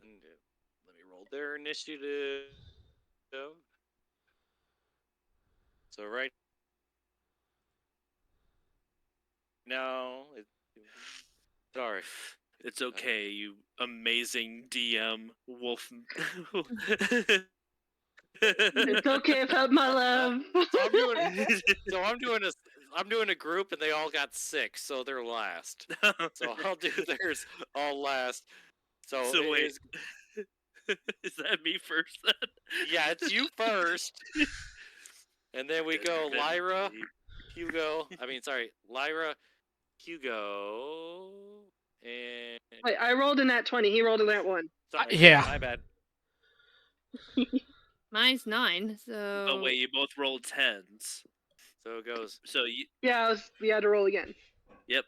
And let me roll their initiative. So right now, sorry. It's okay, you amazing DM wolf. It's okay about my love. So I'm doing. I'm doing a group, and they all got 6, so they're last. So I'll do theirs all last. So, So it wait, is- is that me first then? yeah, it's you first, and then we go Then Lyra, me. Hugo. I mean, sorry, Lyra, Hugo, and Wait, I rolled in that 20. He rolled in that 1. sorry, Yeah. my bad. Mine's 9, But so wait, you both rolled 10s. So it goes. So you, Yeah, we had to roll again. yep.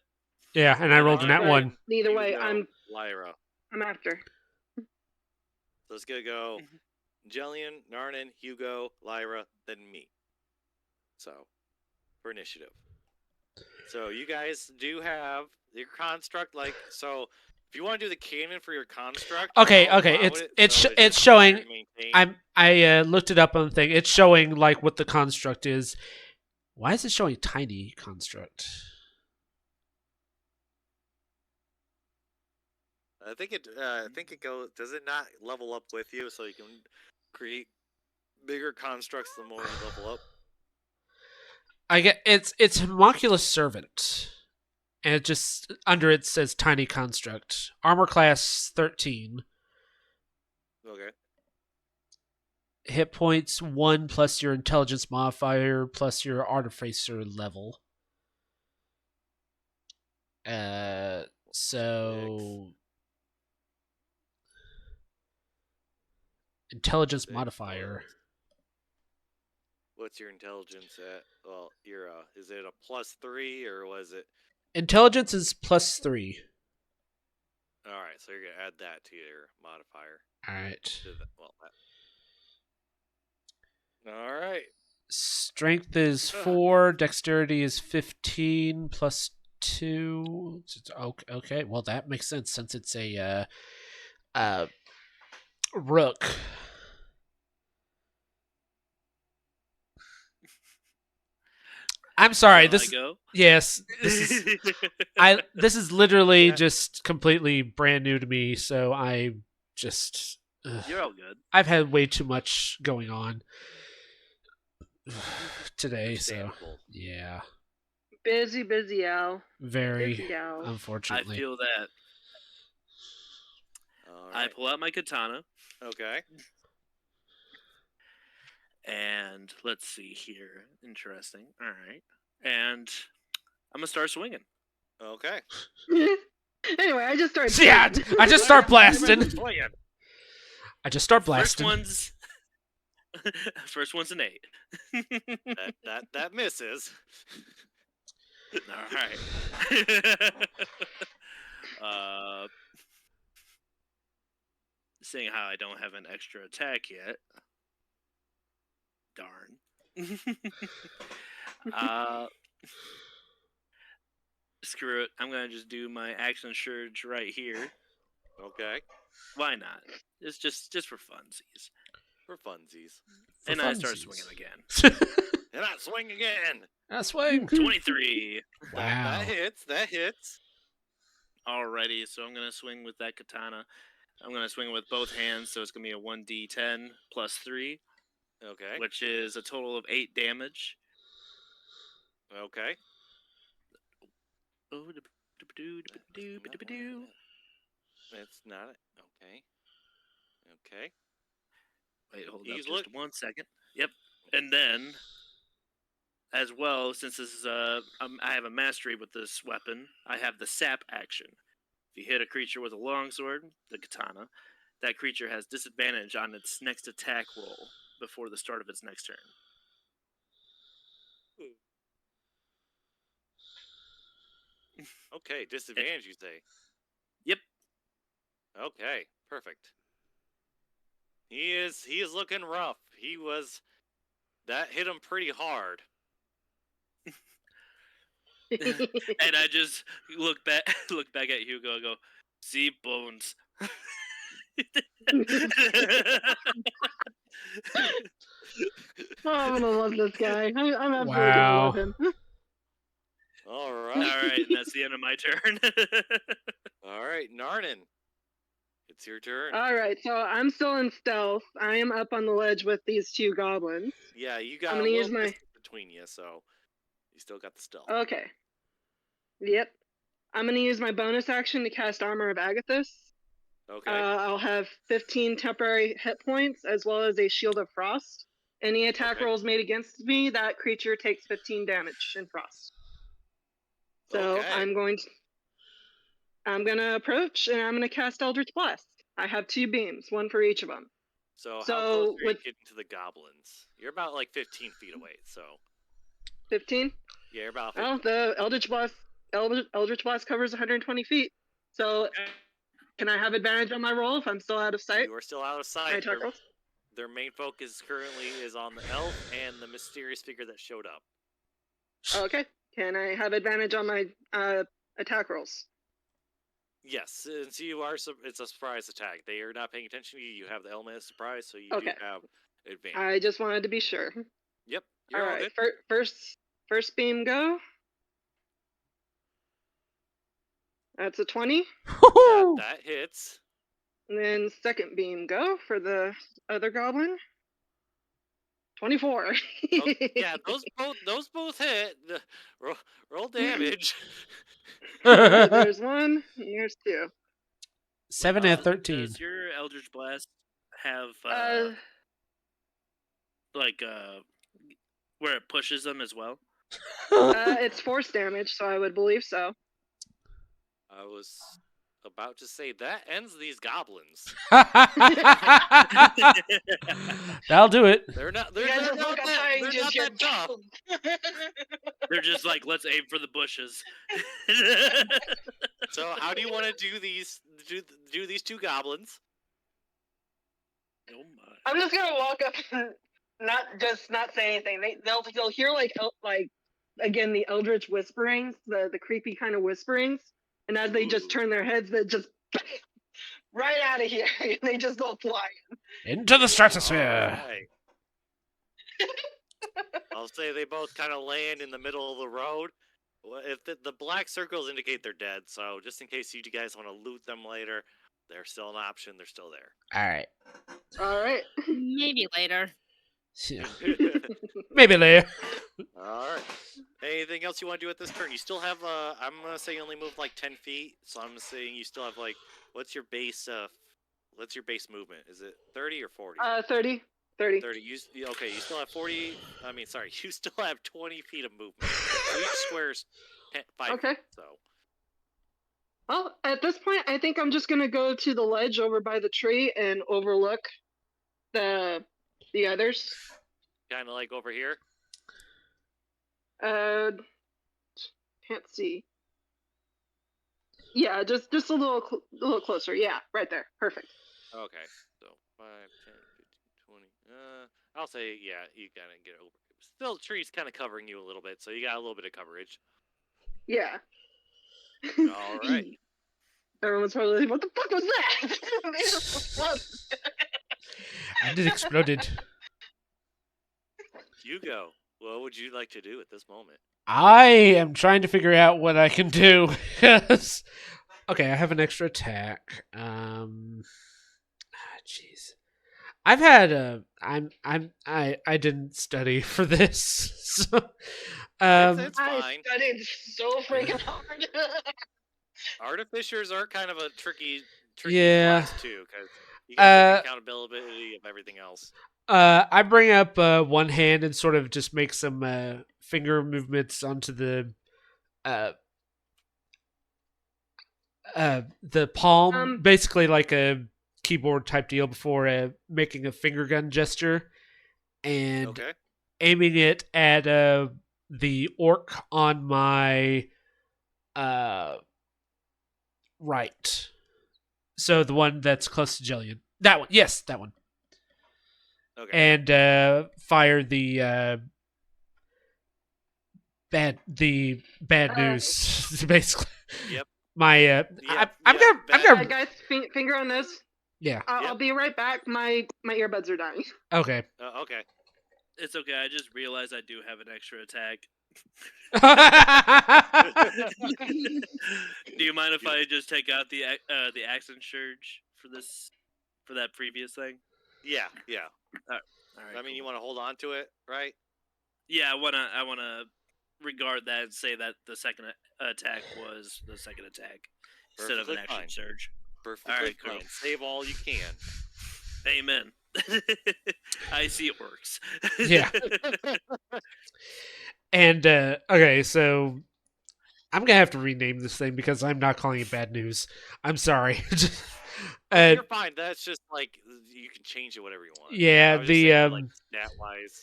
Yeah, and I rolled in that Narn, one. Neither way, Hugo, Lyra. I'm after. So it's gonna go Jillian, Narnan, Hugo, Lyra, then me. So for initiative. So you guys do have your construct, like so. If you want to do the canon for your construct, Okay, I'll okay. allow It's it, it's so sh- it's it's just showing. easier to maintain. I looked it up on the thing. It's showing like what the construct is. Why is it showing tiny construct? I think it goes. Does it not level up with you, so you can create bigger constructs the more you level up? I get it's homunculus servant, and it just under it says tiny construct. Armor class 13. Okay. Hit points 1 plus your intelligence modifier plus your artificer level. So intelligence 6 modifier. plus- What's your intelligence at? Well, your is it a +3 or was it? Intelligence is +3. All right, so you're gonna add that to your modifier. All right. To the, well, all right. Strength is 4. Dexterity is 15 plus 2. Okay. Well, that makes sense since it's a rook. I'm sorry. Shall I This go? yes. This is literally just completely brand new to me. So I just You're all good. I've had way too much going on today. So Understandable. yeah, Busy, Al. very Busy Al. I unfortunately. feel that. All I right. pull out my katana, Okay. and let's see here. Interesting. All right. And I'm going to start swinging. Okay. Anyway, I just started. Yeah, I just start blasting. Swinging. I just start First blasting. one's first one's an 8. That misses. All right. Seeing how I don't have an extra attack yet. Darn. Screw it. I'm gonna just do my action surge right here. Okay. Why not? It's just for funsies. For funsies. And I start funsies. swinging again. And I swing again. I swing. 23. Wow. That hits. That hits. Alrighty, so I'm gonna swing with that katana. I'm gonna swing with both hands, so it's gonna be a 1d10 plus 3, Okay. which is a total of 8 damage. Okay. Oh, It's not it. Okay. Okay. wait, hold up He's just 1 second. Yep. And then, as well, since this is I have a mastery with this weapon, I have the sap action. If you hit a creature with a longsword, the katana, that creature has disadvantage on its next attack roll before the start of its next turn. Okay, disadvantage, you say? Yep. Okay, perfect. He is looking rough. That hit him pretty hard. And I just look back at Hugo and go, see bones. Oh, I'm gonna love this guy. I'm absolutely gonna Wow. love him. All All right. right, and that's the end of my turn. All right, Narnan. It's your turn. All right, so I'm still in stealth. I am up on the ledge with these two goblins. Yeah, you I'm got a gonna use little my. distance between you, so you still got the stealth. Okay. Yep. I'm gonna use my bonus action to cast Armor of Agathis. Okay. I'll have 15 temporary hit points as well as a Shield of Frost. Any attack Okay. rolls made against me, that creature takes 15 damage in frost. So Okay. I'm gonna approach and I'm gonna cast Eldritch Blast. I have 2 beams, one for each of them. So how So close are you with getting to the goblins? You're about like 15 feet away, so 15, yeah, you're about 15. well, the Eldritch Blast covers 120 feet. So Okay. can I have advantage on my roll if I'm still out of sight? You are still out of My sight. attack rolls? Their main focus currently is on the elf and the mysterious figure that showed up. Okay. Can I have advantage on my attack rolls? Yes, since it's a surprise attack. They are not paying attention to you. You have the element of surprise, so you Okay. do have advantage. I just wanted to be sure. Yep, you're all good. First beam go. That's a 20. That hits. And then second beam go for the other goblin. 24. Yeah, those both hit. Roll damage. There's 1. Here's 2. 7 and 13. Does your Eldritch Blast have where it pushes them as well? It's force damage, so I would believe so. I was about to say that ends these goblins. That'll do it. They're not You guys just look up high and they're not just that tough. They're just like, let's aim for the bushes. So how do you want to do these 2 goblins? Oh my! I'm just gonna walk up and not say anything. They'll hear like again the eldritch whisperings, the creepy kind of whisperings, and as they just turn their heads, they just right out of here. And they just go flying. Into the stratosphere. Alright. I'll say they both kind of land in the middle of the road. If the black circles indicate they're dead, so just in case you guys want to loot them later, they're still an option. They're still there. all right. Maybe later. Maybe later. All right. Anything else you want to do at this turn? You still have. I'm gonna say you only moved like 10 feet, so I'm saying you still have like. What's your base? What's your base movement? Is it 30 or 40? 30. 30. 30. Okay. You still have 40. I mean, sorry. You still have 20 feet of movement. So each square's 5 Okay. feet. So. Well, at this point, I think I'm just gonna go to the ledge over by the tree and overlook the others. Kind of like over here. Can't see. Yeah, just a little closer. Yeah, right there. Perfect. Okay. So 5, 10, 15, 20. I'll say yeah. You kind of get over. Still, the tree's kind of covering you a little bit, so you got a little bit of coverage. Yeah. All right. Everyone's probably like, "What the fuck was that?" And it exploded. Hugo, what would you like to do at this moment? I am trying to figure out what I can do. Okay, I have an extra attack. Jeez. I've had I didn't study for this. So It's I fine. studied so freaking hard. Artificers are kind of a tricky Yeah. class too, because you got the Uh, accountability of everything else. I bring up one hand and sort of just make some finger movements onto uh, the palm, basically like a keyboard type deal before making a finger gun gesture and Okay. aiming it at the orc on my right. So the one that's close to Jillian. That one. Yes, that one. Okay. And fire the bad news basically. Yep. My I'm bad gonna Guys, finger on this. yeah. I'll be right back. My earbuds are dying. Okay. Okay. It's okay. I just realized I do have an extra attack. Do you mind if I just take out the accent surge for that previous thing? Yeah. All right. I mean, you want to hold on to it, right? Yeah, I wanna regard that and say that the second attack was the second attack instead of an Perfectly action fine. surge. Perfectly All right, fine. cool. Save all you can. Amen. I see it works. Yeah. And okay, so I'm gonna have to rename this thing because I'm not calling it bad news. I'm sorry. You're fine. That's just like you can change it whatever you want. Yeah, I was just saying, like stat wise,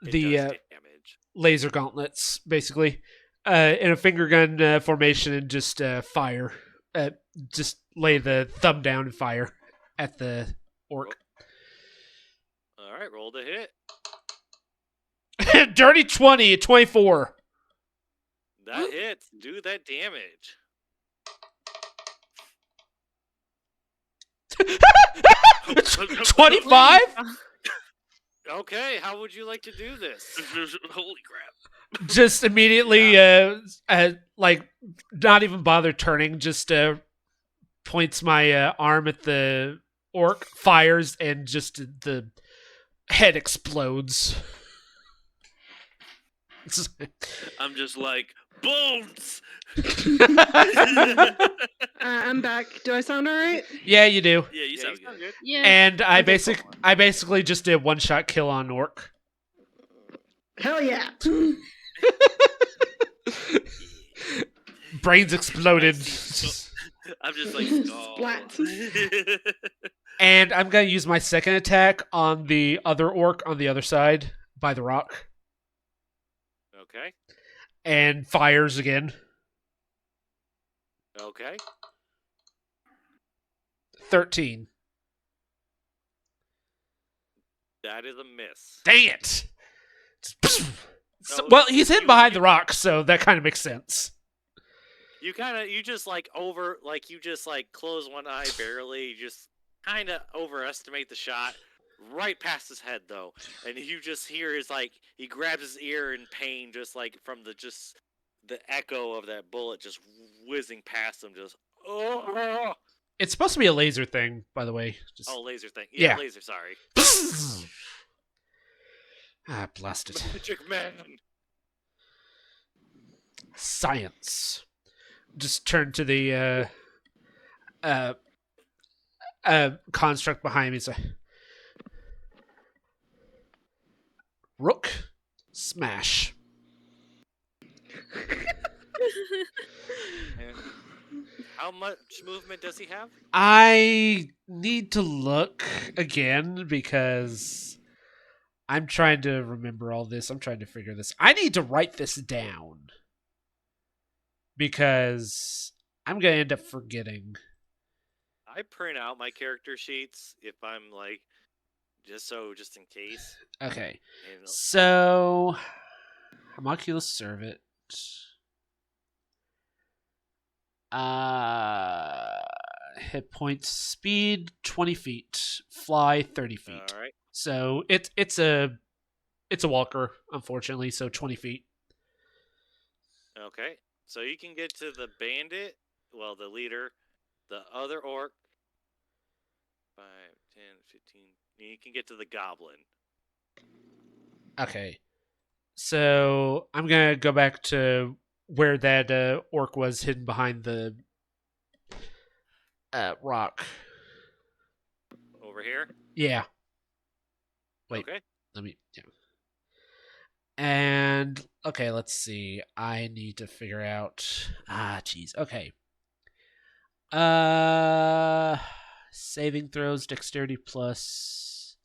it the does damage. laser gauntlets, basically, in a finger gun formation, and just fire. Just lay the thumb down and fire at the orc. All right, roll the hit. Dirty 20 at 24. That hits. Do that damage. 25? Okay, how would you like to do this? Holy crap. Just immediately, like, not even bother turning, just points my arm at the orc, fires, and just the head explodes. I'm just like, bones! I'm back. Do I sound alright? Yeah, you do. Yeah, you sound good. Yeah. And I Okay, basically just did one shot kill on orc. Hell yeah. Brains exploded. I'm just like, Splat. And I'm gonna use my second attack on the other orc on the other side by the rock. Okay. And fires again. Okay. 13. That is a miss. Dang it! So Well, he's hidden you- behind the rock, so that kind of makes sense. You just close one eye barely. You just kind of overestimate the shot. Right past his head though, and you just hear his like he grabs his ear in pain, just like from the echo of that bullet just whizzing past him. Just It's supposed to be a laser thing, by the way. Just... laser thing. Yeah. Laser. Sorry. Blasted. Magic man. Science. Just turn to the construct behind me. Say, Rook, smash. And how much movement does he have? I need to look again because I'm trying to remember all this. I'm trying to figure this. I need to write this down because I'm going to end up forgetting. I print out my character sheets if I'm like just in case. Okay. And So, homunculus servant. Hit points, speed 20 feet, fly 30 feet. all right. So it's a walker, unfortunately. So 20 feet. Okay. So you can get to the bandit, well, the leader, the other orc, 5, 10, 15. You can get to the goblin. Okay. So I'm gonna go back to where that orc was hidden behind the rock. Over here. Yeah. Wait. Okay. Let me. Yeah. And okay, let's see. I need to figure out. Jeez. Okay. Saving throws, dexterity plus.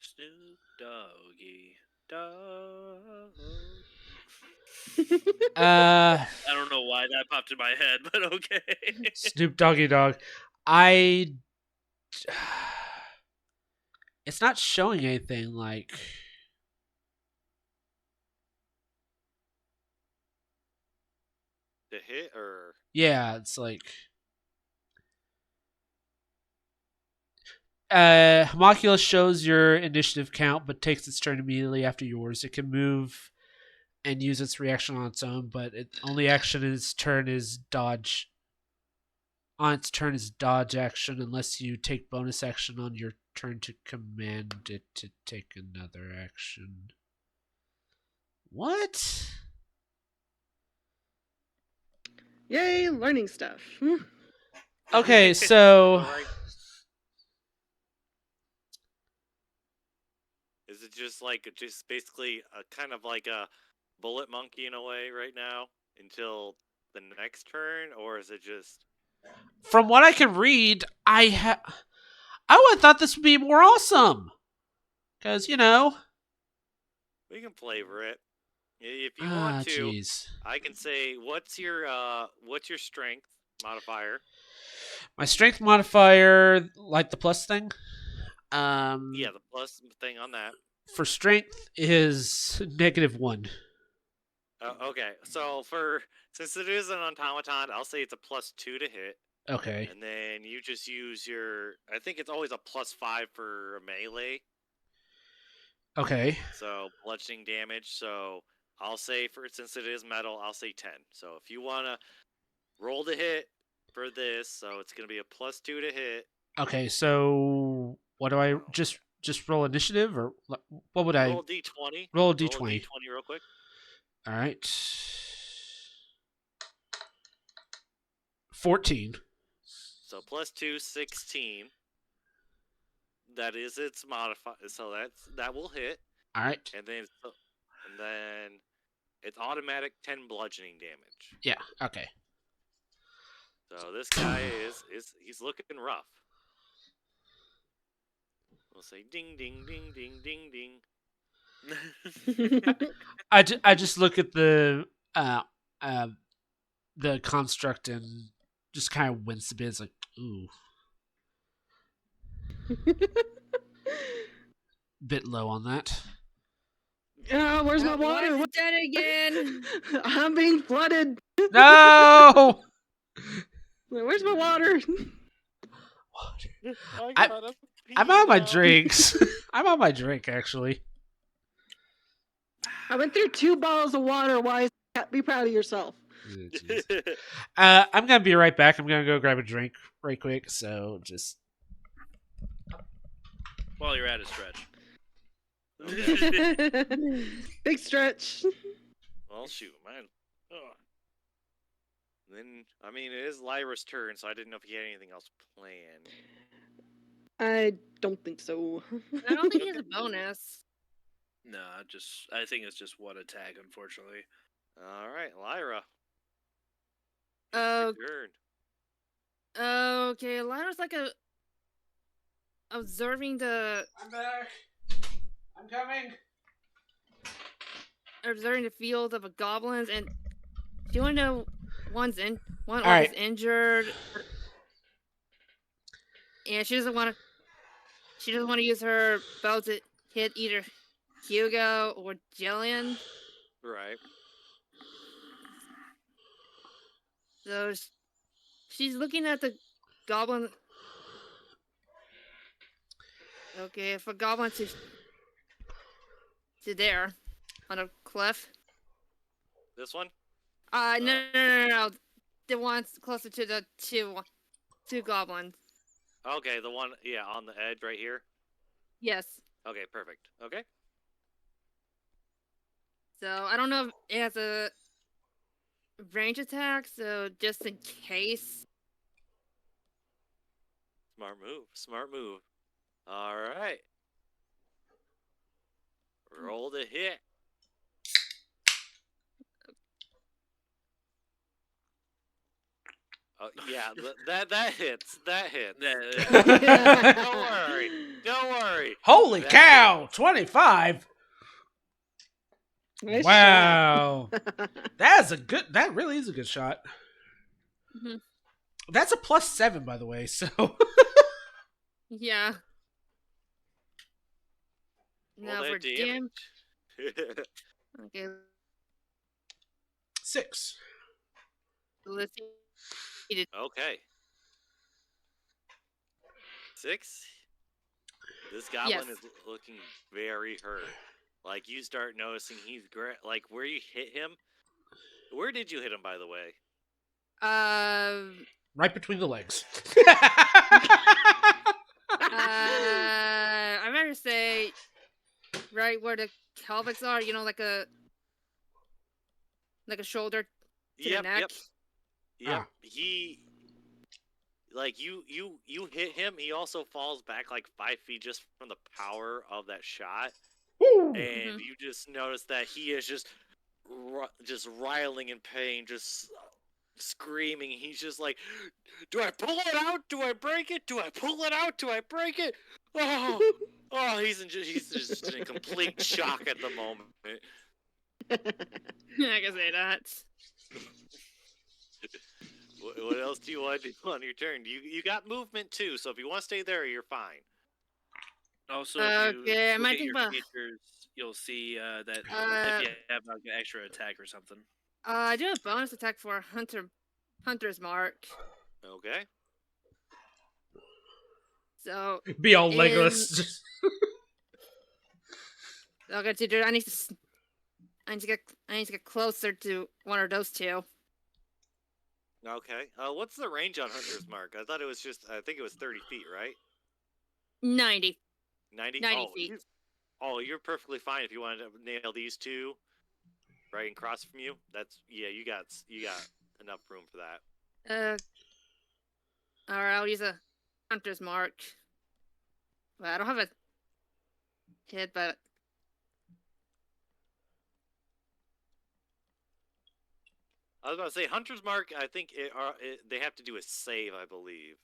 Snoop Doggy Dog. Uh, I don't know why that popped in my head, but okay. Snoop Doggy Dog. I. It's not showing anything like. To hit or Yeah, it's like. Homunculus shows your initiative count, but takes its turn immediately after yours. It can move and use its reaction on its own, but its only action in its turn is dodge. On its turn is dodge action unless you take bonus action on your turn to command it to take another action. What? Yay, learning stuff. Okay, so All right. Is it just like just basically a kind of like a bullet monkey in a way right now until the next turn, or is it just from what I can read, I would have thought this would be more awesome. Because, we can flavor it if you want to? jeez. I can say what's your strength modifier? My strength modifier, like the plus thing, Yeah, the plus thing on that. for strength is -1. Okay, so since it is an automaton, I'll say it's a +2 to hit. Okay. And then you just use your. I think it's always a +5 for melee. Okay. So bludgeoning damage. So I'll say since it is metal, I'll say 10. So if you wanna roll the hit for this, so it's gonna be a +2 to hit. Okay, so what do I just roll initiative or what would I Roll a d20. roll a Roll a d20? d20 real quick. All right. 14. So +2, 16. That is its modifier. So that will hit. All right. And then it's automatic 10 bludgeoning damage. Yeah, okay. So this guy he's looking rough. We'll say ding ding ding ding ding ding. I just look at the construct and just kind of wince a bit. It's like, ooh. Bit low on that. Where's my Why water? is it dead again? I'm being flooded. No! Where's my water? I'm on my drinks. I'm on my drink, actually. I went through 2 bottles of water. Why? Be proud of yourself. I'm gonna be right back. I'm gonna go grab a drink right quick. So just While you're at it, stretch. Big stretch. Well, shoot, man. Ugh. Then, I mean, it is Lyra's turn, so I didn't know if he had anything else planned. I don't think so. I don't think he has a bonus. No, I think it's just one attack, unfortunately. All right, Lyra. Oh, Your turn. okay. Lyra's like observing the I'm back. I'm coming. observing the field of a goblins, and do you want to know one orc right. is injured, and she doesn't want to use her bow to hit either Hugo or Jillian. Right. So she's looking at the goblin. Okay, if a goblin to there on a cliff. This one? No. The one's closer to the two goblins. Okay, the one, yeah, on the edge right here. Yes. Okay, perfect. Okay. So I don't know if it has a range attack, so just in case. Smart move. Smart move. All right. Roll the hit. Oh yeah, that hits. That hits. Don't worry. Don't worry. Holy That cow! 25. Nice Wow. shot. That really is a good shot. Mhm. That's a +7, by the way, so. Yeah. Roll Now for that damage. Okay, 6. let's see. Okay. 6. This goblin Yes. is looking very hurt. Like you start noticing he's like where you hit him. Where did you hit him, by the way? Right between the legs. I'd rather say right where the pelvics are. You know, like a shoulder to the Yep, neck. yep. Ah. He like you hit him. He also falls back like 5 feet just from the power of that shot, Woo! and you just notice that he is just riling in pain, just screaming. He's just like, "Do I pull it out? Do I break it? Do I pull it out? Do I break it?" Oh, oh, he's just in complete shock at the moment. I can say that. What else do you want to do on your turn? You got movement too, so if you want to stay there, you're fine. Also, if you Okay, I look might at think your about. features, you'll see that if Uh, you have like an extra attack or something. I do a bonus attack for Hunter's Mark. Okay. So Be all in Legolas. okay, dude, I need to get closer to one of those two. Okay. What's the range on Hunter's Mark? I thought it was I think it was 30 feet, right? 90. 90? 90 feet. You're perfectly fine if you wanted to nail these two right across from you. You got enough room for that. Alright, I'll use a Hunter's Mark. Well, I don't have a hit, but I was about to say Hunter's Mark. I think they have to do a save, I believe.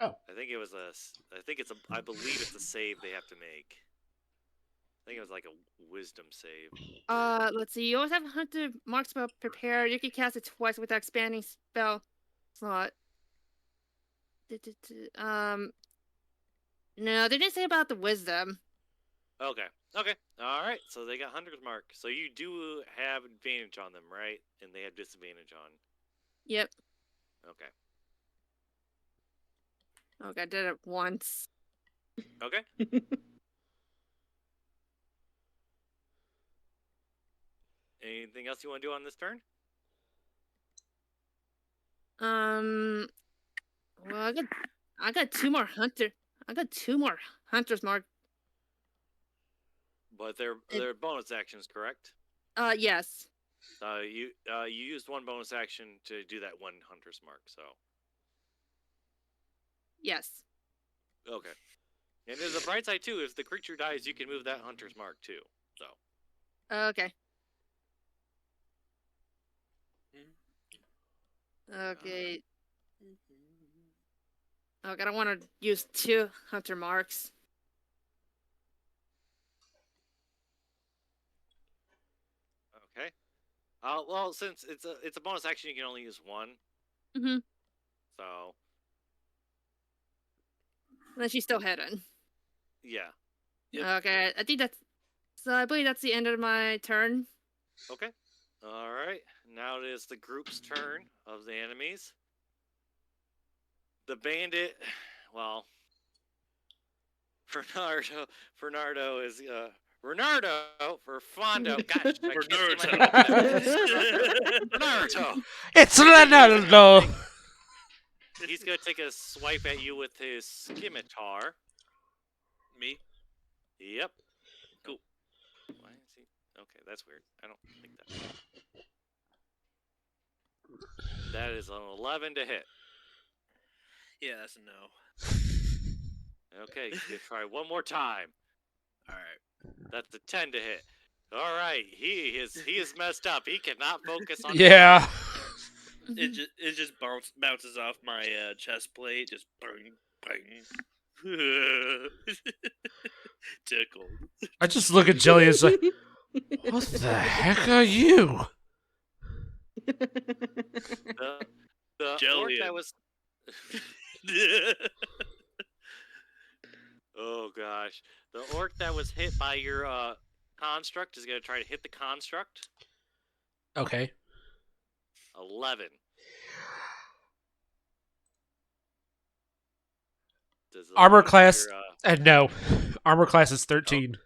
Oh. I believe it's a save they have to make. I think it was like a wisdom save. let's see. You always have a Hunter Mark spell prepared. You can cast it twice without expanding spell slot. No, they didn't say about the wisdom. Okay. All right. So they got Hunter's Mark. So you do have advantage on them, right? And they have disadvantage on. Yep. Okay. Okay, I did it once. Okay. Anything else you want to do on this turn? Well, I got two more Hunter's Mark. But they're bonus actions, correct? Yes. You used one bonus action to do that one Hunter's Mark, so. Yes. Okay. And there's a bright side too. If the creature dies, you can move that Hunter's Mark too. So. Okay. Okay. Okay, I don't want to use two Hunter Marks. Okay. Well, since it's a bonus action, you can only use one. Mm-hmm. So. Then she's still hidden. Yeah. Yep. Okay, I think that's. So I believe that's the end of my turn. Okay. All right. Now it is the group's turn of the enemies. The bandit, well, Fernardo is Renardo for Fondo. Gosh, Renardo. It's Leonardo. He's gonna take a swipe at you with his scimitar. Me? Yep. Cool. Why is he? Okay, that's weird. I don't like that. That is an 11 to hit. Yeah, that's a no. Okay, you try one more time. All right. That's a 10 to hit. All right, he is messed up. He cannot focus on. Yeah. It just bounces off my chest plate, just bang bang. Tickled. I just look at Jelly and it's like, what the heck are you? The orc Jelly. that was. Oh gosh, the orc that was hit by your construct is gonna try to hit the construct. Okay. 11. Does Armor 11 class. your, No. Armor class is 13.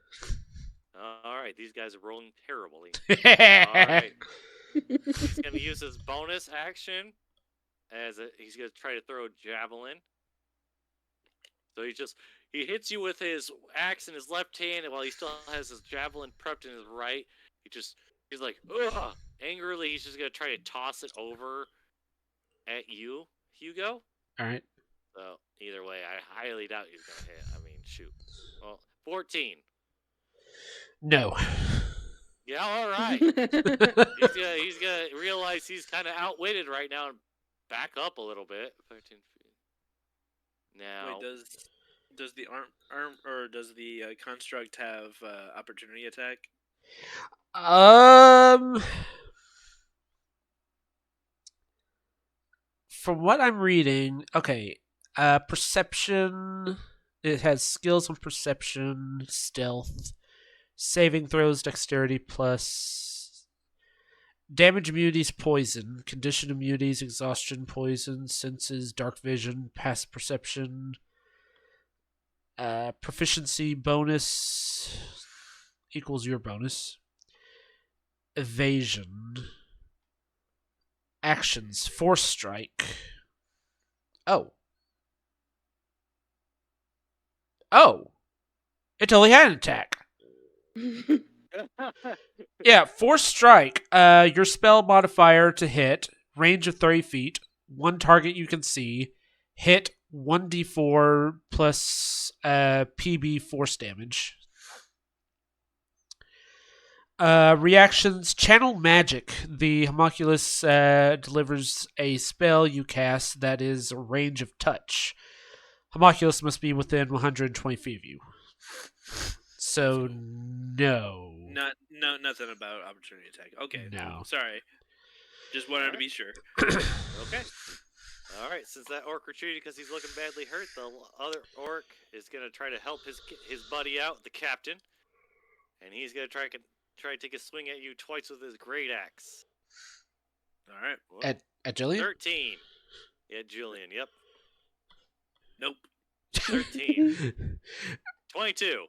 all right, these guys are rolling terribly. All right, he's gonna use his bonus action he's gonna try to throw a javelin. So he hits you with his axe in his left hand, and while he still has his javelin prepped in his right, he's like, ugh! Angrily, he's just gonna try to toss it over at you, Hugo. All right. So either way, I highly doubt he's gonna hit. I mean, shoot. Well, 14. No. Yeah, all right. He's gonna realize he's kind of outwitted right now and back up a little bit. 13 feet. Now, Wait, does the arm or does the construct have opportunity attack? From what I'm reading, okay. Perception. It has skills on perception, stealth, saving throws, dexterity plus. Damage immunities, poison. Condition immunities, exhaustion, poison, senses, dark vision, passive perception. Proficiency bonus equals your bonus. Evasion. Actions. Force strike. Oh. It only had an attack. Yeah, force strike. Your spell modifier to hit, range of 30 feet, one target you can see, hit 1d4 plus PB force damage. Reactions: channel magic. The homunculus delivers a spell you cast that is a range of touch. Homunculus must be within 120 feet of you. So no. Nothing about opportunity attack. Okay. No. Sorry. Just wanted to be sure. Okay. All right. Since that orc retreated because he's looking badly hurt, the other orc is gonna try to help his buddy out, the captain, and he's gonna try to take a swing at you twice with his great axe. All right. Whoa. At Jillian? 13. Yeah, Julian. Yep. Nope. 13. 22.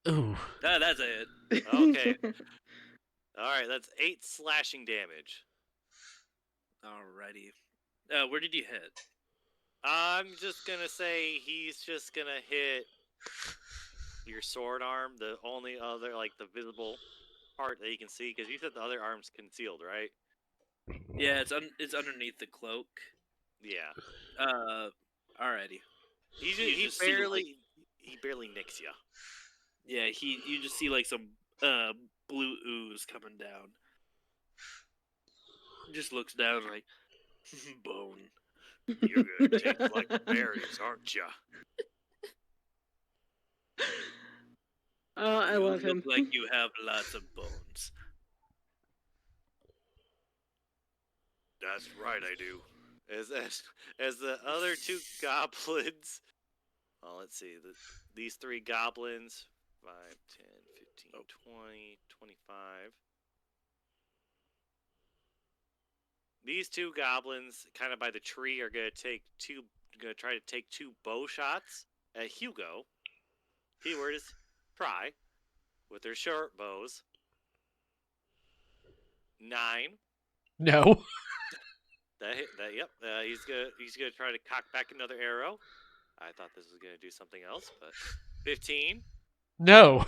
Ooh. That's a hit. Okay. All right. That's 8 slashing damage. Alrighty. Where did you hit? I'm just gonna say he's just gonna hit your sword arm, the only other the visible part that you can see, because you said the other arm's concealed, right? Yeah, it's underneath the cloak. Yeah. Alrighty. He barely nicks you. Yeah, you just see some blue ooze coming down. He just looks down like bone. You're gonna take like berries, aren't you? Oh, I love You him. look like you have lots of bones. That's right, I do. As the other two goblins. Well, let's see. These three goblins. 5, 10, 15, 20, 25. These two goblins, kind of by the tree, are gonna try to take 2 bow shots at Hugo. Keyword is try with their short bows. 9. No. Yep. He's gonna try to cock back another arrow. I thought this was gonna do something else, but 15. No.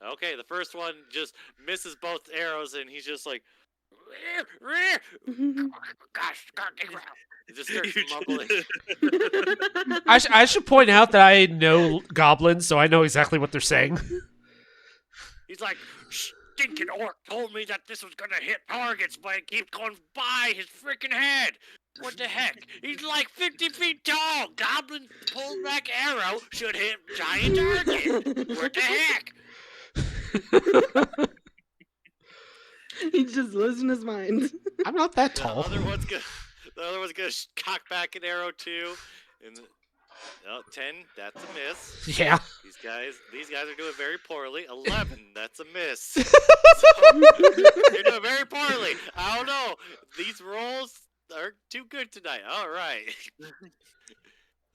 Okay, the first one just misses both arrows, and he's just like, gosh, he just starts mumbling. I should point out that I know goblins, so I know exactly what they're saying. He's like, stinking orc told me that this was gonna hit targets, but it keeps going by his freaking head. What the heck? He's like 50 feet tall. Goblin pulled back arrow should hit giant target. What the heck? He's just losing his mind. I'm not that The tall. other one's gonna cock back an arrow too, and 10. That's a miss. Yeah. These guys are doing very poorly. 11. That's a miss. So, they're doing very poorly. I don't know. These rolls are too good tonight. All right.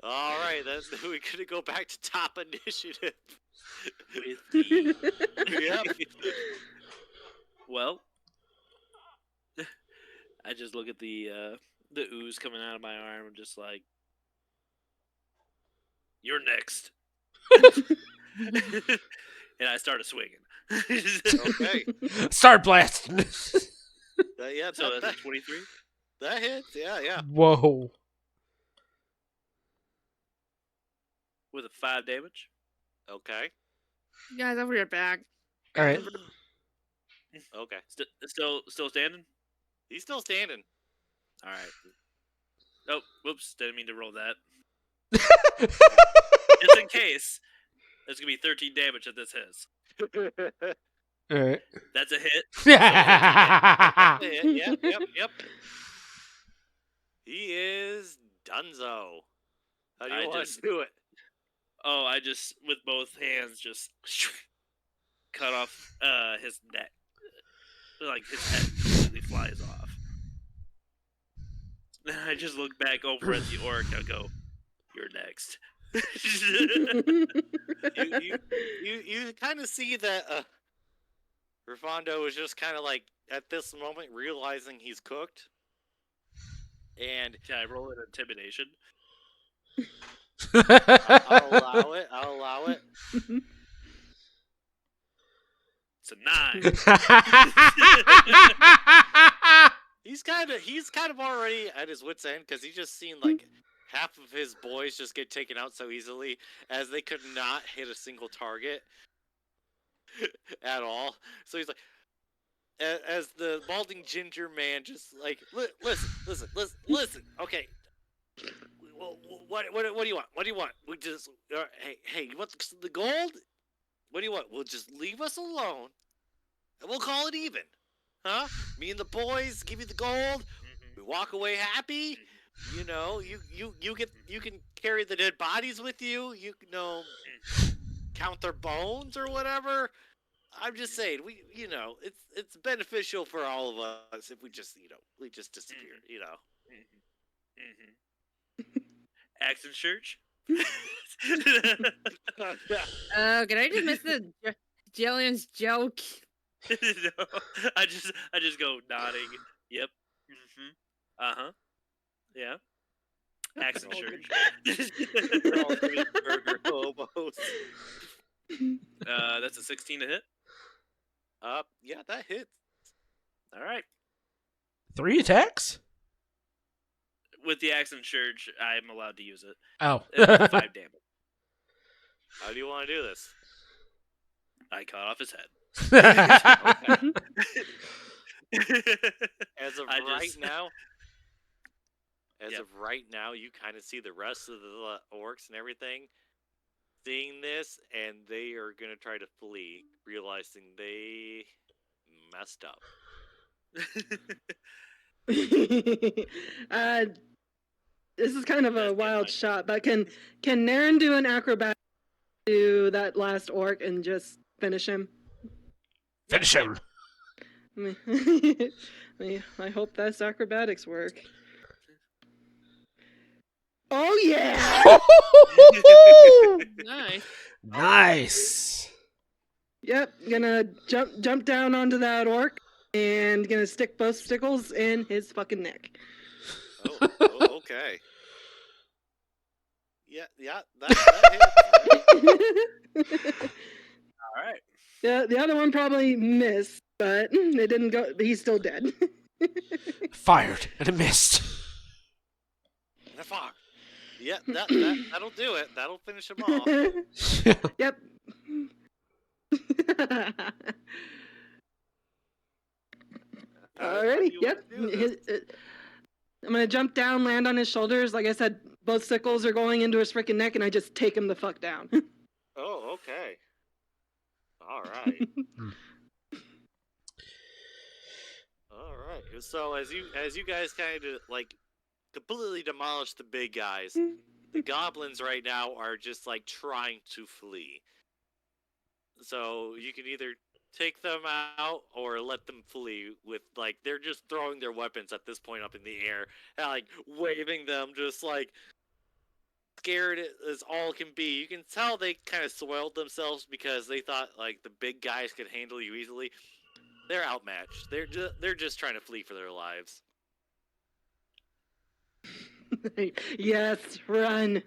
All right. Then we're gonna go back to top initiative. With the Yep. well, I just look at the ooze coming out of my arm and just like, you're next. And I started swinging. Okay. Start blasting. Yeah. So that's a 23. That hits. Yeah. Whoa. With a 5 damage. Okay. Guys, over your back. All right. Okay. Still standing. He's still standing. All right. Oh, whoops! Didn't mean to roll that. Just in case, there's gonna be 13 damage if this hits. All right. That's a hit. Yep. He is Dunzo. How do you want to do it? Oh, I just with both hands just cut off his neck, like his head completely flies off. Then I just look back over at the orc. I go, "You're next." You kind of see that Ravondo is just kind of like at this moment realizing he's cooked, and Can I roll an intimidation? I'll allow it. I'll allow it. It's a 9. He's kind of already at his wit's end because he's just seen like half of his boys just get taken out so easily as they could not hit a single target at all. So he's like, as the balding ginger man, just like listen. Okay, what do you want? What do you want? We just hey, you want the gold? What do you want? We'll just leave us alone, and we'll call it even, huh? Me and the boys give you the gold. We walk away happy. You know, you can carry the dead bodies with you. You know, count their bones or whatever. I'm just saying, it's beneficial for all of us if we just disappear. You know. Accent church. Can I just miss the Jillian's joke? No, I just go nodding. Yep. Uh-huh. Yeah. Accent church. We're all doing burger hobos. That's a 16 to hit. Yeah, that hits. All right. 3 attacks? With the accent church, I'm allowed to use it. Oh. 5 damage. How do you want to do this? I cut off his head. As of right now, you kind of see the rest of the orcs and everything seeing this, and they are going to try to flee, realizing they messed up. This is kind of a wild shot, but can Naren do an acrobat to that last orc and just finish him? Finish him. I hope that's acrobatics work. Oh yeah! Nice. Nice. Yep, gonna jump down onto that orc and gonna stick both stickles in his fucking neck. Oh, okay. Yeah, that hits. All right. The other one probably missed, but it didn't go. He's still dead. Fired and it missed. The fuck. Yeah, that'll do it. That'll finish him off. Yep. How Alrighty. do you Yep. wanna do this? I'm gonna jump down, land on his shoulders. Like I said, both sickles are going into his freaking neck, and I just take him the fuck down. Oh, okay. All right. All right. So as you guys kind of like completely demolish the big guys, the goblins right now are just like trying to flee. So you can either take them out or let them flee with like they're just throwing their weapons at this point up in the air and like waving them just like scared as all can be. You can tell they kind of soiled themselves because they thought like the big guys could handle you easily. They're outmatched. They're just trying to flee for their lives. Yes, run.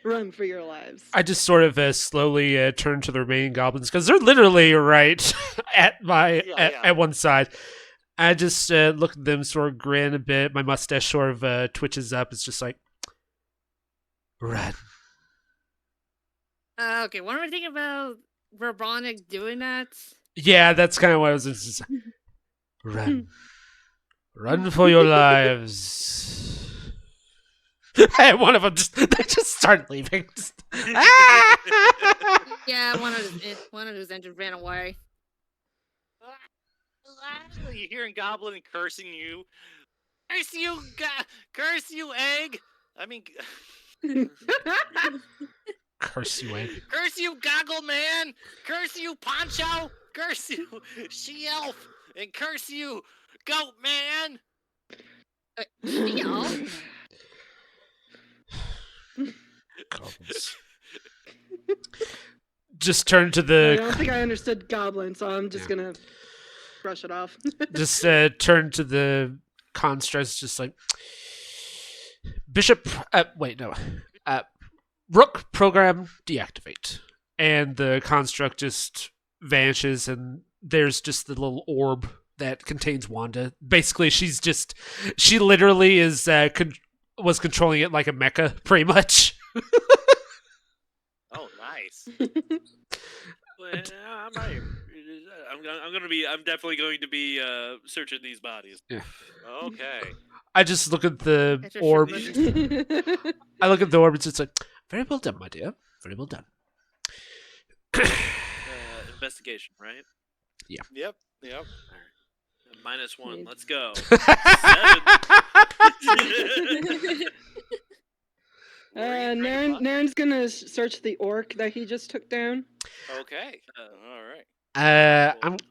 Run for your lives. I just sort of slowly turn to the remaining goblins because they're literally right at my at one side. I just look at them, sort of grin a bit. My mustache sort of twitches up. It's just like, run. Okay, what am I thinking about Veronic doing that? Yeah, that's kind of what I was. Just, run, run for your lives. And one of them they just start leaving. Yeah, one of those engines ran away. You hearing Goblin cursing you? Curse you, egg! I mean, Curse you, egg. curse you, Goggle Man! Curse you, Poncho! Curse you, She-Elf! And curse you, Goat Man! Y'all. Goblins. Just turn to I the. don't think I understood goblin, so I'm just gonna brush it off. Just turn to the constructs, just like Bishop. Wait, no. Rook program deactivate, and the construct just vanishes, and there's just the little orb that contains Wanda. Basically, she literally is was controlling it like a mecha, pretty much. Oh, nice. Well, I'm definitely going to be searching these bodies. Yeah. Okay. I just look at the That's your orb. shit. I look at the orb. It's just like, very well done, my dear. Very well done. Investigation, right? Yep. -1. Let's go. 7. Naren's gonna search the orc that he just took down. Okay. All right.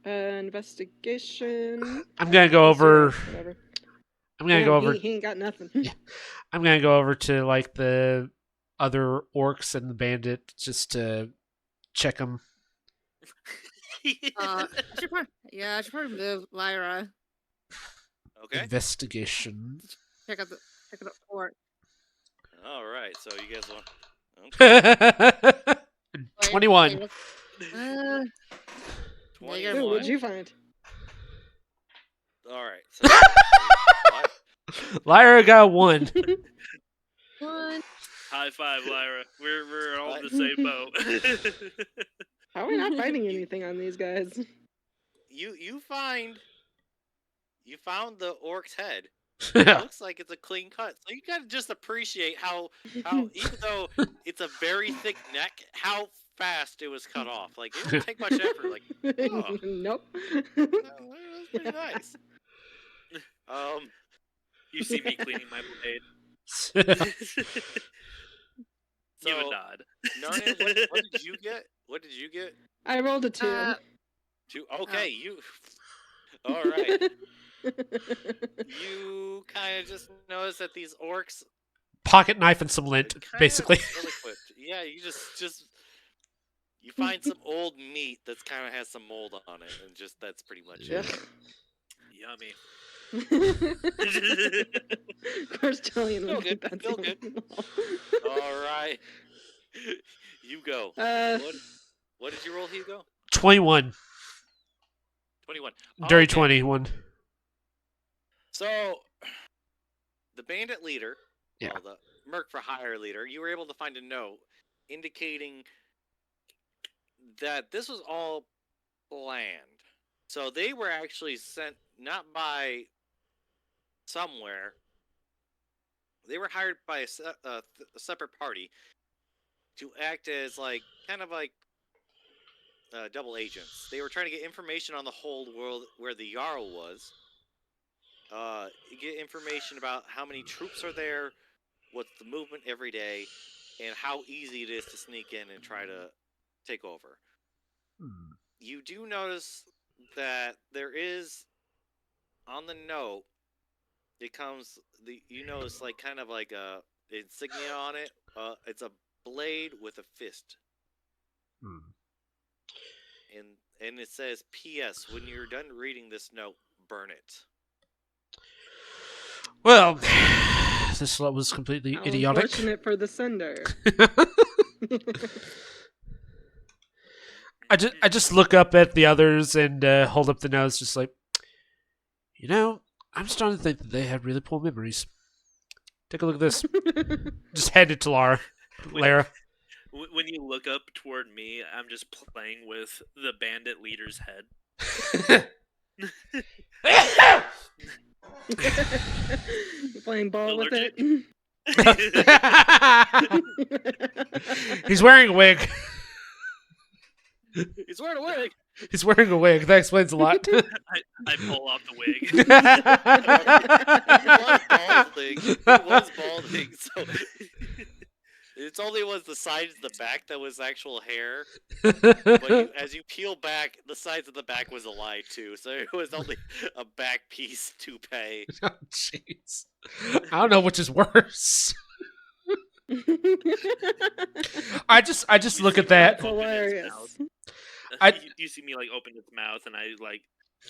Investigation. I'm gonna go over. Whatever. I'm gonna Yeah, go over. He ain't got nothing. Yeah. I'm gonna go over to like the other orcs and the bandit just to check them. I should probably move Lyra. Okay. Investigation. Check out the fort. All right. So you guys want? Okay. 21. Wait, 21. Ooh, what'd you find? All right. So, Lyra got 1. one. High five, Lyra. We're all in the same boat. How are we not finding anything on these guys? you found the orc's head. It looks like it's a clean cut. So you gotta just appreciate how even though it's a very thick neck, how fast it was cut off. Like it didn't take much effort. Like oh, Nope. that was pretty nice. You see me cleaning my blade. So, Give a nod. Narnia, what did you get? What did you get? I rolled a 2. 2. Okay, you. All right. You kind of just notice that these orcs Pocket knife and some lint, kinda basically. ill-equipped. Yeah, you just you find some old meat that's kind of has some mold on it, and just that's pretty much Yeah. it. Yummy. Of course, Jillian Feel would good, think that's feel good. illegal. All right. You go. Uh, What did you roll, Hugo? 21. 21. Dirty Okay. 21. So, the bandit leader, Yeah. well, the Merc for Hire leader, you were able to find a note indicating that this was all planned. So they were actually sent not by somewhere. They were hired by a separate party to act as kind of like double agents. They were trying to get information on the whole world where the Jarl was. Get information about how many troops are there, what's the movement every day, and how easy it is to sneak in and try to take over. You do notice that there is on the note. You notice kind of like a insignia on it. It's a blade with a fist. And it says, P.S. When you're done reading this note, burn it. Well, this was completely how idiotic. unfortunate for the sender. I just look up at the others and hold up the nose, just like, I'm starting to think that they had really poor memories. Take a look at this. Just hand it to Lara. Lara. When you look up toward me, I'm just playing with the bandit leader's head. Playing ball with Allergic. it. He's wearing a wig. He's wearing a wig. He's wearing a wig. That explains a lot. I pull off the wig. He was balding, so it's only was the sides of the back that was actual hair. But as you peel back, the sides of the back was a lie too. So it was only a back piece toupee. Oh, jeez. I don't know which is worse. I just look at that. That's hilarious. You see me open its mouth, and I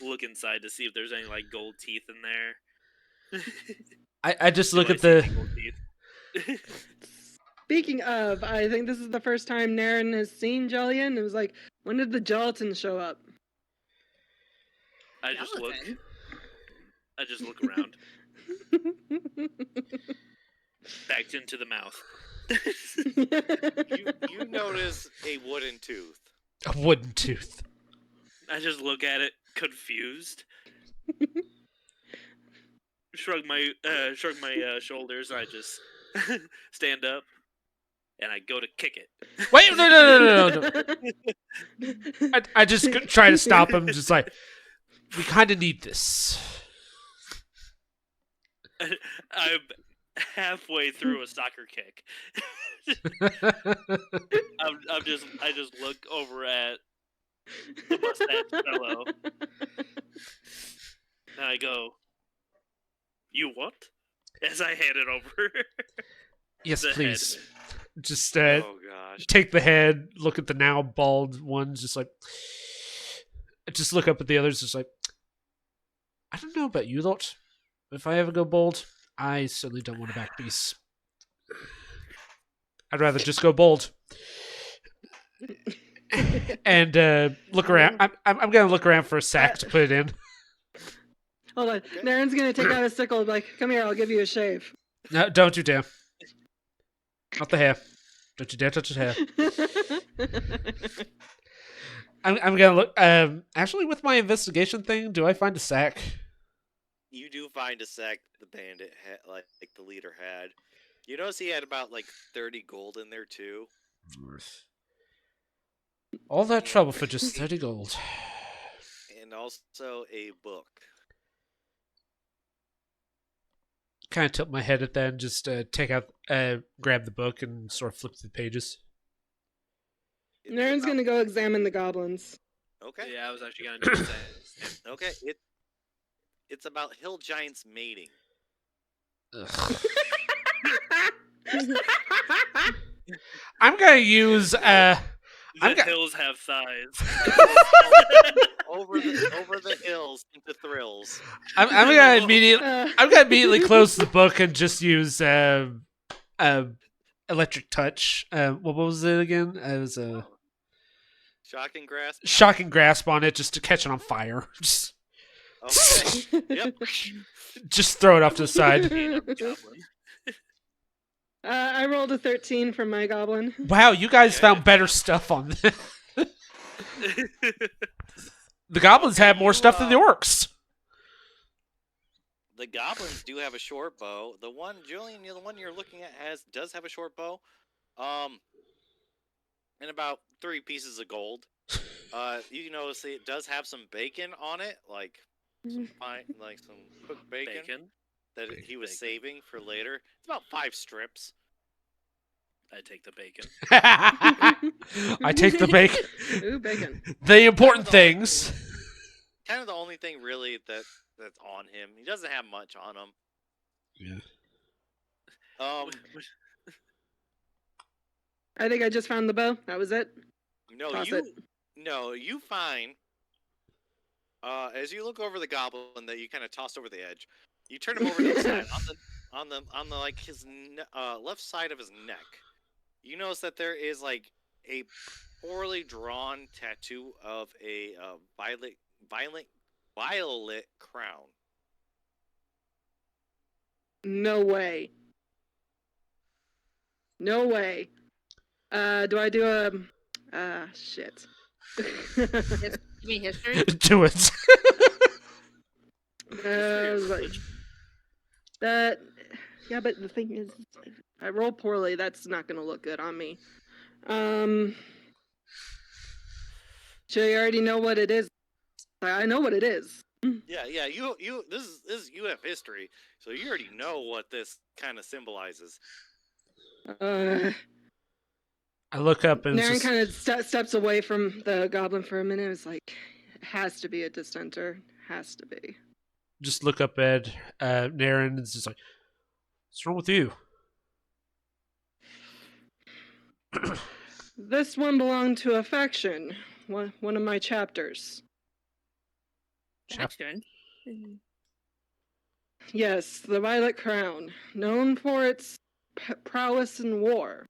look inside to see if there's any gold teeth in there. I just look Do at I see the. any gold teeth? Speaking of, I think this is the first time Naren has seen Jillian. It was like, when did the gelatin show up? I just look. Gelatin? I just look around. Back into the mouth. You notice a wooden tooth. A wooden tooth. I just look at it, confused. Shrug my shoulders. I just stand up, and I go to kick it. Wait, no. I just try to stop him. Just like, we kind of need this. I'm halfway through a soccer kick. I just look over at the mustache fellow, and I go, "You what?" As I hand it over. Yes, The please. head. Just Oh gosh. take the head, look at the now bald ones, just look up at the others, just like, I don't know about you lot. If I ever go bald, I certainly don't want a back piece. I'd rather just go bald. And look around. I'm gonna look around for a sack to put it in. Hold on. Naren's gonna take out a sickle and be like, come here, I'll give you a shave. No, don't you dare. Not the hair. Don't you dare touch his hair. I'm gonna look. Actually, with my investigation thing, do I find a sack? You do find a sack the bandit had, like the leader had. You notice he had about 30 gold in there too. All that trouble for just 30 gold. And also a book. Kind of tilt my head at that and just grab the book and sort of flip through the pages. It's Naren's about- gonna go examine the goblins. Okay. Yeah, I was actually gonna do the same. Okay. It's about hill giants mating. Ugh. I'm gonna use I'm The got- hills have thighs. over the hills into thrills. I'm gonna immediately Uh, I'm gonna immediately close the book and just use electric touch. What was it again? It was a Shocking grasp. shocking grasp on it just to catch it on fire. Okay. Yep. Just throw it off to the side. Goblin. I rolled a 13 from my goblin. Wow, you guys Okay. found better stuff on this. The goblins Okay, had more you, stuff than the orcs. The goblins do have a short bow. The one, Julian, the one you're looking at does have a short bow. And about 3 pieces of gold. You notice it does have some bacon on it, like some cooked bacon, that he was Bacon. saving for later. It's about 5 strips. I take the bacon. I take the bacon. Ooh, bacon. The important Kind of the only things. Kind of the only thing really that's on him. He doesn't have much on him. Yeah. I think I just found the bow. That was it. No, Toss you it. no, you find as you look over the goblin that you kind of tossed over the edge, you turn him over to the side on the like his left side of his neck. You notice that there is like a poorly drawn tattoo of a violet crown. No way. No way. Do I do a shit? Give me history. Do it. Like, that. Yeah, but the thing is, if I roll poorly, that's not gonna look good on me. So you already know what it is. I know what it is. Yeah. You this is you have history, so you already know what this kind of symbolizes. I look up and Naren just, kind of steps away from the goblin for a minute. It's like, it has to be a dissenter. Has to be. just look up at Naren and it's just like, what's wrong with you? This one belonged to a faction. One of my chapters. Faction. Yes, the Violet Crown, known for its prowess in war.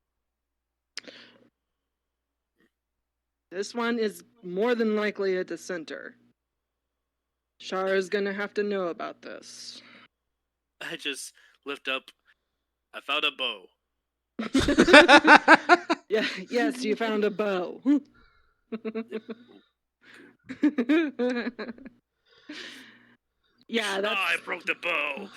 This one is more than likely a dissenter. Shar is gonna have to know about this. I just lift up. I found a bow. Yeah, yes, you found a bow. Yeah, that's. Oh, I broke the bow.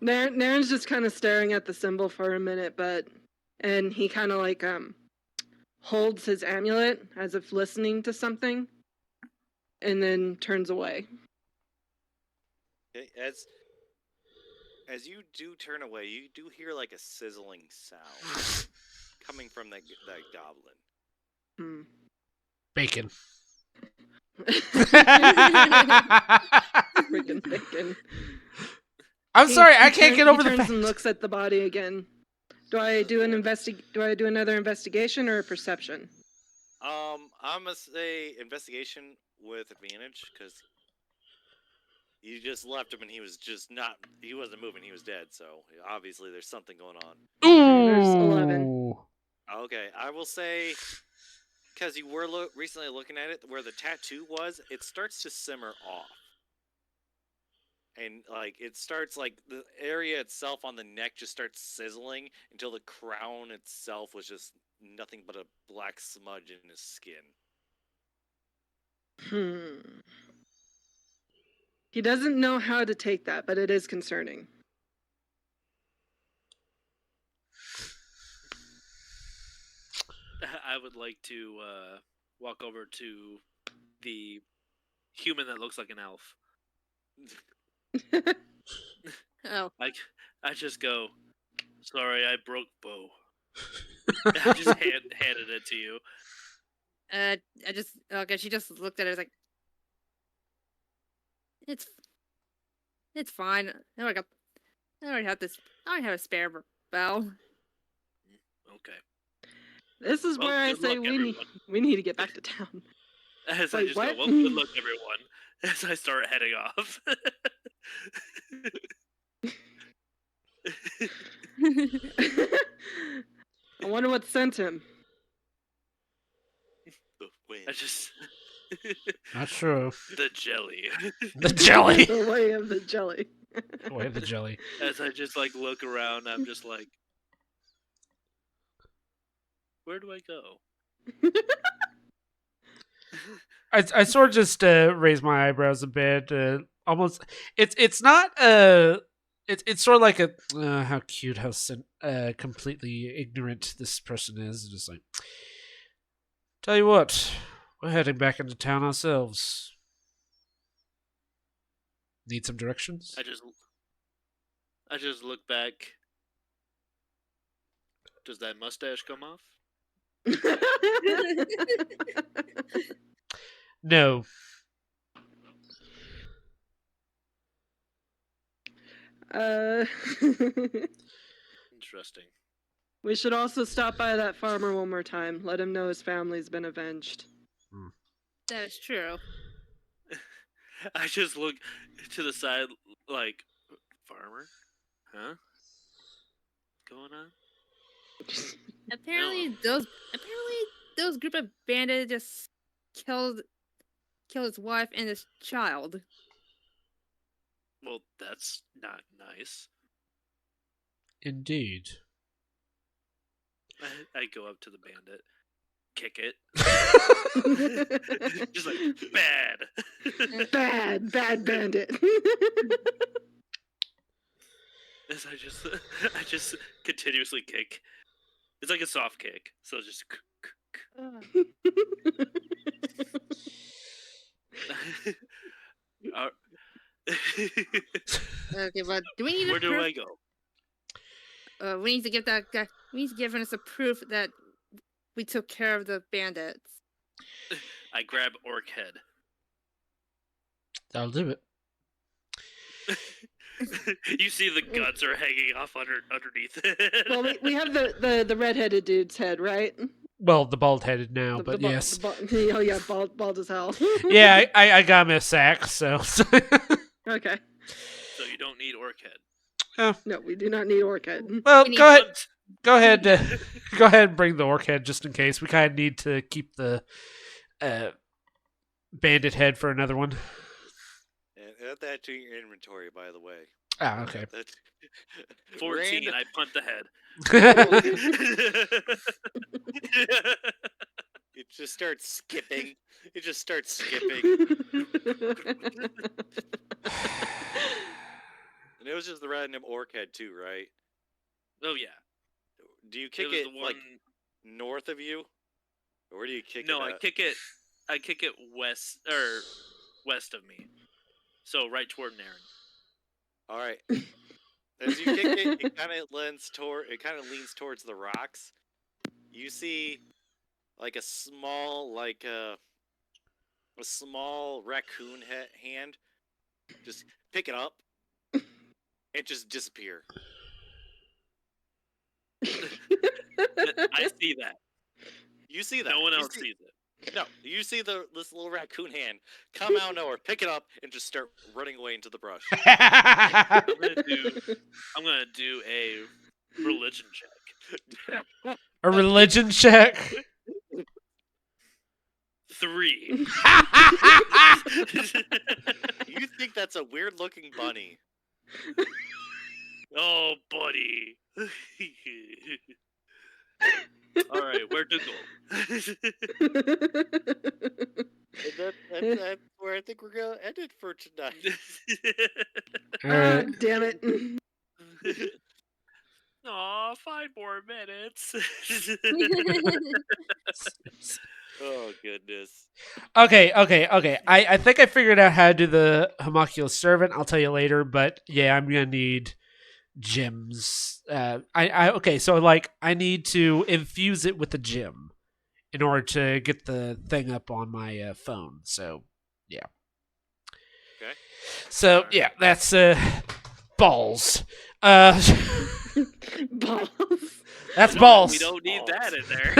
Naren's just kind of staring at the symbol for a minute, and he kind of like holds his amulet as if listening to something, and then turns away. Okay, as you do turn away, you do hear like a sizzling sound coming from that goblin. Hmm. Bacon. Freaking bacon. I'm sorry, I can't get over he the turns fact. and looks at the body again. Do I do another investigation or a perception? I'm gonna say investigation with advantage because you just left him and he wasn't moving, he was dead. So obviously there's something going on. There's 11. Ooh. Okay, I will say because you were recently looking at it, where the tattoo was, it starts to simmer off. And like it starts like the area itself on the neck just starts sizzling until the crown itself was just nothing but a black smudge in his skin. He doesn't know how to take that, but it is concerning. I would like to walk over to the human that looks like an elf. Oh. I just go, sorry, I broke bow. I just handed it to you. She just looked at it like, it's fine. I already have this. I already have a spare spell. Okay. This is Well, where I good say luck, we need to get back to town. As I Wait, just what? go, well, good luck, everyone. As I start heading off. I wonder what sent him. The wind. I just Not true. the jelly. The jelly. The way of the jelly. Way of the jelly. As I just like look around, I'm just like, where do I go? I sort of just raise my eyebrows a bit. Almost, it's not it's sort of like a how cute, how completely ignorant this person is. Just like, tell you what, we're heading back into town ourselves. Need some directions? I just look back. Does that mustache come off? No. Interesting. We should also stop by that farmer one more time. Let him know his family's been avenged. That is true. I just look to the side like, farmer? Huh? What's going on? Apparently those group of bandits just killed his wife and his child. Well, that's not nice. Indeed. I go up to the bandit, kick it. Just like, bad. Bad bandit. As I just continuously kick. It's like a soft kick, so it's just. Okay, but do we need Where a do proof? I go? We need to give that guy. We need to give us a proof that we took care of the bandits. I grab Orc Head. That'll do it. You see the guts are hanging off underneath it. Well, we have the redheaded dude's head, right? Well, the bald-headed now, The- but the ba- yes. the ba- oh yeah, bald as hell. Yeah, I got him a sack, so. Okay. So you don't need Orc Head. No, we do not need Orchid. Well, We need go ahead. Hunt. Go ahead. Go ahead and bring the orc head just in case. We kind of need to keep the bandit head for another one. And add that to your inventory, by the way. Ah, okay. That's 14, Random- I punt the head. It just starts skipping. It just starts skipping. And it was just the random orc head too, right? Oh yeah. Do you kick was it the one... like north of you? Or where do you kick No, it? I kick it west of me. So right toward Naren. Alright. As you kick it, it kind of leans towards the rocks. You see like a small raccoon hand just pick it up and just disappear. I see that. You see that. No one You else see- sees it. No, you see this little raccoon hand come out of nowhere, pick it up, and just start running away into the brush. I'm gonna do a religion check. A religion check. 3. You think that's a weird looking bunny? Oh, buddy. All right, where to go? And that's where I think we're gonna end it for tonight. All right. Damn it. Aw, 5 more minutes. Oh goodness. Okay. I think I figured out how to do the homunculus servant. I'll tell you later, but yeah, I'm gonna need gems. Okay, so like I need to infuse it with the gem in order to get the thing up on my phone. So yeah. Okay. So yeah, that's balls. Balls. That's No, balls. We don't need that in there.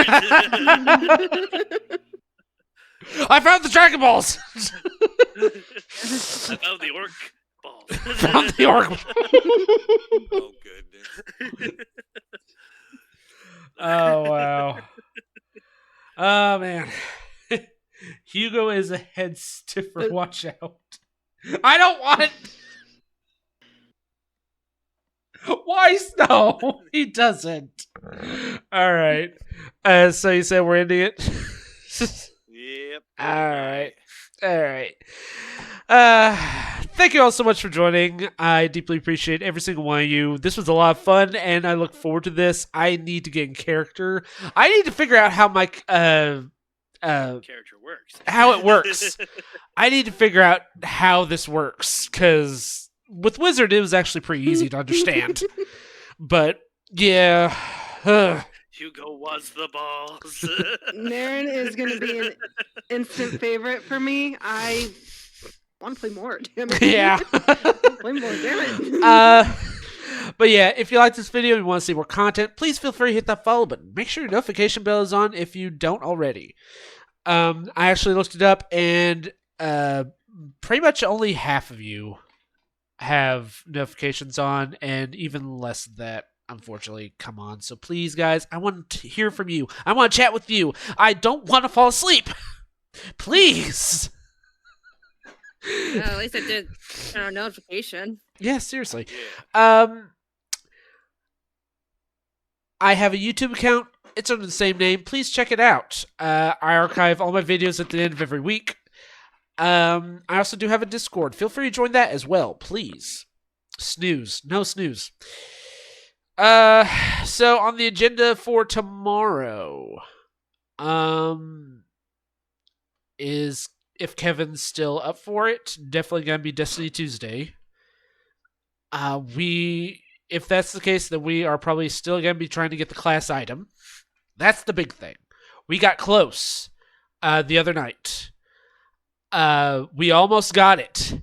I found the Dragon Balls. I found the orc balls. Found the orc. Oh goodness. Oh wow. Oh man. Hugo is a head stiffer. Watch out. I don't want. Why no? He doesn't. All right. So you said we're ending it. Yep. All right. Thank you all so much for joining. I deeply appreciate every single one of you. This was a lot of fun, and I look forward to this. I need to get in character. I need to figure out how my Character works. how it works. I need to figure out how this works, because with Wizard it was actually pretty easy to understand. But yeah. Hugo was the balls. Naren is going to be an instant favorite for me. I want to play more, damn it. Yeah. Play more, damn it. But yeah, if you like this video and you want to see more content, please feel free to hit that follow button. Make sure your notification bell is on if you don't already. I actually looked it up, and pretty much only half of you have notifications on, and even less than that, unfortunately, come on. So please, guys, I want to hear from you. I want to chat with you. I don't want to fall asleep. Please. At least I did turn on notification. Yeah, seriously. Yeah. I have a YouTube account. It's under the same name. Please check it out. I archive all my videos at the end of every week. I also do have a Discord. Feel free to join that as well, please. Snooze. No snooze. So on the agenda for tomorrow, is, if Kevin's still up for it, definitely gonna be Destiny Tuesday. If that's the case, then we are probably still gonna be trying to get the class item. That's the big thing. We got close, the other night. We almost got it,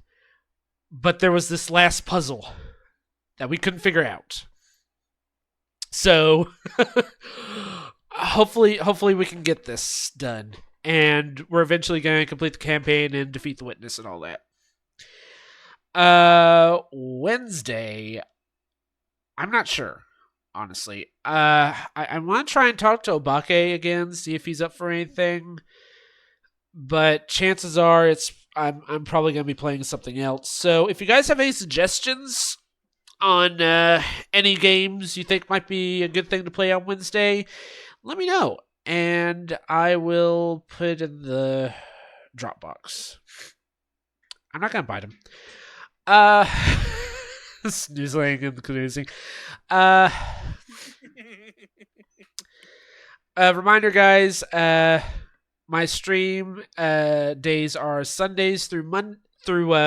but there was this last puzzle that we couldn't figure out. So, hopefully we can get this done. And we're eventually going to complete the campaign and defeat the witness and all that. Wednesday, I'm not sure, honestly. I want to try and talk to Obake again, see if he's up for anything. But chances are I'm probably going to be playing something else. So if you guys have any suggestions on any games you think might be a good thing to play on Wednesday, let me know. And I will put it in the Dropbox. I'm not going to bite him. Snoozling and canoozing. Reminder, guys, my stream days are Sundays through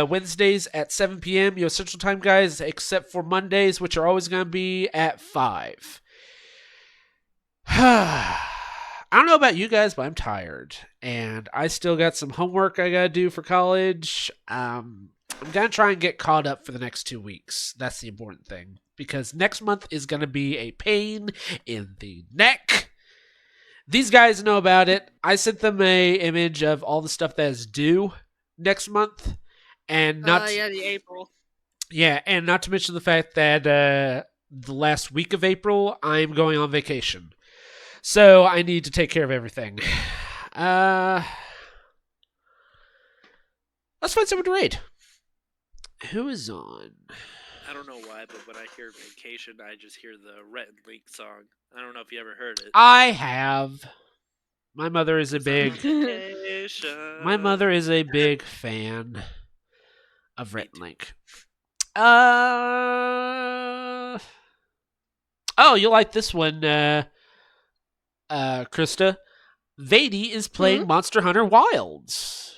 Wednesdays at 7 p.m. US Central Time, guys, except for Mondays, which are always going to be at 5. I don't know about you guys, but I'm tired. And I still got some homework I got to do for college. I'm going to try and get caught up for the next 2 weeks. That's the important thing. Because next month is going to be a pain in the neck. These guys know about it. I sent them a image of all the stuff that is due next month. And not The April. Yeah, and not to mention the fact that the last week of April, I'm going on vacation. So I need to take care of everything. Let's find someone to raid. Who is on? I don't know why, but when I hear vacation, I just hear the Rhett and Link song. I don't know if you ever heard it. I have. My mother is a big Vacation. My mother is a big fan of Rhett and Link. Oh, you'll like this one, Krista. Vady is playing Monster Hunter Wilds.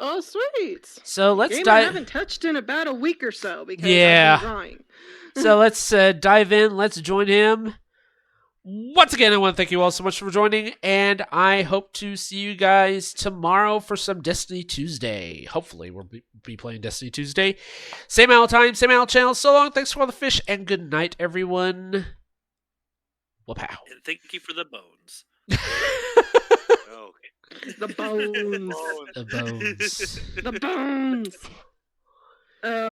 Oh, sweet. So let's Game I dive. haven't touched in about a week or so because Yeah. I've been drawing. So let's dive in. Let's join him. Once again, I want to thank you all so much for joining, and I hope to see you guys tomorrow for some Destiny Tuesday. Hopefully, we'll be playing Destiny Tuesday. Same hour time, same hour channel. So long, thanks for all the fish, and good night, everyone. Wapow. And thank you for the bones. Okay. The bones. Bones. The bones. The bones.